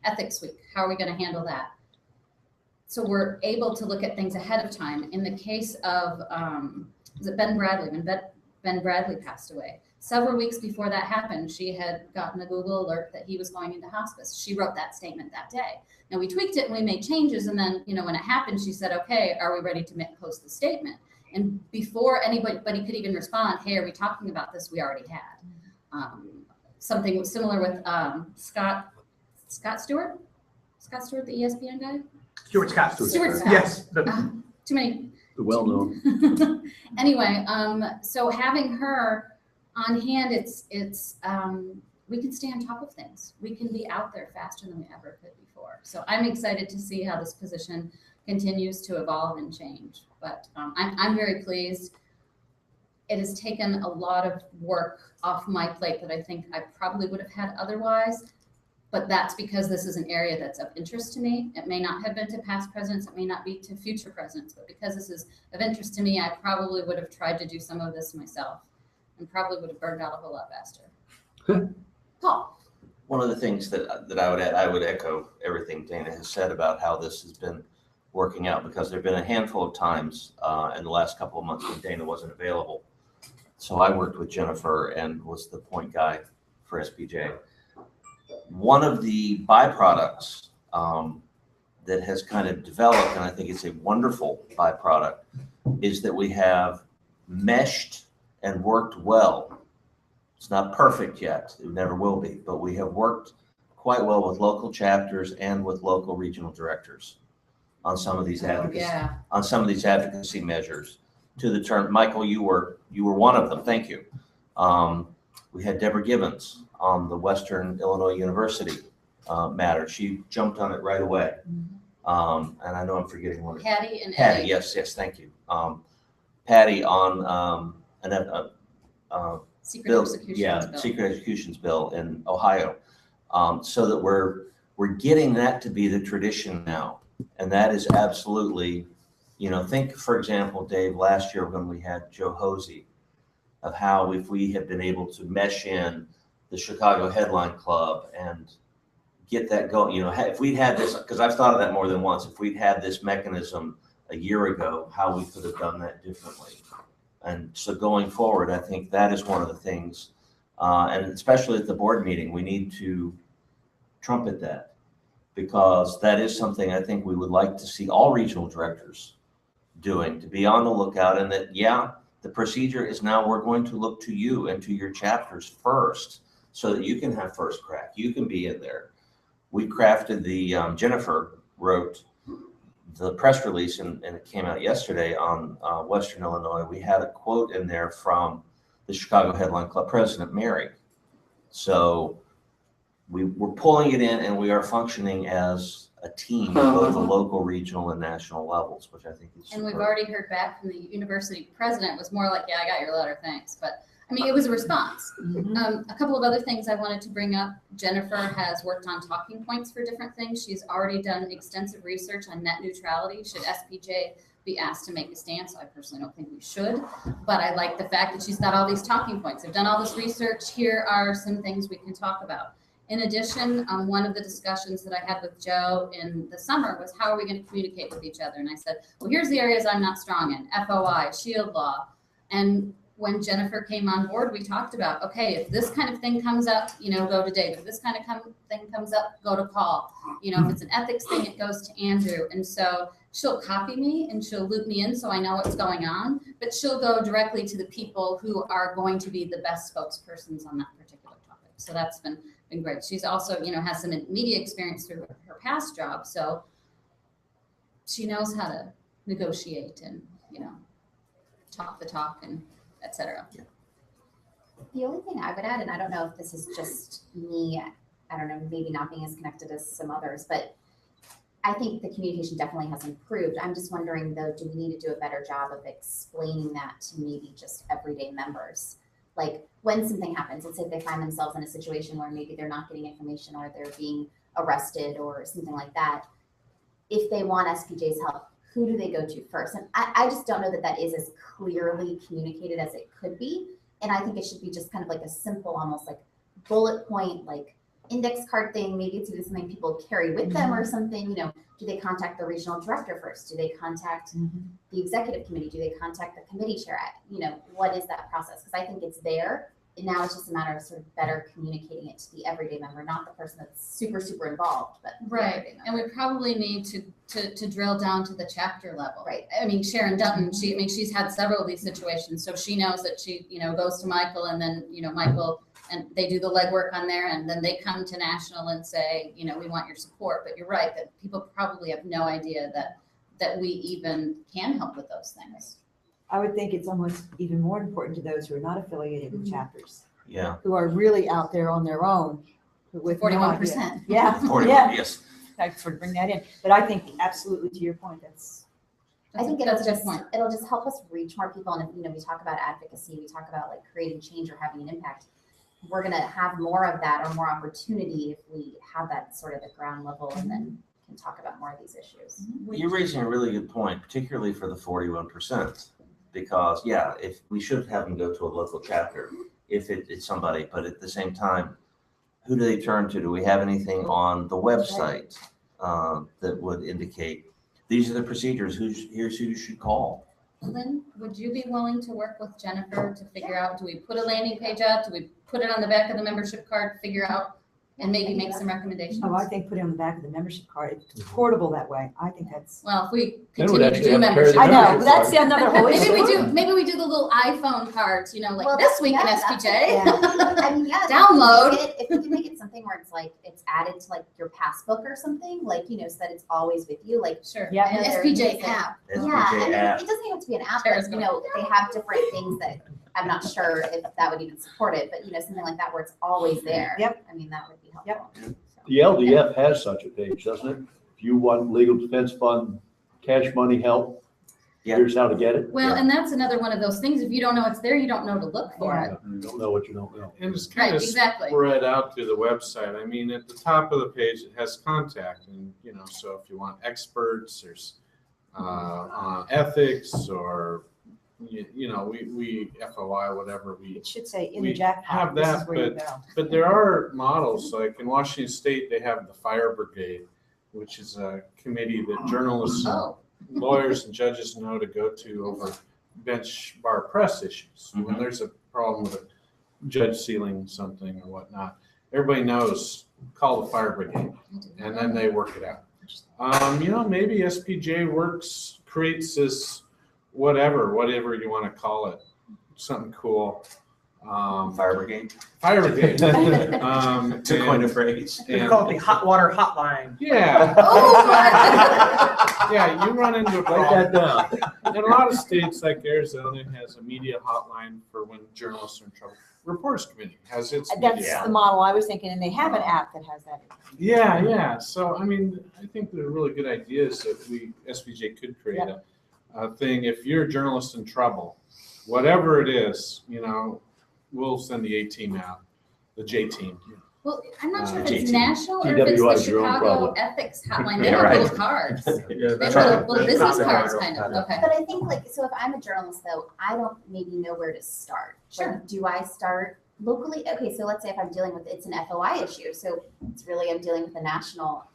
Ethics Week, how are we going to handle that? So we're able to look at things ahead of time. In the case of, was it Ben Bradley? When Ben Bradley passed away, several weeks before that happened, she had gotten a Google alert that he was going into hospice. She wrote that statement that day. Now we tweaked it and we made changes. And then, you know, when it happened, she said, okay, are we ready to post the statement? And before anybody could even respond, hey, are we talking about this? We already had. Something similar with Scott Stewart? Scott Stewart, the ESPN guy? Stuart Scott. Stuart Scott. Yes. Too many. Well known. Anyway, so having her on hand, we can stay on top of things. We can be out there faster than we ever could before. So I'm excited to see how this position continues to evolve and change. But I'm very pleased. It has taken a lot of work off my plate that I think I probably would have had otherwise. But that's because this is an area that's of interest to me. It may not have been to past presidents, it may not be to future presidents, but because this is of interest to me, I probably would have tried to do some of this myself and probably would have burned out a whole lot faster. Paul. One of the things that I would add, I would echo everything Dana has said about how this has been working out, because there have been a handful of times in the last couple of months when Dana wasn't available. So I worked with Jennifer and was the point guy for SPJ. One of the byproducts that has kind of developed, and I think it's a wonderful byproduct, is that we have meshed and worked well. It's not perfect yet, it never will be, but we have worked quite well with local chapters and with local regional directors on some of these advocacy measures. To the term, Michael, you were one of them. Thank you. We had Deborah Gibbons on the Western Illinois University matter. She jumped on it right away. And I know I'm forgetting one. Patty and Patty, Eddie. yes, thank you. Patty on Secret bill, executions bill. secret executions bill in Ohio, so that we're getting that to be the tradition now, and that is absolutely, think for example, Dave, last year when we had Joe Hosey, of how if we had been able to mesh in the Chicago Headline Club and get that going, if we'd had this, because I've thought of that more than once, if we'd had this mechanism a year ago, how we could have done that differently. And so going forward, I think that is one of the things, and especially at the board meeting, we need to trumpet that, because that is something I think we would like to see all regional directors doing, to be on the lookout, and that, the procedure is now we're going to look to you and to your chapters first so that you can have first crack. You can be in there. We crafted Jennifer wrote the press release, and it came out yesterday on Western Illinois. We had a quote in there from the Chicago Headline Club president, Mary. So we're pulling it in, and we are functioning as a team at both the local, regional, and national levels, which I think is And we've superb. already heard back from the university president. Was more like, I got your letter, thanks. But I mean, it was a response. A couple of other things I wanted to bring up. Jennifer has worked on talking points for different things. She's already done extensive research on net neutrality. Should SPJ be asked to make a stance? I personally don't think we should, but I like the fact that she's got all these talking points. I've done all this research. Here are some things we can talk about. In addition, one of the discussions that I had with Joe in the summer was, how are we going to communicate with each other? And I said, well, here's the areas I'm not strong in: FOI, shield law. And when Jennifer came on board, we talked about, okay, if this kind of thing comes up, go to David. If this kind of thing comes up, go to Paul. If it's an ethics thing, it goes to Andrew. And so she'll copy me and she'll loop me in so I know what's going on, but she'll go directly to the people who are going to be the best spokespersons on that particular topic. So that's been great. She's also, has some media experience through her past job, so she knows how to negotiate and, talk the talk and et cetera. The only thing I would add, and I don't know if this is just me, I don't know, maybe not being as connected as some others, but I think the communication definitely has improved. I'm just wondering though, do we need to do a better job of explaining that to maybe just everyday members? Like when something happens, let's say they find themselves in a situation where maybe they're not getting information or they're being arrested or something like that. If they want SPJ's help, who do they go to first? And I just don't know that that is as clearly communicated as it could be. And I think it should be just kind of like a simple, almost like bullet point, like index card thing. Maybe it's even something people carry with them or something. Do they contact the regional director first? Do they contact the executive committee? Do they contact the committee chair? What is that process? Because I think it's there. And now it's just a matter of sort of better communicating it to the everyday member, not the person that's super, super involved, but right. And we probably need to drill down to the chapter level. Right. I mean, Sharon Dutton, she's had several of these situations, so she knows that she, goes to Michael, and then, Michael, and they do the legwork on there, and then they come to national and say, we want your support. But you're right that people probably have no idea that that we even can help with those things. I would think it's almost even more important to those who are not affiliated with chapters, Yeah. who are really out there on their own with no idea. 41%. Yeah, 41, yeah. yes. I sort of bring that in, but I think absolutely to your point, I think it'll that's a good just, point. it'll just help us reach more people. And if, we talk about advocacy, we talk about like creating change or having an impact. We're going to have more of that or more opportunity if we have that sort of at ground level and then can talk about more of these issues. You're raising a really good point, particularly for the 41%, because if we should have them go to a local chapter, if it's somebody, but at the same time, who do they turn to? Do we have anything on the website that would indicate these are the procedures? Here's who you should call. Lynn, would you be willing to work with Jennifer to figure out, do we put a landing page up? Do we put it on the back of the membership card, figure out, and maybe make some recommendations? oh, I think put it on the back of the membership card. It's portable that way. I think that's. Well, if we Then we'd continue to actually do have to carry membership. the I know, membership but that's card. another whole issue. Maybe we do the little iPhone cards, like Well, this week in that's SPJ. I mean, yeah. Download. If we can make it something where it's like, it's added to like your passbook or something, like, so that it's always with you, like. Sure. Yeah. An I know they're SPJ using- app. Yeah, SPJ and app. it doesn't even have to be an app, Tara's but, gonna- they have different things that, I'm not sure if that would even support it, but, something like that where it's always there. Yep. I mean, that would be helpful. So. The LDF has such a page, doesn't it? If you want legal defense fund, cash money help, Yeah. here's how to get it. Well, and that's another one of those things. If you don't know it's there, you don't know to look for it. You don't know what you don't know. And it's kind Right, of exactly. spread out through the website. I mean, at the top of the page, it has contact, and so if you want experts, there's on ethics, or we FOI, whatever we. It should say in We the jackpot. have This is that, where you go. But there are models, like in Washington State, they have the Fire Brigade, which is a committee that journalists, and Oh, lawyers, and judges know to go to over bench bar press issues. When Mhm. there's a problem with a judge sealing something or whatnot, everybody knows, call the Fire Brigade, and then they work it out. Maybe SPJ creates this whatever you want to call it, something cool. Fire brigade. Fire Brigade. To coin a phrase. We call it the hot water hotline. Yeah. Oh, Yeah, you run into a Write that problem. down. In a lot of states, like Arizona, has a media hotline for when journalists are in trouble. Reporters Committee has its That's media. the model I was thinking, and they have an app that has that. Yeah. So, I think they're really good ideas that SPJ could create a thing. If you're a journalist in trouble, whatever it is, we'll send the A-team out, the J-team. well, I'm not sure if JT. it's national or if it's TWI the is your own Chicago problem. Ethics Hotline. They Yeah, have right. little cards. They Yeah, have that's little right. business That's cards, right. kind of. Okay. But I think so if I'm a journalist though, I don't maybe know where to start. Sure. Like, do I start locally? Okay, so let's say if I'm dealing with, it's an FOI issue, so it's really, I'm dealing with the national,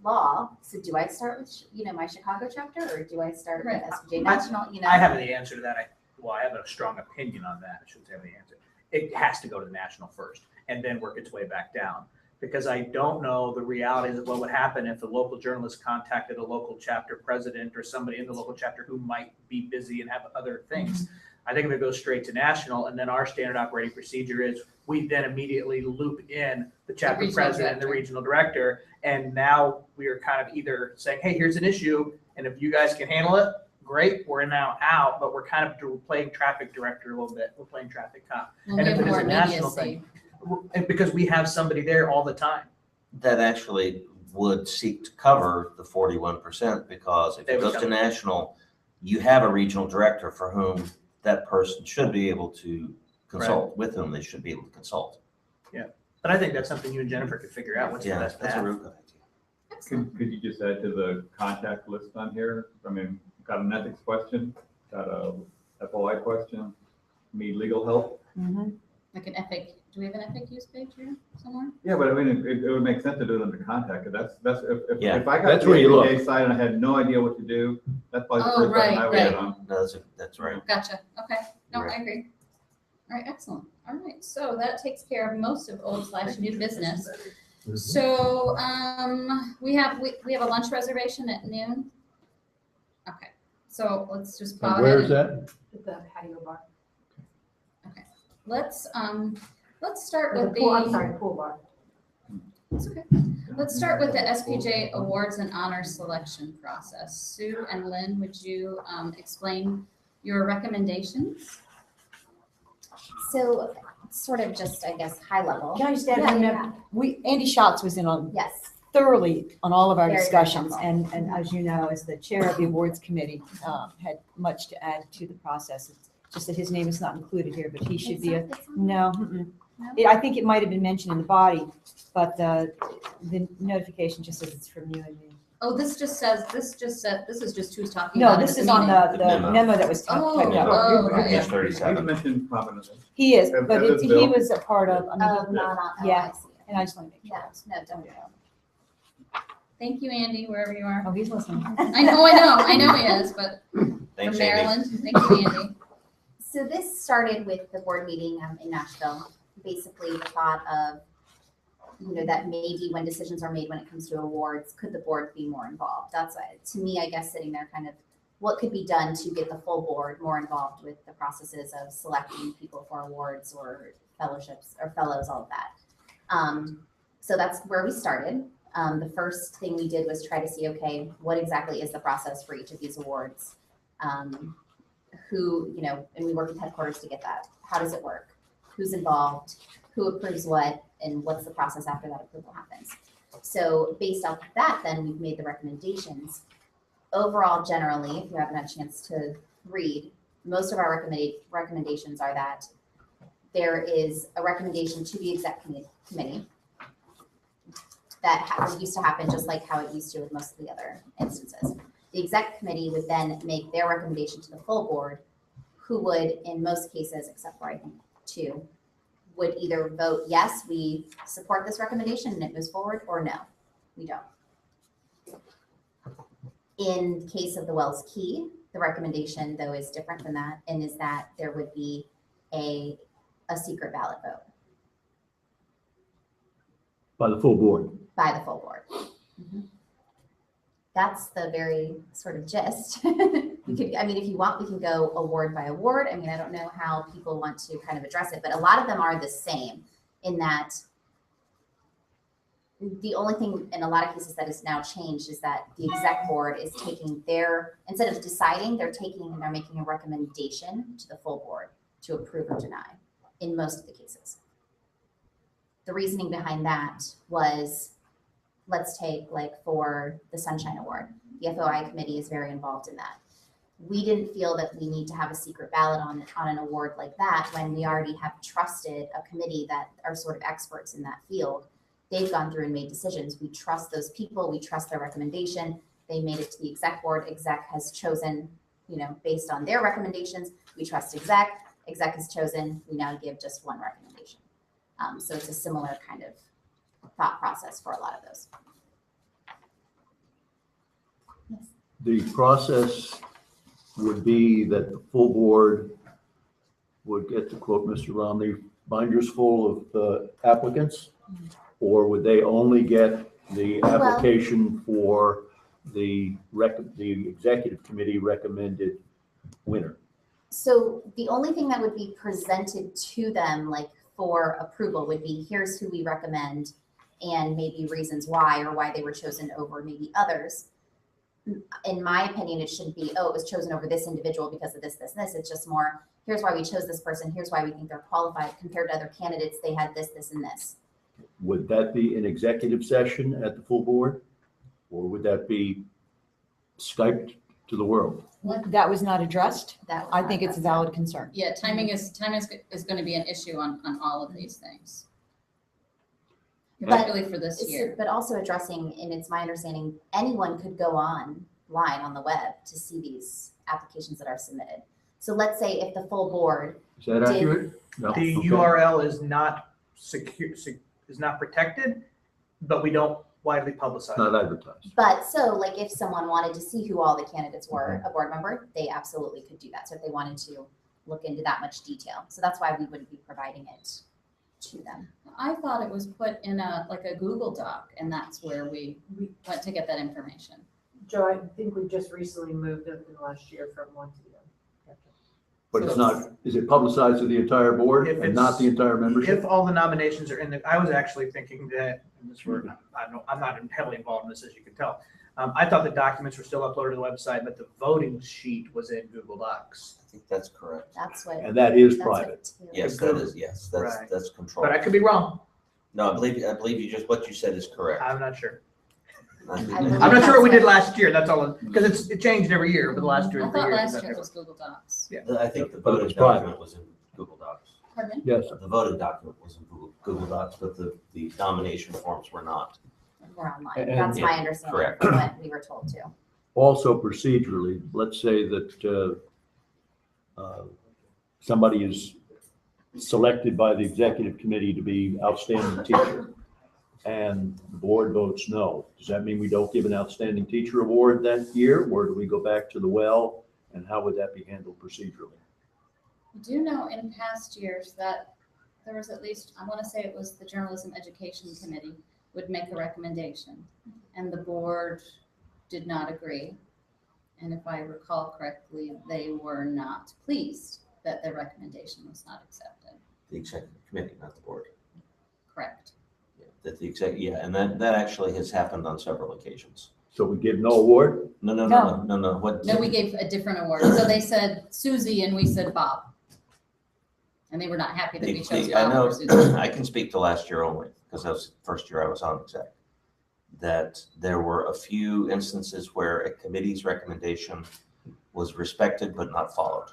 law. So do I start with, my Chicago chapter, or do I start with Right. SPJ National, I have the answer to that. I have a strong opinion on that. I shouldn't say I have the answer. It has to go to the national first and then work its way back down. Because I don't know the reality of what would happen if a local journalist contacted a local chapter president or somebody in the local chapter who might be busy and have other things. I think if it goes straight to national, and then our standard operating procedure is we then immediately loop in the chapter regional president and the director. regional director. And now we are kind of either saying, hey, here's an issue, and if you guys can handle it, great, we're now out, but we're kind of playing traffic director a little bit. We're playing traffic cop. Well, And we if have it is more a national immediacy. thing, and because we have somebody there all the time. That actually would seek to cover the 41%, because if They it would goes to cover. national, you have a regional director for whom that person should be able to consult, with whom they should be able to consult. But I think that's something you and Jennifer could figure out. What's the Yeah, best that's a path? real good idea. Excellent. Could you just add to the contact list on here? Got an ethics question, got a FOI question, need legal help. Like an FAQ. Do we have an FAQs page here somewhere? Yeah, but it would make sense to do it under contact. That's Yeah, if I got that's to where you the look. SPJ side and I had no idea what to do, that's probably the Oh, first button I right, would hit right. on. No, that's right. Gotcha. Okay. No, Right. I agree. All right, excellent. All right, so that takes care of most of old/new business. So we have a lunch reservation at noon. Okay, so let's just plow And where is ahead. that? At the patio bar. Let's start Or the with pool, I'm the. sorry, pool bar. It's okay. Let's start with the SPJ awards and honor selection process. Sue and Lynn, would you explain your recommendations? So sort of just, I guess, high level. Can I just add, Yeah. Andy Schatz was in on Yes. thoroughly on all of our Very, very discussions, helpful. and as you know, as the chair of the awards committee, had much to add to the process. It's just that his name is not included here, but he should be a, no. No? I think it might have been mentioned in the body, but the notification just says it's from you and me. Oh, this is just who's talking No, about it this at is the on meeting. the memo that was Oh, typed up. oh, Page okay. He's 37. mentioned prominently. He is, And but this he bill? was a part of, I mean, Oh, not on, oh, Yeah. I see. and I just want to make sure. Yeah, no, don't. Thank you, Andy, wherever you are. Oh, he's listening. I know he is, but from Thanks, Andy. Maryland. Thank you, Andy. So this started with the board meeting in Nashville. Basically, the thought of, that maybe when decisions are made when it comes to awards, could the board be more involved? That's why, to me, I guess, sitting there kind of, what could be done to get the full board more involved with the processes of selecting people for awards or fellowships or fellows, all of that. So that's where we started. The first thing we did was try to see, okay, what exactly is the process for each of these awards? Who, and we worked with headquarters to get that. How does it work? Who's involved? Who approves what? And what's the process after that approval happens? So based off of that, then we've made the recommendations. Overall, generally, if you haven't had a chance to read, most of our recommendations are that there is a recommendation to the exec committee that used to happen just like how it used to with most of the other instances. The exec committee would then make their recommendation to the full board, who would, in most cases, except for I think 2, would either vote, yes, we support this recommendation and it moves forward, or no, we don't. In case of the Wells Key, the recommendation, though, is different than that, and is that there would be a secret ballot vote By the full board. by the full board. That's the very sort of gist. We could, if you want, we can go award by award. I don't know how people want to kind of address it, but a lot of them are the same in that the only thing in a lot of cases that is now changed is that the exec board is taking instead of deciding, they're making a recommendation to the full board to approve or deny in most of the cases. The reasoning behind that was, let's take for the Sunshine Award. The FOI committee is very involved in that. We didn't feel that we need to have a secret ballot on an award like that when we already have trusted a committee that are sort of experts in that field. They've gone through and made decisions. We trust those people. We trust their recommendation. They made it to the exec board. Exec has chosen, based on their recommendations. We trust exec. Exec has chosen. We now give just one recommendation. So it's a similar kind of thought process for a lot of those. Yes. The process would be that the full board would get, to quote Mr. Romney, binders full of applicants, or would they only get the application for the executive committee recommended winner? So the only thing that would be presented to them, for approval, would be, here's who we recommend and maybe reasons why, or why they were chosen over maybe others. In my opinion, it shouldn't be, oh, it was chosen over this individual because of this, this, and this. It's just more, here's why we chose this person. Here's why we think they're qualified compared to other candidates. They had this, this, and this. Would that be an executive session at the full board? Or would that be Skyped to the world? That was not addressed. That was I not think it's a addressed. valid concern. Yeah, timing is going to be an issue on all of these things. Particularly for this year. But also addressing, and it's my understanding, anyone could go online on the web to see these applications that are submitted. So let's say if the full board, Is that accurate? No. The Okay. URL is not secure, is not protected, but we don't widely publicize Not it. advertised. but so if someone wanted to see who all the candidates were, a board member, they absolutely could do that. So if they wanted to look into that much detail. So that's why we wouldn't be providing it to them. I thought it was put in a Google Doc, and that's where we went to get that information. Joe, I think we just recently moved it in the last year from one to the other. But it's not, is it publicized to the entire board If and not the entire membership? If all the nominations are in the, I was actually thinking that, and this were, I'm not heavily involved in this, as you can tell. I thought the documents were still uploaded to the website, but the voting sheet was in Google Docs. I think that's correct. That's what. And that is that's what private. Taylor- Yes, that is, yes, Right. that's controlled. But I could be wrong. No, I believe you just, what you said is correct. I'm not sure. I think- believe I'm not sure what we did that's last year. That's all, because it changed every year over the last 2 I or 3 thought years. last year it was Google Docs. I think the But it voting was private. document was in Google Docs. Pardon me? Yes, The voting document was in Google Docs, but the nomination forms were not. We're online. And- That's my yeah, understanding correct. from what we were told too. also procedurally, let's say that somebody is selected by the executive committee to be outstanding teacher, and the board votes no. Does that mean we don't give an outstanding teacher award that year, or do we go back to the well, and how would that be handled procedurally? I do know in past years that there was at least, I want to say it was the Journalism Education Committee would make a recommendation, and the board did not agree. And if I recall correctly, they were not pleased that their recommendation was not accepted. The executive committee, not the board. Correct. Yeah, that the and that actually has happened on several occasions. So we give no award? No. What? No, we gave a different award. So they said Susie and we said Bob. And they were not happy that we chose I Bob know, or Susie. I can speak to last year only, because that was the first year I was on exec. That there were a few instances where a committee's recommendation was respected but not followed.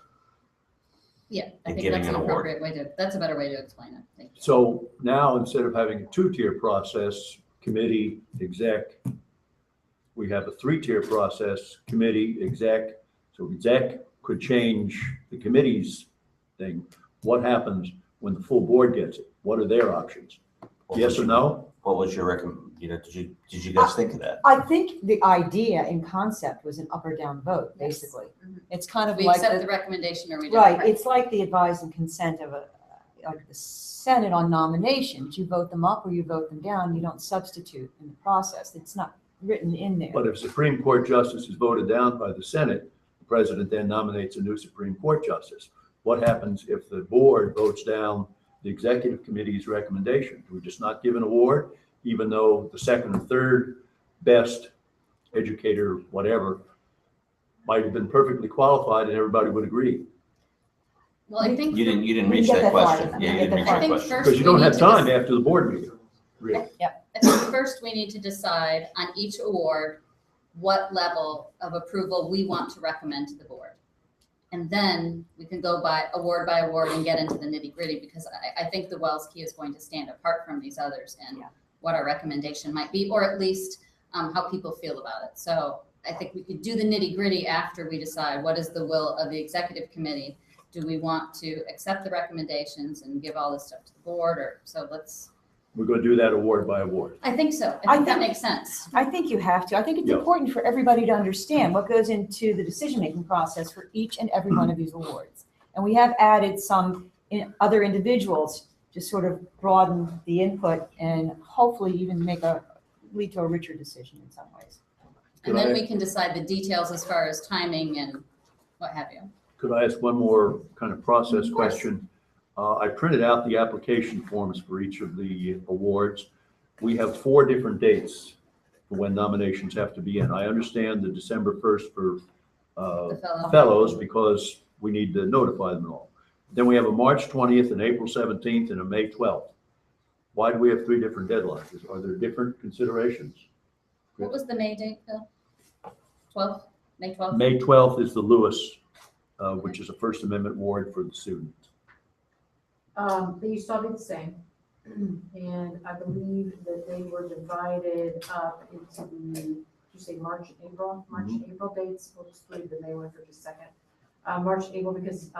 Yeah, I And think giving that's an an award. appropriate way to, that's a better way to explain it. Thank you. So now, instead of having a two-tier process, committee, exec, we have a three-tier process, committee, exec. So exec could change the committee's thing. What happens when the full board gets it? What are their options? Yes or no? What was your did you guys think of that? I think the idea in concept was an up or down vote, Yes. basically. Mhm. It's kind of We like, accept the- the recommendation or we don't. right, it's like the advice and consent of like the Senate on nominations. You vote them up or you vote them down. You don't substitute in the process. It's not written in there. But if Supreme Court justice is voted down by the Senate, the president then nominates a new Supreme Court justice. What happens if the board votes down the executive committee's recommendation? Do we just not give an award, even though the second or third best educator, whatever, might have been perfectly qualified and everybody would agree? Well, I think. You didn't We reach get that that far. question. We Yeah, you get didn't that reach far. I that think question. first Because you we don't need have to time dec- after the board meeting, really. I think first we need to decide on each award, what level of approval we want to recommend to the board. And then we can go by award and get into the nitty gritty, because I think the Wells Key is going to stand apart from these others and Yeah. what our recommendation might be, or at least how people feel about it. So I think we could do the nitty gritty after we decide what is the will of the executive committee. Do we want to accept the recommendations and give all this stuff to the board, or so let's, We're going to do that award by award. I think so. I I think that think- makes sense. I think you have to. I think it's Yeah. important for everybody to understand what goes into the decision-making process for each and every one of these awards. And we have added some other individuals to sort of broaden the input and hopefully even lead to a richer decision in some ways. And Could then I- we can decide the details as far as timing and what have you. Could I ask one more kind of process Of course. question? I printed out the application forms for each of the awards. We have 4 different dates for when nominations have to be in. I understand the December 1st for The fellow. fellows because we need to notify them all. Then we have a March 20th, an April 17th, and a May 12th. Why do we have 3 different deadlines? Are there different considerations? What was the May date, Bill? 12th, May 12th? May 12th is the Lewis, which is a First Amendment award for the students. They used to all be the same. And I believe that they were divided up into the, did you say March, April? March, April dates, we'll just leave the May one for just a second. March, April, because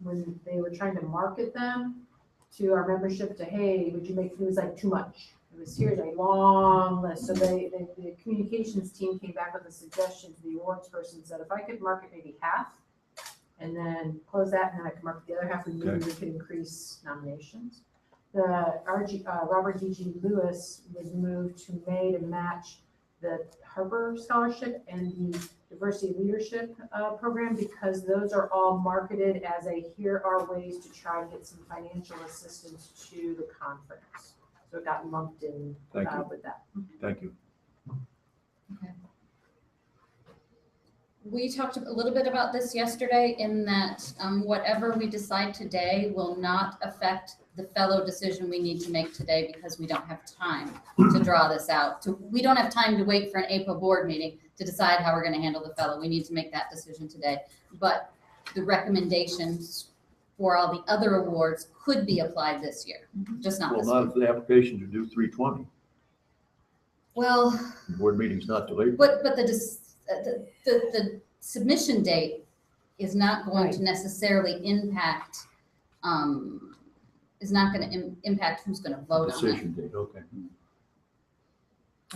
when they were trying to market them to our membership to, hey, would you make, it was like too much. It was, here's a long list. So the communications team came back with a suggestion to the awards person, said if I could market maybe half and then close that, and then I could market the other half, and maybe we could increase nominations. The Robert D.G. Lewis was moved to May to match the Harper Scholarship and the diversity leadership program, because those are all marketed as here are ways to try to get some financial assistance to the conference. So it got lumped in Thank you. with that. Thank you. We talked a little bit about this yesterday in that whatever we decide today will not affect the fellow decision we need to make today because we don't have time to draw this out. We don't have time to wait for an April board meeting to decide how we're going to handle the fellow. We need to make that decision today. But the recommendations for all the other awards could be applied this year, just not Well, this not year. if the applications are due 3/20. Well, The board meeting's not delayed. but the submission date is not going to necessarily impact, is not going to impact who's going to vote on it. Decision date, okay.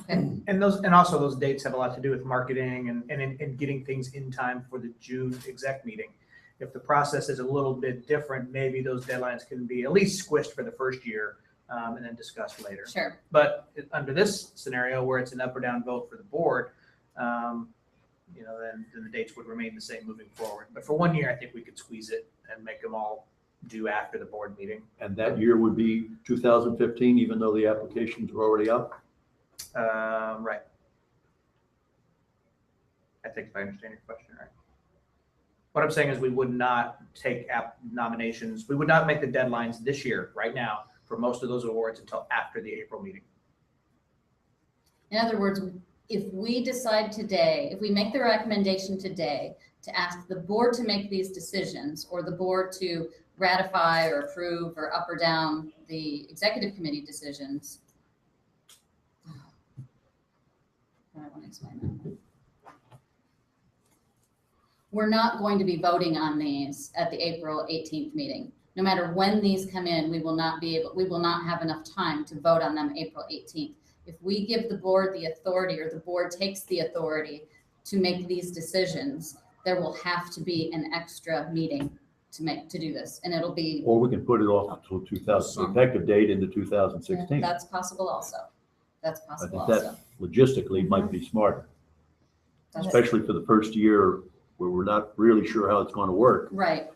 Okay, And also those dates have a lot to do with marketing and getting things in time for the June exec meeting. If the process is a little bit different, maybe those deadlines can be at least squished for the first year and then discussed later. sure. But under this scenario where it's an up or down vote for the board, then the dates would remain the same moving forward. But for 1 year, I think we could squeeze it and make them all due after the board meeting. And that year would be 2015, even though the applications were already up? Right. I think if I understand your question right. What I'm saying is we would not take nominations. We would not make the deadlines this year, right now, for most of those awards until after the April meeting. In other words, if we decide today, if we make the recommendation today to ask the board to make these decisions or the board to ratify or approve or up or down the executive committee decisions, I want to explain that. We're not going to be voting on these at the April 18th meeting. No matter when these come in, we will not have enough time to vote on them April 18th. If we give the board the authority or the board takes the authority to make these decisions, there will have to be an extra meeting to do this. And it'll be. Or we can put it off until 2000, effective date into 2016. That's possible also. That's I possible think also. that logistically might be smarter, That's- especially for the first year where we're not really sure how it's going to work. Right.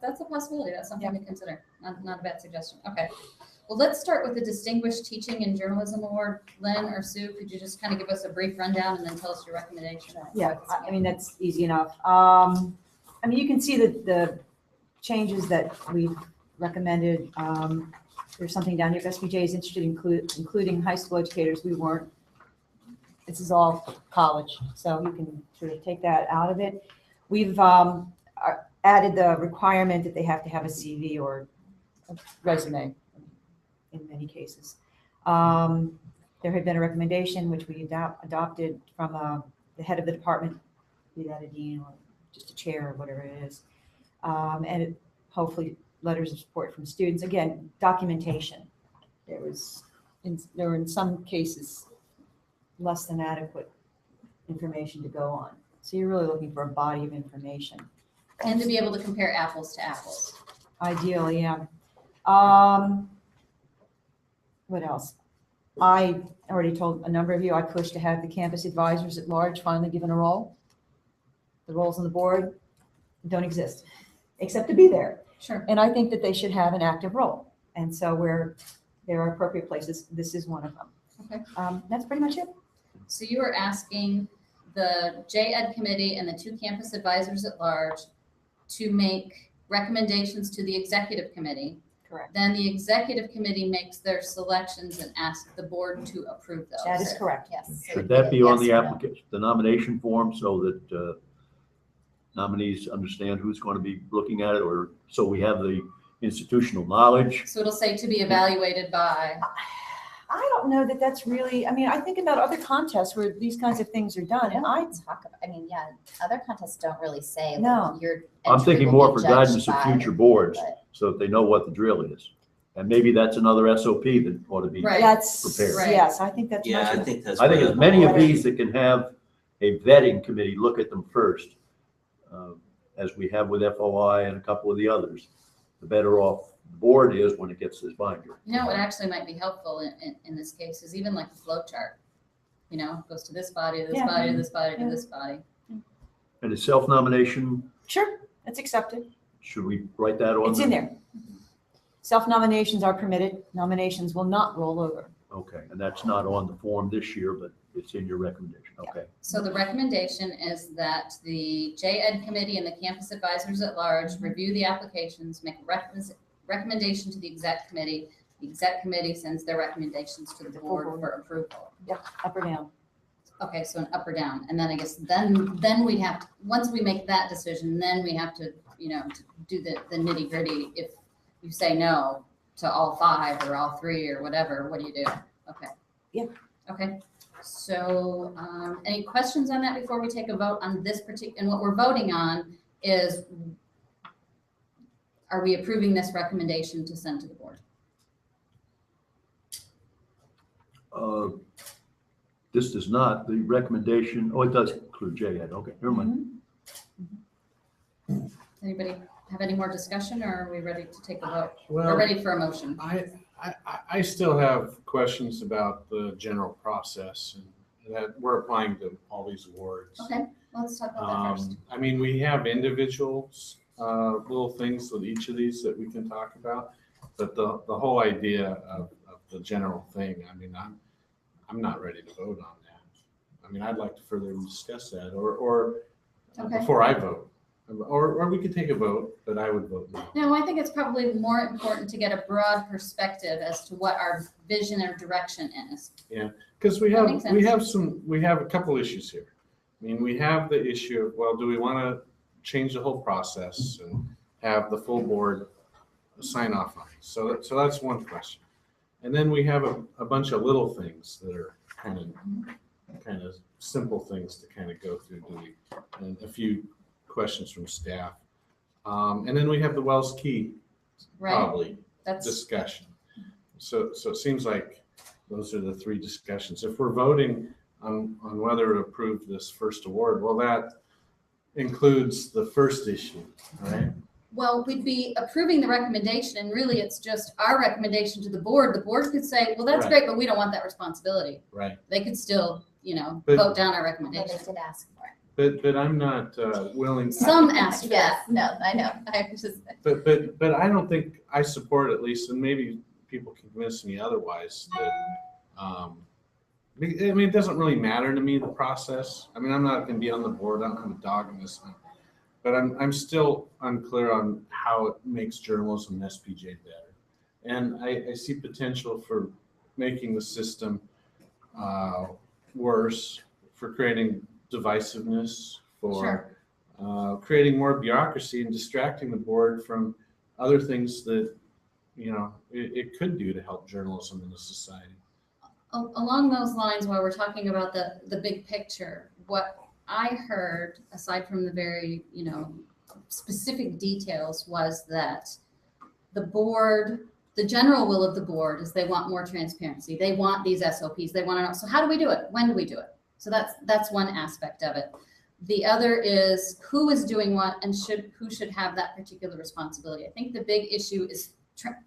That's a possibility. That's something to consider. Not a bad suggestion. Okay. Well, let's start with the Distinguished Teaching and Journalism Award. Lynn or Sue, could you just kind of give us a brief rundown and then tell us your recommendation? Yeah, I mean, that's easy enough. I mean, you can see the changes that we've recommended. There's something down here, if SPJ is interested in including high school educators. We weren't. This is all college, so you can sort of take that out of it. We've added the requirement that they have to have a CV or a resume in many cases. There had been a recommendation which we adopted from the head of the department, be that a dean or just a chair or whatever it is. And hopefully letters of support from students. Again, documentation. There were in some cases less than adequate information to go on. So you're really looking for a body of information. And to be able to compare apples to apples. Ideally, yeah. What else? I already told a number of you, I pushed to have the campus advisors at large finally given a role. The roles on the board don't exist, except to be there. Sure. And I think that they should have an active role. And so where there are appropriate places, this is one of them. Okay. That's pretty much it. So you are asking the J-Ed committee and the two campus advisors at large to make recommendations to the executive committee. Correct. Then the executive committee makes their selections and asks the board to approve those. That is correct. Yes. Should that be on the application, the nomination form, so that nominees understand who's going to be looking at it, or so we have the institutional knowledge? So it'll say to be evaluated by. I don't know that that's really, I mean, I think about other contests where these kinds of things are done, and Other contests don't really say. No. Like, your I'm entry thinking will more be for judged guidance of by, future boards, but- so that they know what the drill is. And maybe that's another SOP that ought to be. Right. that's, Prepared. Right. yes, I think that's Yeah, much I of think that's. I think where as the many of ball- these that can have a vetting committee look at them first, as we have with FOI and a couple of the others, the better off the board is when it gets this binder. You know, what actually might be helpful in this case is even like the flow chart. You know, goes to this body, to this Yeah. body, to this body, Yeah. to this body. And a self-nomination, Sure, that's accepted. should we write that on? It's in there. Self-nominations are permitted. Nominations will not roll over. Okay, and that's not on the form this year, but it's in your recommendation, okay. So the recommendation is that the J-Ed committee and the campus advisors at large review the applications, make a recommendation to the exec committee. The exec committee sends their recommendations to the board for approval. Yep, up or down. Okay, so an up or down, and then I guess then we have to, once we make that decision, then we have to, to do the nitty gritty. If you say no to all 5 or all 3 or whatever, what do you do? Okay. Yeah. Okay, so, any questions on that before we take a vote on this particular, and what we're voting on is, are we approving this recommendation to send to the board? This does not, the recommendation, oh, it does include J-Ed, okay, never mind. Anybody have any more discussion, or are we ready to take a vote? Well, We're ready for a motion. I still have questions about the general process and that we're applying to all these awards. Okay, let's talk about that first. I mean, we have individuals, little things with each of these that we can talk about, but the whole idea of the general thing, I mean, I'm not ready to vote on that. I mean, I'd like to further discuss that or Okay. before I vote. Or we could take a vote, but I would vote no. No, I think it's probably more important to get a broad perspective as to what our vision or direction is. Because we That makes have a couple issues here. I mean, we have the issue of, well, do we want to change the whole process and have the full board sign off on it? So that's one question. And then we have a bunch of little things that are kind of simple things to kind of go through, and a few questions from staff. And then we have the Wells Key Right, probably that's, discussion. So it seems like those are the 3 discussions. If we're voting on whether to approve this first award, well, that includes the first issue, right? well, we'd be approving the recommendation, and really it's just our recommendation to the board. The board could say, well, that's Right. great, but we don't want that responsibility. Right. They could still, But- vote down our No, they recommendation. did ask for it. But I'm not willing. Some asked for Yes, that. no, I know. I just, But I don't think I support, at least, and maybe people can convince me otherwise, that, I mean, it doesn't really matter to me, the process. I mean, I'm not gonna be on the board, I don't have a dog in this one. But I'm still unclear on how it makes journalism and SPJ better. And I see potential for making the system worse, for creating divisiveness, for creating more bureaucracy and distracting the board from other things that, it could do to help journalism in the society. Along those lines, while we're talking about the big picture, what I heard, aside from the very, specific details, was that the board, the general will of the board is they want more transparency. They want these SOPs. They want to know, so how do we do it? When do we do it? So that's one aspect of it. The other is who is doing what and who should have that particular responsibility. I think the big issue is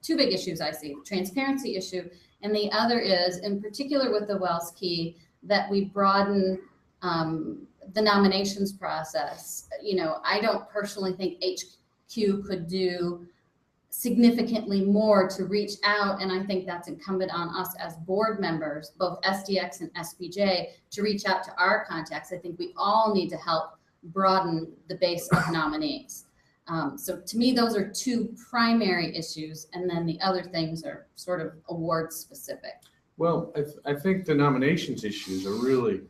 2 big issues I see: transparency issue, and the other is, in particular with the Wells Key, that we broaden the nominations process. I don't personally think HQ could do significantly more to reach out, and I think that's incumbent on us as board members, both SDX and SPJ, to reach out to our contacts. I think we all need to help broaden the base of nominees. So to me, those are 2 primary issues, and then the other things are sort of award specific. Well, I think the nominations issue is a really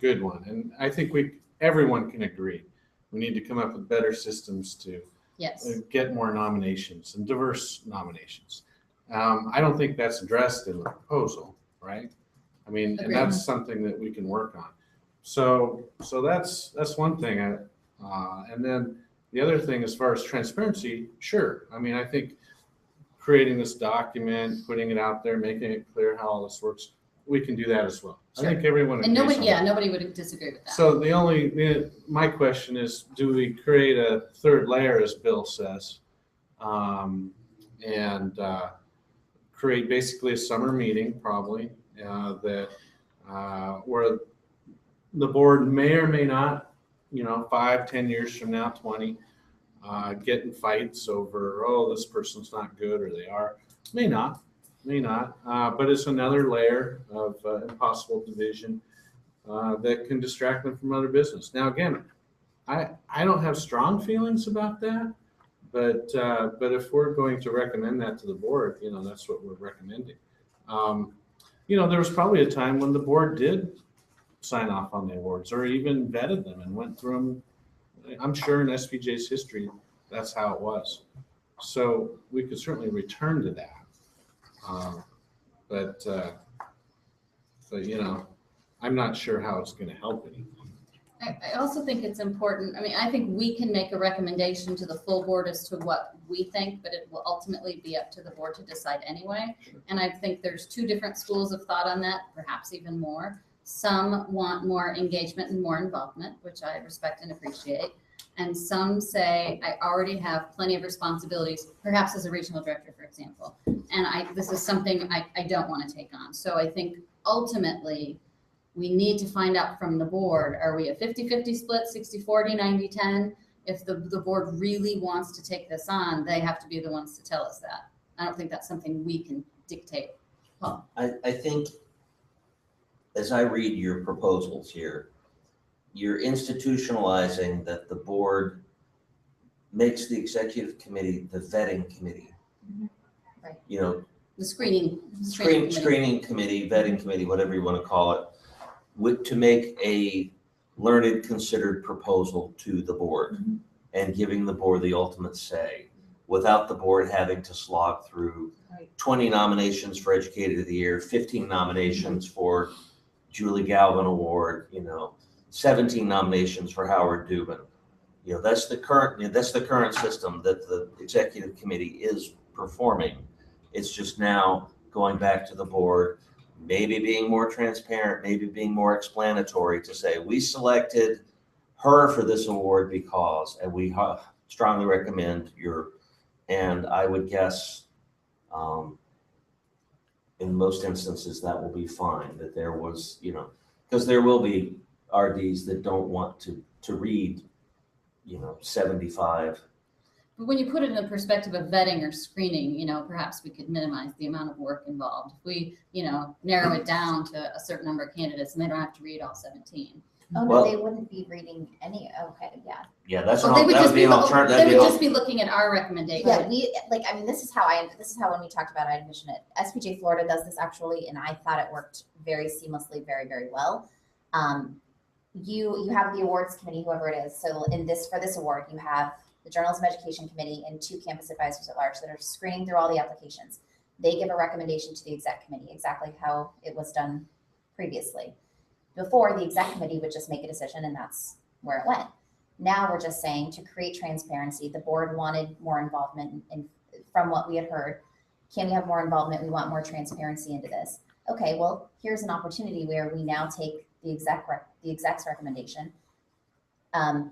good one, and I think everyone can agree. We need to come up with better systems to Yes. get more nominations and diverse nominations. I don't think that's addressed in the proposal, right? I mean, and Agreed. that's something that we can work on. So that's one thing. And then the other thing, as far as transparency, sure. I mean, I think creating this document, putting it out there, making it clear how all this works, we can do that as well. Sure. I think everyone And agrees on that. nobody would disagree with that. So my question is, do we create a 3rd layer, as Bill says, and create basically a summer meeting, probably, that where the board may or may not 5, 10 years from now, 20, get in fights over, oh, this person's not good, or they are. May not, but it's another layer of impossible division that can distract them from other business. Now, again, I don't have strong feelings about that, but if we're going to recommend that to the board, that's what we're recommending. There was probably a time when the board did sign off on the awards or even vetted them and went through them. I'm sure in SPJ's history, that's how it was. So we could certainly return to that. But I'm not sure how it's going to help anything. I also think it's important. I mean, I think we can make a recommendation to the full board as to what we think, but it will ultimately be up to the board to decide anyway. And I think there's two different schools of thought on that, perhaps even more. Some want more engagement and more involvement, which I respect and appreciate. And some say, I already have plenty of responsibilities, perhaps as a regional director, for example. And this is something I don't want to take on. So I think ultimately, we need to find out from the board, are we a 50-50 split, 60-40, 90-10? If the board really wants to take this on, they have to be the ones to tell us that. I don't think that's something we can dictate. Paul? I think, as I read your proposals here, you're institutionalizing that the board makes the executive committee the vetting committee. Right. The screening committee, vetting committee, whatever you want to call it, to make a learned, considered proposal to the board and giving the board the ultimate say without the board having to slog through 20 nominations for Educator of the Year, 15 nominations for Julie Galvin Award, 17 nominations for Howard Dubin. That's the current system that the executive committee is performing. It's just now going back to the board, maybe being more transparent, maybe being more explanatory to say, we selected her for this award because, and we strongly recommend and I would guess in most instances that will be fine, that there was, because there will be RDs that don't want to read, 75. But when you put it in the perspective of vetting or screening, perhaps we could minimize the amount of work involved. If we, narrow it down to a certain number of candidates and they don't have to read all 17. Oh, no, they wouldn't be reading any, okay, yeah. Yeah, that's They would just be be looking at our recommendation. Yeah, this is how when we talked about admission at SPJ Florida does this actually, and I thought it worked very seamlessly, very, very well. You have the awards committee, whoever it is. So for this award, you have the Journalism Education Committee and 2 campus advisors at large that are screening through all the applications. They give a recommendation to the exec committee, exactly how it was done previously. Before, the exec committee would just make a decision and that's where it went. Now we're just saying, to create transparency, the board wanted more involvement, and from what we had heard, can we have more involvement? We want more transparency into this. Okay, well, here's an opportunity where we now take the exec's recommendation,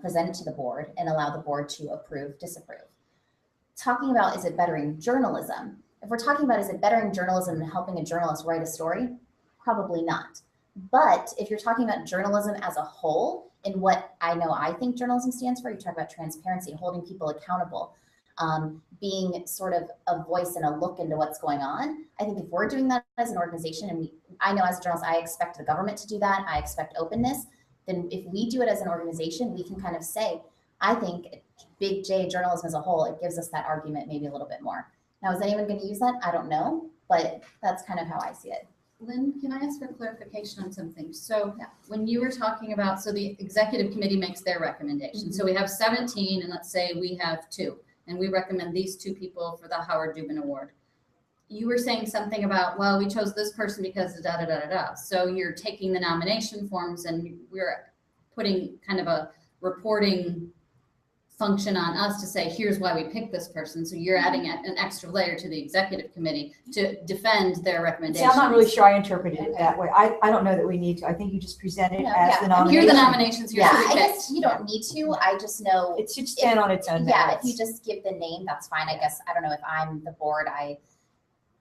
present it to the board, and allow the board to approve, disapprove. Talking about, is it bettering journalism? If we're talking about, is it bettering journalism and helping a journalist write a story? Probably not. But if you're talking about journalism as a whole, and what I think journalism stands for, you talk about transparency, holding people accountable, being sort of a voice and a look into what's going on. I think if we're doing that as an organization, and I know as a journalist, I expect the government to do that, I expect openness, then if we do it as an organization, we can kind of say, I think big J journalism as a whole, it gives us that argument maybe a little bit more. Now, is anyone going to use that? I don't know, but that's kind of how I see it. Lynn, can I ask for clarification on something? So when you were talking about, so the executive committee makes their recommendation. So we have 17, and let's say we have 2, and we recommend these 2 people for the Howard Dubin Award. You were saying something about, well, we chose this person because da da da da da. So you're taking the nomination forms and we're putting kind of a reporting function on us to say, here's why we picked this person. So you're adding an extra layer to the executive committee to defend their recommendations. See, I'm not really sure I interpreted it that way. I don't know that we need to. I think you just present it as the nomination. Here are the nominations. Yeah, I guess you don't need to. I just know it should stand on its own. Yeah, if you just give the name, that's fine. I guess, I don't know, if I'm the board,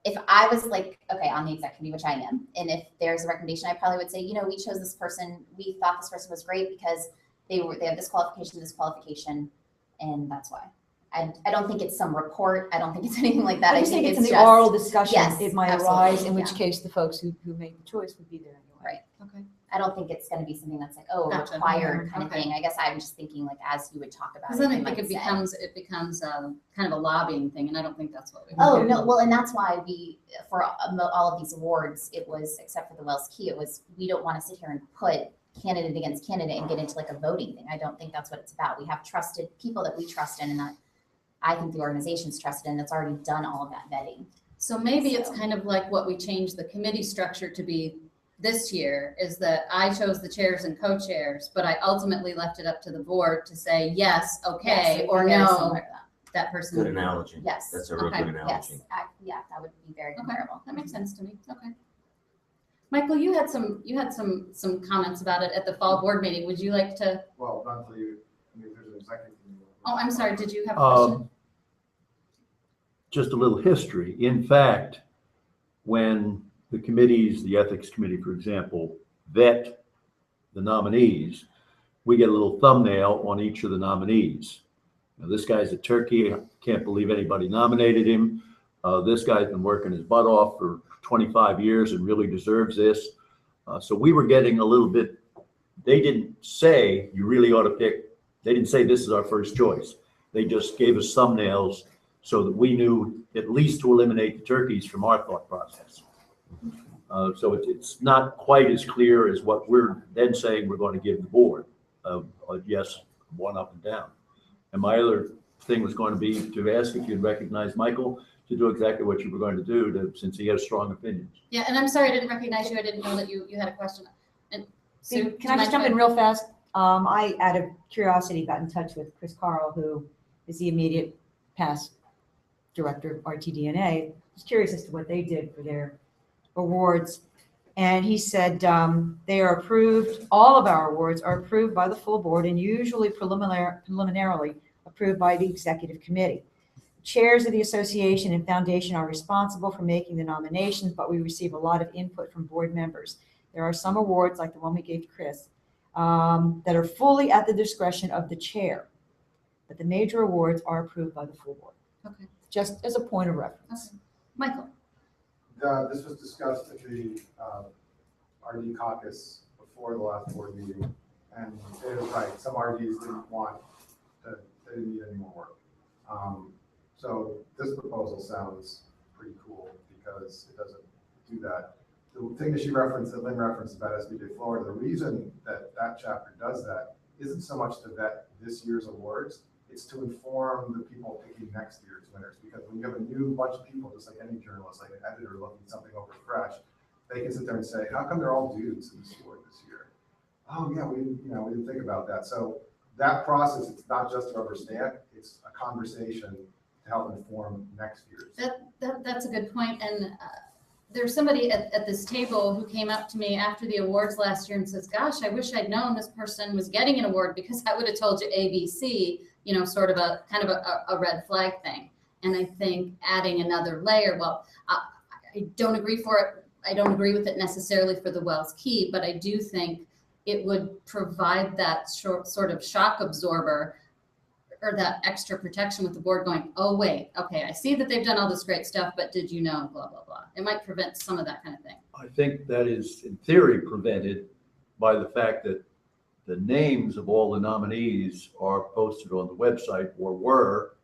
if I was like, okay, on the exec committee, which I am, and if there's a recommendation, I probably would say, we chose this person. We thought this person was great because they have this qualification, and that's why. I don't think it's some report. I don't think it's anything like that. I just think it's in the just- oral discussion. Yes, It might absolutely, arise, in which yeah. case the folks who made the choice would be there anyway. Right. Okay. I don't think it's gonna be something that's like, oh, Gotcha. required kind of Okay. thing. I guess I'm just thinking like, as you would talk about Because it. then I you think might say. it becomes kind of a lobbying thing, and I don't think that's what we. Oh, want. no, well, and that's why for all of these awards, it was, except for the Wells Key, it was, we don't want to sit here and put candidate against candidate and get into like a voting thing. I don't think that's what it's about. We have trusted people that we trust in, and that I think the organization's trusted in, that's already done all of that vetting. So maybe it's So- kind of like what we changed the committee structure to be this year, is that I chose the chairs and co-chairs, but I ultimately left it up to the board to say, yes, Yes, okay, it'd be or very no, similar to that Good person. analogy. Yes. That's a real Okay. good analogy. Yes, yeah, that would be very Okay, comparable. that makes sense to me, okay. Michael, you had some comments about it at the fall board meeting. Would you like to, Well, not until you, I mean, if there's an executive. meeting. oh, I'm sorry, did you have a question? Just a little history. In fact, when the committees, the ethics committee, for example, vet the nominees, we get a little thumbnail on each of the nominees. Now, this guy's a turkey. I can't believe anybody nominated him. This guy's been working his butt off for 25 years and really deserves this. So we were getting a little bit, they didn't say you really ought to pick, they didn't say this is our first choice. They just gave us thumbnails so that we knew at least to eliminate the turkeys from our thought process. So it's not quite as clear as what we're then saying we're going to give the board of yes, one up and down. And my other thing was going to be to ask if you'd recognize Michael to do exactly what you were going to do, since he has strong opinions. Yeah, and I'm sorry, I didn't recognize you. I didn't know that you had a question. And Sue, Can I just jump in real fast? I, out of curiosity, got in touch with Chris Carl, who is the immediate past director of RTDNA. I was curious as to what they did for their awards. And he said they are approved, all of our awards are approved by the full board and usually preliminarily approved by the executive committee. Chairs of the association and foundation are responsible for making the nominations, but we receive a lot of input from board members. There are some awards, like the one we gave to Chris, that are fully at the discretion of the chair, but the major awards are approved by the full board. Okay. Just as a point of reference. Okay. Michael, This was discussed at the RD caucus before the last board meeting, and it was right, some RDs didn't want, they didn't need any more work. So this proposal sounds pretty cool because it doesn't do that. The thing that she referenced, that Lynn referenced about SPJ Florida, the reason that that chapter does that isn't so much to vet this year's awards, it's to inform the people picking next year's winners. Because when you have a new bunch of people, just like any journalist, like an editor looking something over fresh, they can sit there and say, how come they're all dudes in the sport this year? Oh yeah, we didn't think about that. So that process, it's not just a rubber stamp, it's a conversation to help inform next year's. that's a good point. And there's somebody at this table who came up to me after the awards last year and says, gosh, I wish I'd known this person was getting an award because I would have told you ABC, sort of a kind of a red flag thing. And I think adding another layer, well, I don't agree with it necessarily for the Wells Key, but I do think it would provide that sort of shock absorber or that extra protection with the board going, oh, wait, okay, I see that they've done all this great stuff, but did you know, blah, blah, blah. It might prevent some of that kind of thing. I think that is in theory prevented by the fact that the names of all the nominees are posted on the website or were.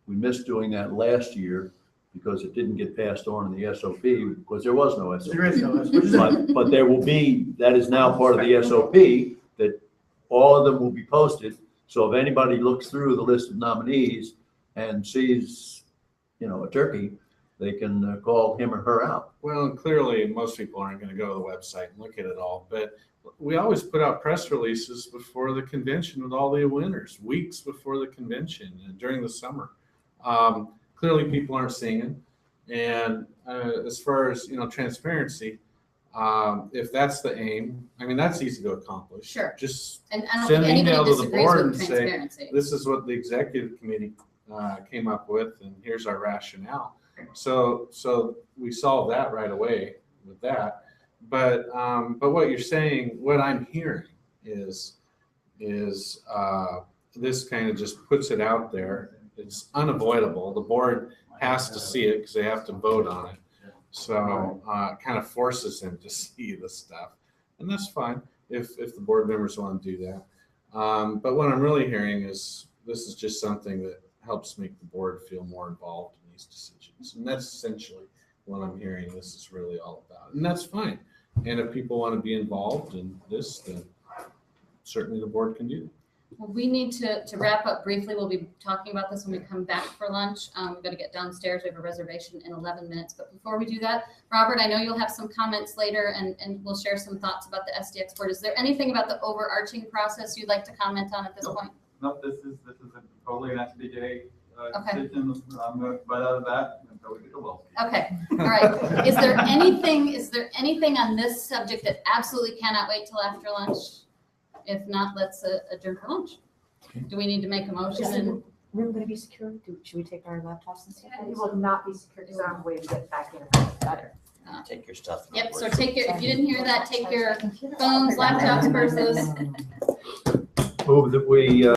We missed doing that last year because it didn't get passed on in the SOP because there was no SOP. There is no, which is But there will be, that is now part of the SOP, that all of them will be posted. So if anybody looks through the list of nominees and sees, a turkey, they can call him or her out. Well, and clearly, most people aren't going to go to the website and look at it all, but we always put out press releases before the convention with all the winners, weeks before the convention and during the summer. Clearly, people aren't seeing it. And as far as, transparency, if that's the aim, I mean, that's easy to accomplish. Sure. Just And I don't send think an email anybody to the disagrees board with and say, transparency. this is what the executive committee came up with, and here's our rationale. So we solved that right away with that. But what you're saying, what I'm hearing is this kind of just puts it out there. It's unavoidable. The board has to see it because they have to vote on it. So it kind of forces them to see the stuff. And that's fine if the board members want to do that. But what I'm really hearing is this is just something that helps make the board feel more involved in these decisions. And that's essentially what I'm hearing this is really all about. And that's fine. And if people want to be involved in this, then certainly the board can do that. Well, we need to wrap up briefly. We'll be talking about this when we come back for lunch. We've got to get downstairs. We have a reservation in 11 minutes. But before we do that, Robert, I know you'll have some comments later and we'll share some thoughts about the SDX board. Is there anything about the overarching process you'd like to comment on at this point? No, this is a totally an SPJ Okay. decision. I'm right out of that until we get to Wells. Okay, all right. Is there anything on this subject that absolutely cannot wait till after lunch? If not, let's adjourn for lunch. Do we need to make a motion? Is the And room going to be secure? Should we take our laptops and stuff? It will not be secure because I have a way to get back in. Better. Take your stuff. Yep, so take your, if you didn't hear that, take your phones, laptops, purses. Move that we